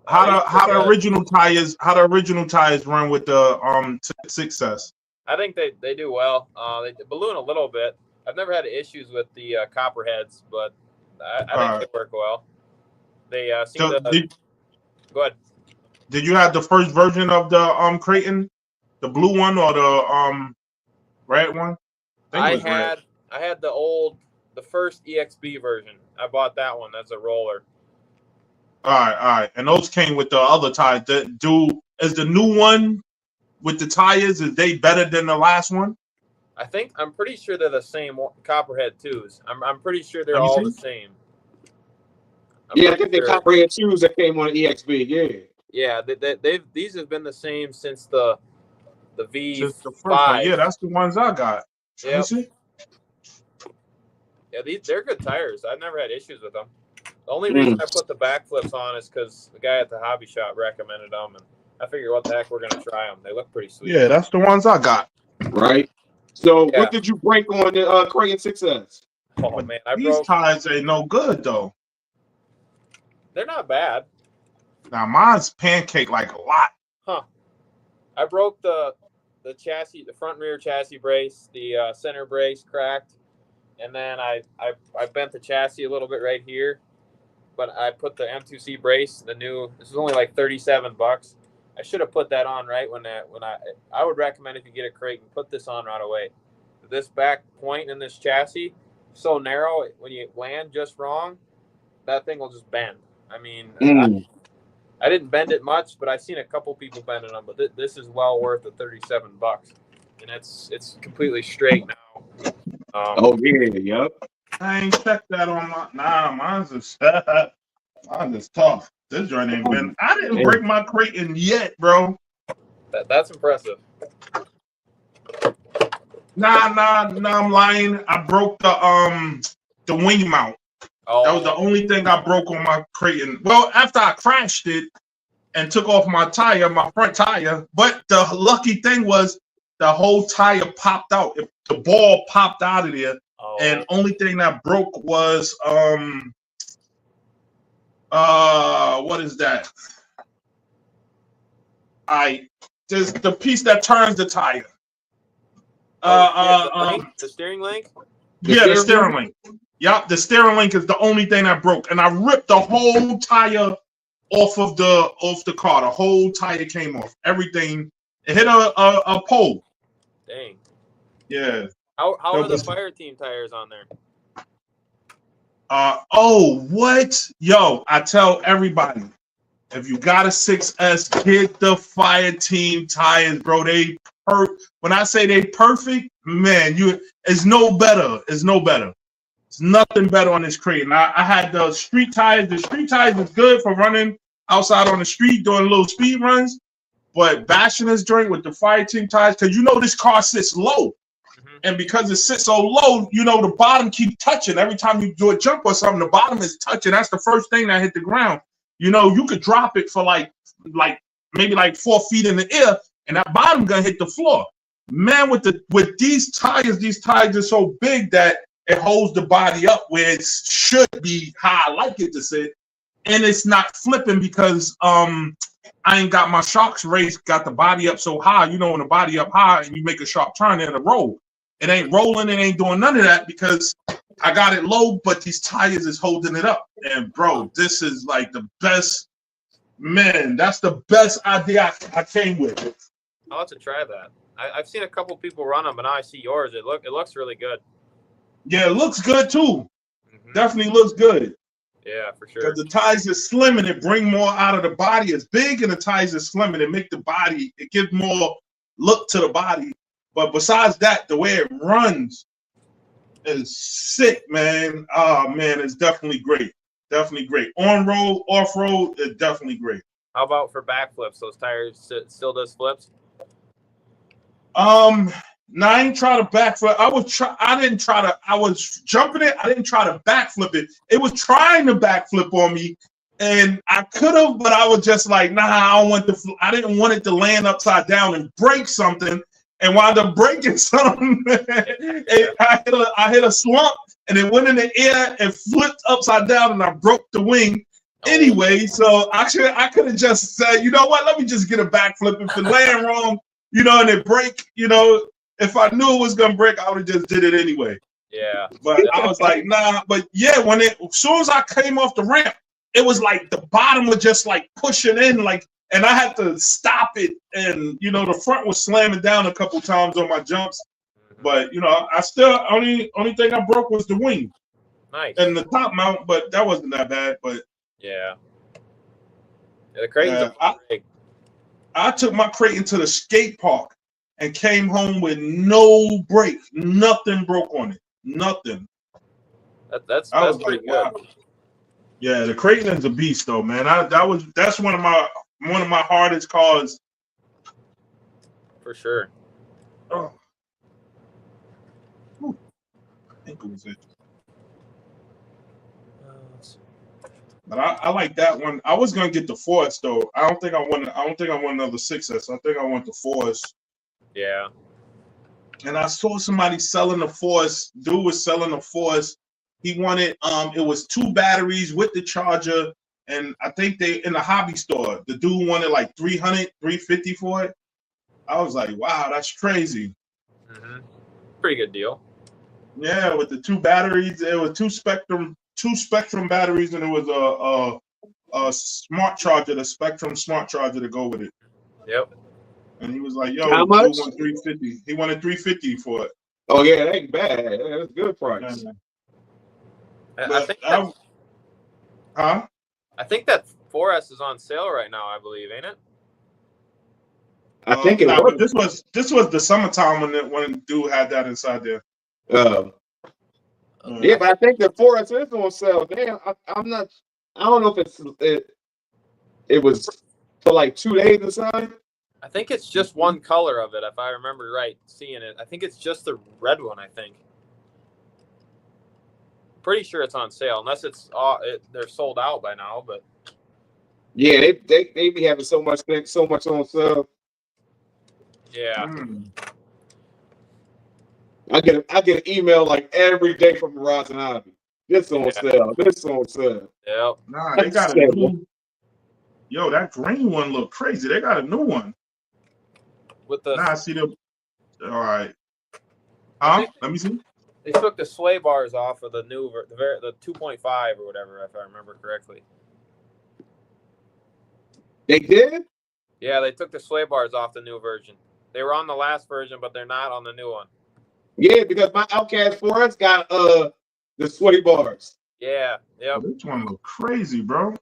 How the original tires? How the original tires run with the 6S? I think they do well. They balloon a little bit. I've never had issues with the copperheads, but I think they work well. They seem to. Go ahead. Did you have the first version of the Creighton, the blue one or the red one? I had the first EXB version. I bought that one. That's a roller. All right. And those came with the other tires. Is the new one with the tires, is they better than the last one? I'm pretty sure they're the same copperhead twos. I'm pretty sure they're all the same. Yeah, I think they top brand shoes that came on the EXB. Yeah. Yeah, these have been the same since the V5. Just the first one. Yeah, that's the ones I got. Yeah. You see? Yeah, they're good tires. I've never had issues with them. The only reason I put the backflips on is because the guy at the hobby shop recommended them, and I figured, what the heck, we're gonna try them. They look pretty sweet. Yeah, that's the ones I got. Right. So, what did you break on the Creighton 6S? Oh man, These tires ain't no good though. They're not bad. Now mine's pancake like a lot. Huh. I broke the chassis, the front and rear chassis brace, the center brace cracked, and then I bent the chassis a little bit right here, but I put the M2C brace, this is only like $37. I should have put that on right when I would recommend, if you get a Creighton, put this on right away. This back point in this chassis, so narrow, when you land just wrong, that thing will just bend. I mean, I didn't bend it much, but I've seen a couple people bending them. But this is well worth the $37, and it's completely straight now. Yep. I ain't checked that on my. Nah, mine's is tough. This joint ain't been. I didn't break my Creighton yet, bro. That's impressive. Nah, I'm lying. I broke the wing mount. Oh. That was the only thing I broke on my Creighton. Well, after I crashed it and took off my front tire, but the lucky thing was the whole tire popped out. The ball popped out of there, and only thing that broke was what is that? There's the piece that turns the tire. The steering link? The steering link. Yep, the steering link is the only thing that broke, and I ripped the whole tire off the car. The whole tire came off. Everything. It hit a pole. Dang. Yeah. How are the fire team tires on there? What? Yo, I tell everybody, if you got a 6S, get the fire team tires, bro. When I say they perfect, man, it's no better. It's no better. It's nothing better on this Creighton. I had the street tires. The street tires is good for running outside on the street, doing little speed runs. But bashing this joint with the fire team tires, because this car sits low. And because it sits so low, the bottom keep touching. Every time you do a jump or something, the bottom is touching. That's the first thing that hit the ground. You could drop it for maybe 4 feet in the air, and that bottom gonna hit the floor. Man, with these tires are so big that it holds the body up where it should be how I like it to sit, and it's not flipping because I ain't got my shocks raised, got the body up so high. When the body up high and you make a sharp turn, it'll roll. It ain't rolling, it ain't doing none of that because I got it low, but these tires is holding it up. And bro, this is like the best, man, that's the best idea I came with. I'll have to try that. I've seen a couple people run them, but now I see yours. It looks really good. Yeah, it looks good too. Definitely looks good. Yeah, for sure. Because the tires are slim and it bring more out of the body. It's big and the tires are slim and it make the body, it gives more look to the body. But besides that, the way it runs is sick, man. Oh man, it's definitely great. Definitely great. On road, off road, it's definitely great. How about for backflips? Those tires still does flips? No, I ain't try to backflip. I was jumping it. I didn't try to backflip it. It was trying to backflip on me, and I could have, but I was just like, nah, I didn't want it to land upside down and break something, and wound up breaking something. I hit a slump, and it went in the air and flipped upside down, and I broke the wing. Anyway, so I could have just said, you know what? Let me just get a backflip. If it land wrong, and it break, if I knew it was gonna break, I would have just did it anyway. Yeah. But I was like, nah. But yeah, as soon as I came off the ramp, it was like the bottom was just like pushing in, and I had to stop it. And the front was slamming down a couple times on my jumps. But I still only thing I broke was the wing. Nice. And the top mount, but that wasn't that bad. But yeah. The Creightons are big. I took my Creighton to the skate park and came home with no break. Nothing broke on it. Nothing. That's was pretty like, good. wow. Yeah, the Creighton's a beast though, man. That's one of my hardest cars. For sure. Oh. Ooh. I think it was it. But I like that one. I was gonna get the Force though. I don't think I want another 6S. I think I want the Force. Yeah. And I saw somebody selling the Force. Dude was selling the Force. He wanted it was 2 batteries with the charger, and I think they in the hobby store. The dude wanted like $300, $350 for it. I was like, wow, that's crazy. Mm-hmm. Pretty good deal. Yeah, with the 2 batteries, it was two Spectrum batteries, and it was a smart charger, the Spectrum smart charger to go with it. Yep. And he was like, "Yo, how much?" Want $350. He wanted $350 for it. Oh yeah, that ain't bad. That's a good price. I think that 4S is on sale right now. I believe, ain't it? I think it was. This was the summertime when dude had that inside there. Yeah, but I think the 4S is on sale. Damn, I'm not. I don't know if it was for like 2 days or something. I think it's just one color of it, if I remember right, seeing it. I think it's just the red one, I think. Pretty sure it's on sale, unless they're sold out by now, but yeah, they be having so much on sale. Yeah. I get an email like every day from Verizon Hobby. This on sale. This on sale. Yep. Nah, they got a new. Yo, that green one look crazy. They got a new one. With the. Nah, I see them. All right. Let me see. They took the sway bars off of the new, the 2.5 or whatever, if I remember correctly. They did? Yeah, they took the sway bars off the new version. They were on the last version, but they're not on the new one. Yeah, because my Outcast 4S got the sway bars. Yeah, yep. Oh, this one look crazy, bro.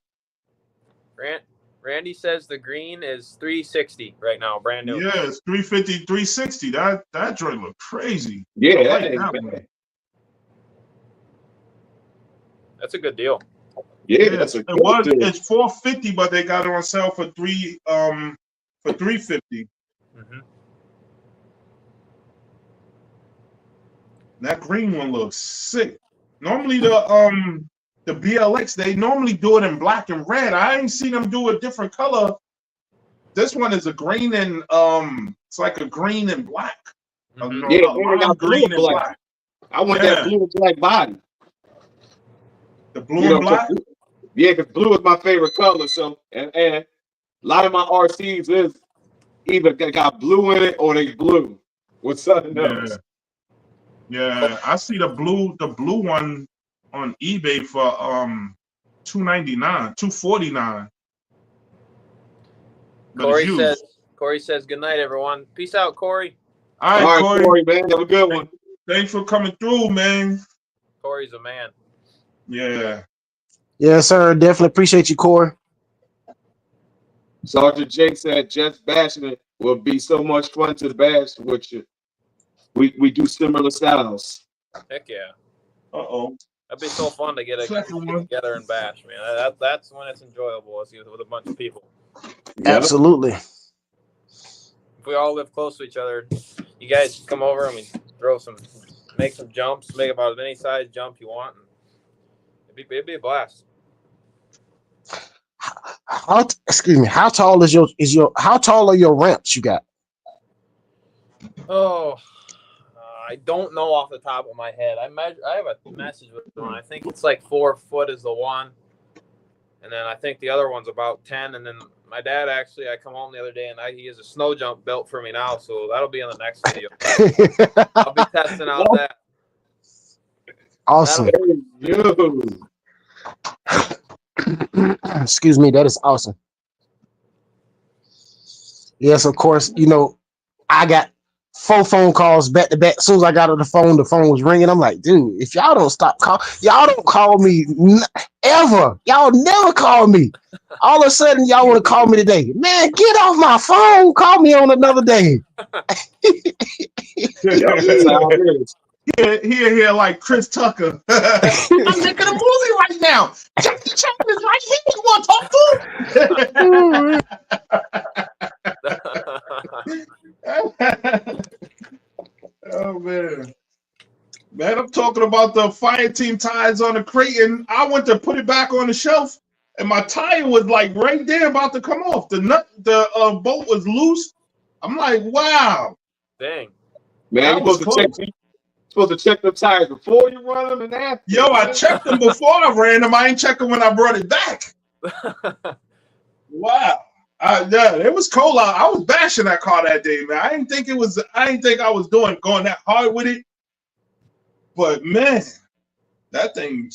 Randy says the green is $360 right now, brand new. Yeah, it's $350, $360. That joint look crazy. Yeah, that ain't bad. That's a good deal. Yeah, that's a good deal. It's $450, but they got it on sale for $350. Mm-hmm. That green one looks sick. Normally the BLX, they normally do it in black and red. I ain't seen them do a different color. This one is a green and it's like a green and black. Mm-hmm. Yeah, they got green and black. I want that blue and black body. The blue and black? Yeah, because blue is my favorite color. So and a lot of my RCs is either they got blue in it or they blue with something else. Yeah, I see the blue one on eBay for $299, $249. Corey says good night, everyone. Peace out, Corey. All right, Corey, man. Have a good one. Thanks for coming through, man. Corey's a man. Yeah. Yeah, sir. Definitely appreciate you, Corey. Sergeant J said JustBashinit will be so much fun to bash with you. We do similar styles. Heck yeah. Uh-oh. That'd be so fun to get together and bash, man. That's when it's enjoyable with a bunch of people. Yeah. Absolutely. If we all live close to each other, you guys come over and we make some jumps, make about any size jump you want. And it'd be a blast. Excuse me. How tall how tall are your ramps you got? Oh, I don't know off the top of my head. I have a message with one. I think it's like 4 foot is the one, and then I think the other one's about 10. And then my dad I come home the other day and he has a snow jump built for me now, so that'll be in the next video. I'll be testing out that. Awesome. Excuse me, that is awesome. Yes, of course. I got 4 phone calls back to back. As soon as I got on the phone was ringing. I'm like, dude, if y'all don't stop y'all don't call me ever. Y'all never call me. All of a sudden, y'all want to call me today. Man, get off my phone. Call me on another day. Here like Chris Tucker. I'm making a movie right now. Jackie Chan is right here. You want to talk to? Oh man. Man, I'm talking about the fire team tires on the crate, and I went to put it back on the shelf, and my tire was like right there about to come off. The bolt was loose. I'm like, wow. Dang. Man, you're supposed to check the tires before you run them and after. Yo, I checked them before I ran them. I ain't checking when I brought it back. Wow. Yeah, it was cold out. I was bashing that car that day, man. I didn't think I was going that hard with it. But man, that thing.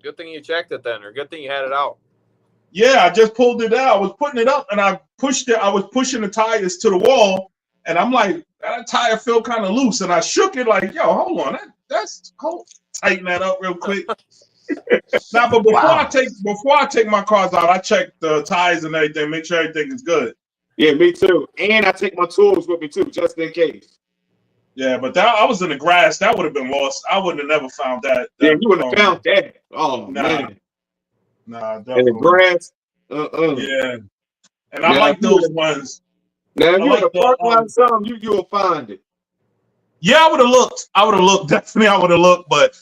Good thing you checked it then, or good thing you had it out. Yeah, I just pulled it out. I was putting it up and I pushed it. I was pushing the tires to the wall, and I'm like, that tire felt kind of loose, and I shook it like, yo, hold on, that's cold. Tighten that up real quick. Now, but before I take my cars out, I check the tires and everything, make sure everything is good. Yeah, me too. And I take my tools with me too, just in case. Yeah, but I was in the grass. That would have been lost. I wouldn't have never found that. Yeah, you wouldn't have found that. Oh man. Nah, definitely. In the grass. Yeah. And I like those ones. Now, if you in a parking lot or something, you'll find it. Yeah, I would have looked. Definitely I would have looked, but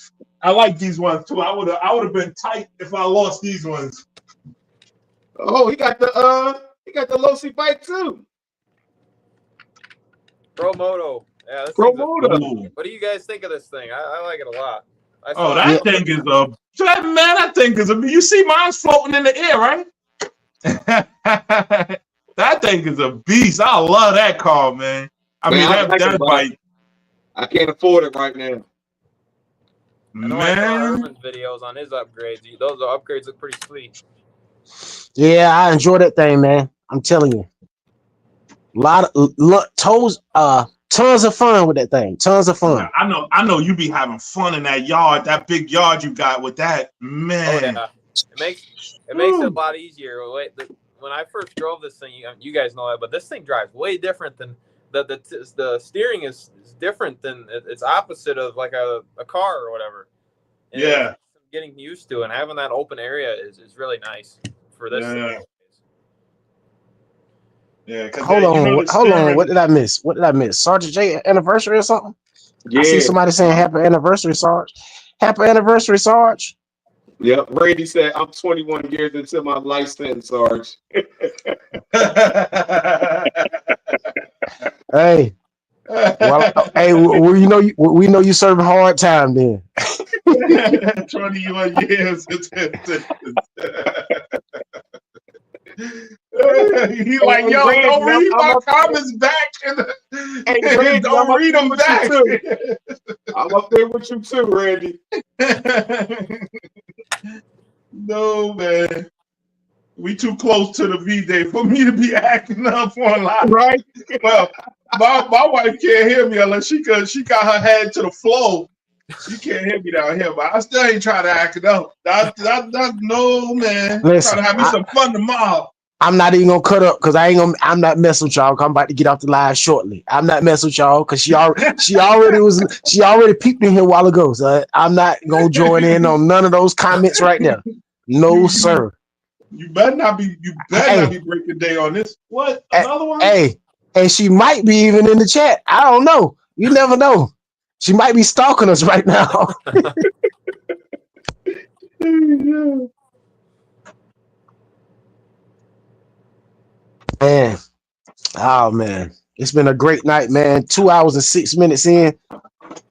I like these ones too. I would have been tight if I lost these ones. Oh, he got the low-seat bike too. Pro Moto. Yeah, Moto. What do you guys think of this thing? I like it a lot. That thing is that thing is you see mine's floating in the air, right? That thing is a beast. I love that car, man. I mean, that bike. I can't afford it right now. I know I saw Herman's videos on his upgrades. Those upgrades look pretty sweet. Yeah, I enjoy that thing, man. I'm telling you. Tons of fun with that thing. Tons of fun. I know you be having fun in that yard, that big yard you got with that, man. Oh, yeah. It makes it a lot easier. When I first drove this thing, you guys know that, but this thing drives way different than the steering is different than it's opposite of like a car or whatever. And yeah, getting used to and having that open area is really nice for this. Yeah. Hold on. What did I miss? Sergent J anniversary or something? Yeah. I see somebody saying happy anniversary, Sarge. Happy anniversary, Sarge. Yep. Randy said I'm 21 years into my license, Sarge. Hey. Well, hey, we know you serving hard time then. 21 years. He's like, yo, Randy, don't read my comments back. Randy, don't read them back. I'm up there with you too, Randy. No, man. We too close to the V-Day for me to be acting up online. Right? Well, my wife can't hear me unless she got her head to the floor. She can't hear me down here, but I still ain't trying to act it up. No, man. Listen, I'm trying to have me some fun tomorrow. I'm not even gonna cut up because I'm not messing with y'all. I'm about to get off the live shortly. I'm not messing with y'all because she already peeped in here a while ago. So I'm not gonna join in on none of those comments right now. No, sir. You better not be breaking day on this. What? Another one? Hey, and she might be even in the chat. I don't know. You never know. She might be stalking us right now. Man. Oh man. It's been a great night, man. 2 hours and 6 minutes in.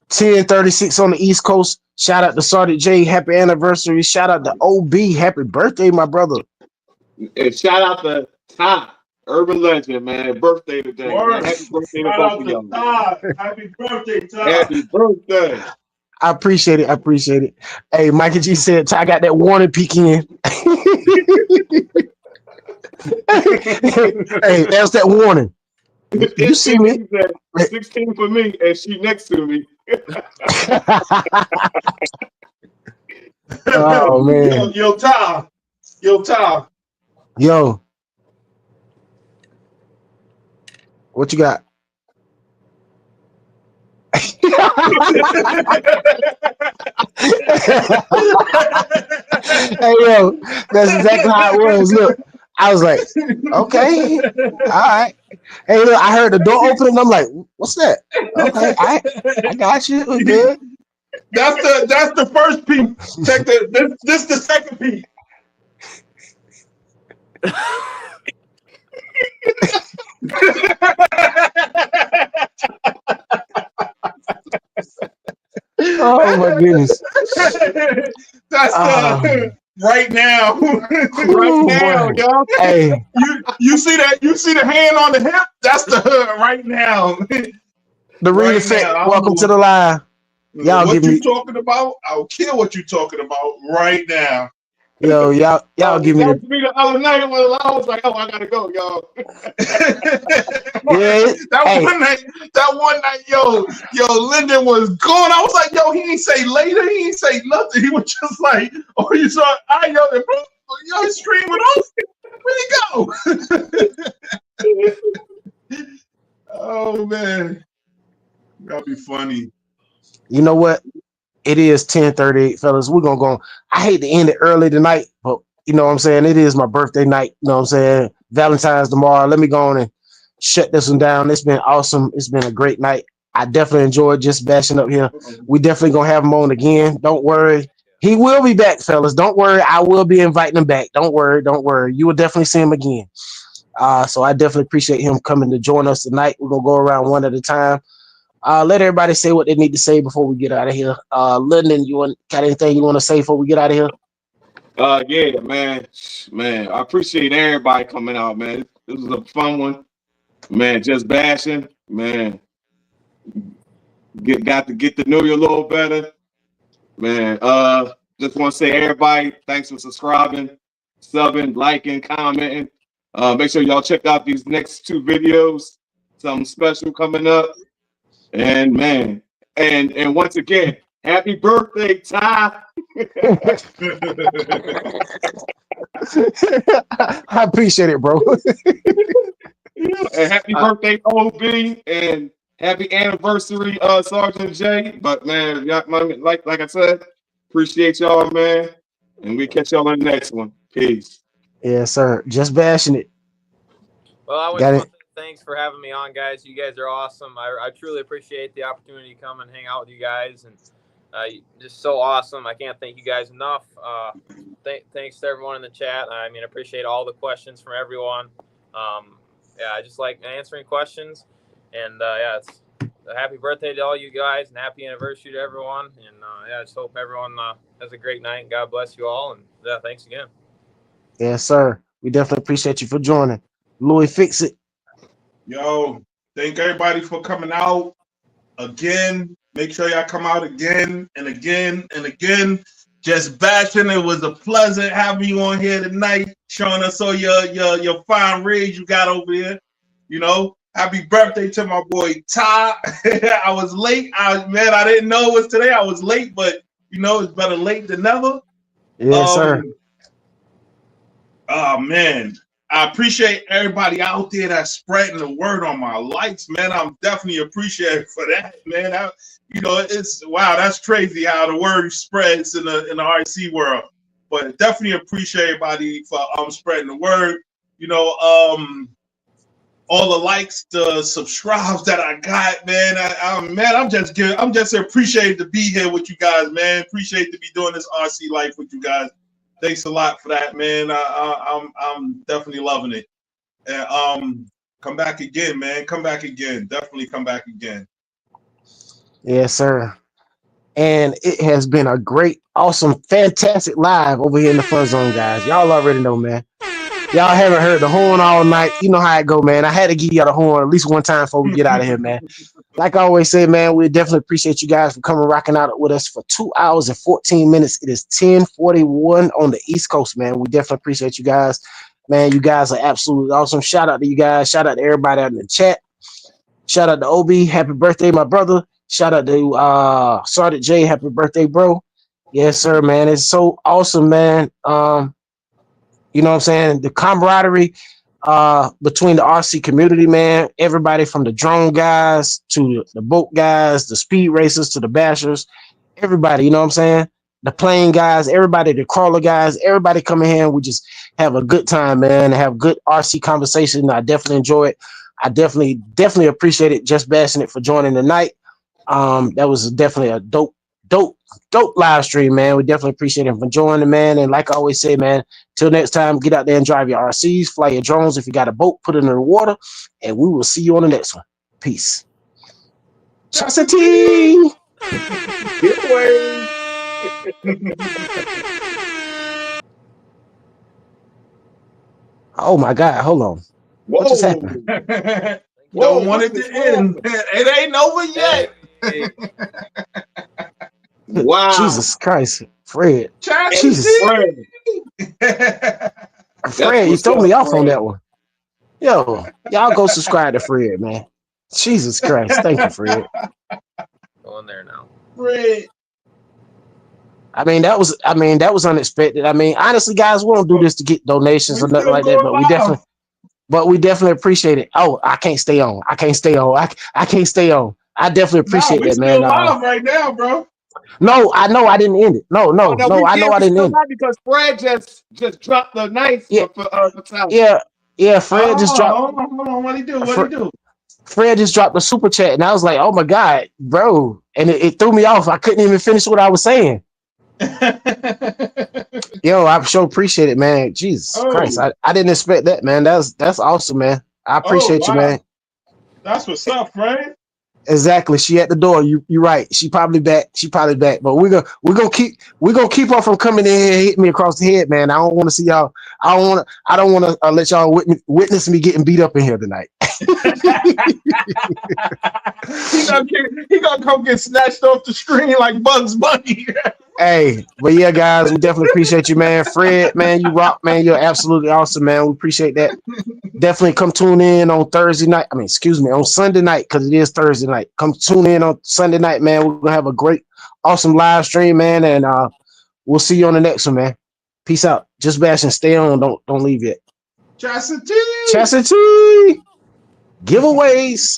10:36 on the East Coast. Shout out to Sergeant J. Happy anniversary. Shout out to OB. Happy birthday, my brother. And shout out to Ty, urban legend, man. Birthday today. Man. Happy birthday to both of y'all. Happy birthday, Ty. Happy birthday. I appreciate it. Hey, Mikey G said Ty got that warning peek in. Hey, that's that warning. You see me? 16 for me, and she next to me. Oh man. Yo, Ty. Yo. What you got? Hey yo, that's exactly how it was. Look, I was like, okay, all right. Hey, look, I heard the door open, and I'm like, what's that? Okay, I got you. We're good. That's the first peek. Check this the second peek. Oh my goodness. That's right now. Right now, y'all. Hey, you see that? You see the hand on the hip? That's the hood right now. the real effect. Welcome to the live. Y'all what give you me talking about? I'll kill what you talking about right now. yo, y'all give me That the was me the other night when I was like, oh, I gotta go, y'all. yeah. That one night, yo, Linden was gone. I was like, yo, he ain't say later, he ain't say nothing. He was just like, oh, you saw I yelled at bro, yo, he's screaming off. Where'd he go? Oh man. That'll be funny. You know what? It is 10:38, fellas. We're gonna go. I hate to end it early tonight, but you know what I'm saying? It is my birthday night. You know what I'm saying? Valentine's tomorrow. Let me go on and shut this one down. It's been awesome. It's been a great night. I definitely enjoyed just bashing up here. We definitely gonna have him on again. Don't worry. He will be back, fellas. Don't worry. I will be inviting him back. Don't worry. Don't worry. You will definitely see him again. So I definitely appreciate him coming to join us tonight. We're gonna go around one at a time. Let everybody say what they need to say before we get out of here. Linden, got anything you want to say before we get out of here? Yeah, man. I appreciate everybody coming out, man. This was a fun one, man. Just bashing, man. Got to get to know you a little better, man. Just want to say, everybody, thanks for subscribing, subbing, liking, commenting. Make sure y'all check out these next 2 videos. Something special coming up. And man, and once again, happy birthday, Ty. I appreciate it, bro. And happy birthday, OB, and happy anniversary, Sergeant J. But man, like I said, appreciate y'all, man. And we catch y'all on the next one. Peace. Yes, sir. Just bashing it. Well, I was want to say thanks for having me on, guys. You guys are awesome. I truly appreciate the opportunity to come and hang out with you guys, and just so awesome. I can't thank you guys enough. Thanks to everyone in the chat. I mean, I appreciate all the questions from everyone. Yeah, I just like answering questions, and it's a happy birthday to all you guys, and happy anniversary to everyone. And I just hope everyone has a great night, and God bless you all. And thanks again. Yes, sir. We definitely appreciate you for joining. Louie, fix it. Yo, thank everybody for coming out again. Make sure y'all come out again and again and again. Just bashing. It was a pleasure having you on here tonight, showing us all your fine rigs you got over here. You know, happy birthday to my boy Ty. I was late. I didn't know it was today. I was late, but you know, it's better late than never. Yes, sir. Oh man. I appreciate everybody out there that's spreading the word on my likes, man. I'm definitely appreciative for that, man. It's wow, that's crazy how the word spreads in the RC world. But definitely appreciate everybody for spreading the word. You know, all the likes, the subscribes that I got, man. I'm just appreciated to be here with you guys, man. Appreciate to be doing this RC life with you guys. Thanks a lot for that, man. I'm definitely loving it. And come back again, man. Come back again. Definitely come back again. Yes, sir. And it has been a great, awesome, fantastic live over here in the Fun Zone, guys. Y'all already know, man. Y'all haven't heard the horn all night. You know how it go, man. I had to give y'all the horn at least one time before we get out of here, man. Like I always say, man, we definitely appreciate you guys for coming rocking out with us for 2 hours and 14 minutes. It is 10:41 on the East Coast, man. We definitely appreciate you guys. Man, you guys are absolutely awesome. Shout out to you guys. Shout out to everybody out in the chat. Shout out to OB. Happy birthday, my brother. Shout out to Sergent J. Happy birthday, bro. Yes, sir, man. It's so awesome, man. You know what I'm saying? The camaraderie. between the RC community, man. Everybody from the drone guys to the boat guys, the speed racers to the bashers, everybody, you know what I'm saying? The plane guys, everybody, the crawler guys, everybody come in here and we just have a good time, man. Have good RC conversation. I definitely enjoy it. I definitely appreciate it. Just bashing it for joining tonight. That was definitely a dope live stream, man. We definitely appreciate him for joining, man. And like I always say, man, till next time, get out there and drive your RCs, fly your drones. If you got a boat, put it in the water, and we will see you on the next one. Peace. Chastity! Giveaway. Oh my God, hold on. Whoa. What just happened? Don't want it to end. It ain't over yet. Wow. Jesus Christ, Fred. Jesus. Fred, you threw me off on that one. Yo, y'all go subscribe to Fred, man. Jesus Christ. Thank you, Fred. Go in there now. Fred. I mean, that was unexpected. I mean, honestly, guys, we don't do this to get donations or nothing like that, but we definitely appreciate it. Oh, I can't stay on. I can't stay on. I can't stay on. I definitely appreciate that, man. Live right now, bro. No, I know I didn't end it. No, I know I didn't end it. Because Fred just dropped the knife for Yeah, Fred just dropped. Hold on, what he do? Fred just dropped a super chat, and I was like, "Oh my God, bro!" And it threw me off. I couldn't even finish what I was saying. Yo, I sure appreciate it, man. Jesus Christ, I didn't expect that, man. That's awesome, man. I appreciate you, man. That's what's up, Fred. Exactly. She at the door. You're right. She probably back. But we're gonna keep her from coming in here and hitting me across the head, man. I don't want to see y'all. I don't want to let y'all witness me getting beat up in here tonight. He gonna come get snatched off the screen like Bugs Bunny. Hey, but yeah, guys, we definitely appreciate you, man. Fred, man, you rock, man. You're absolutely awesome, man. We appreciate that. Definitely come tune in on on Sunday night, because it is Thursday night. Come tune in on Sunday night, man. We're gonna have a great, awesome live stream, man, and we'll see you on the next one, man. Peace out. Just bash and stay on. Don't leave yet. Chastity. Giveaways.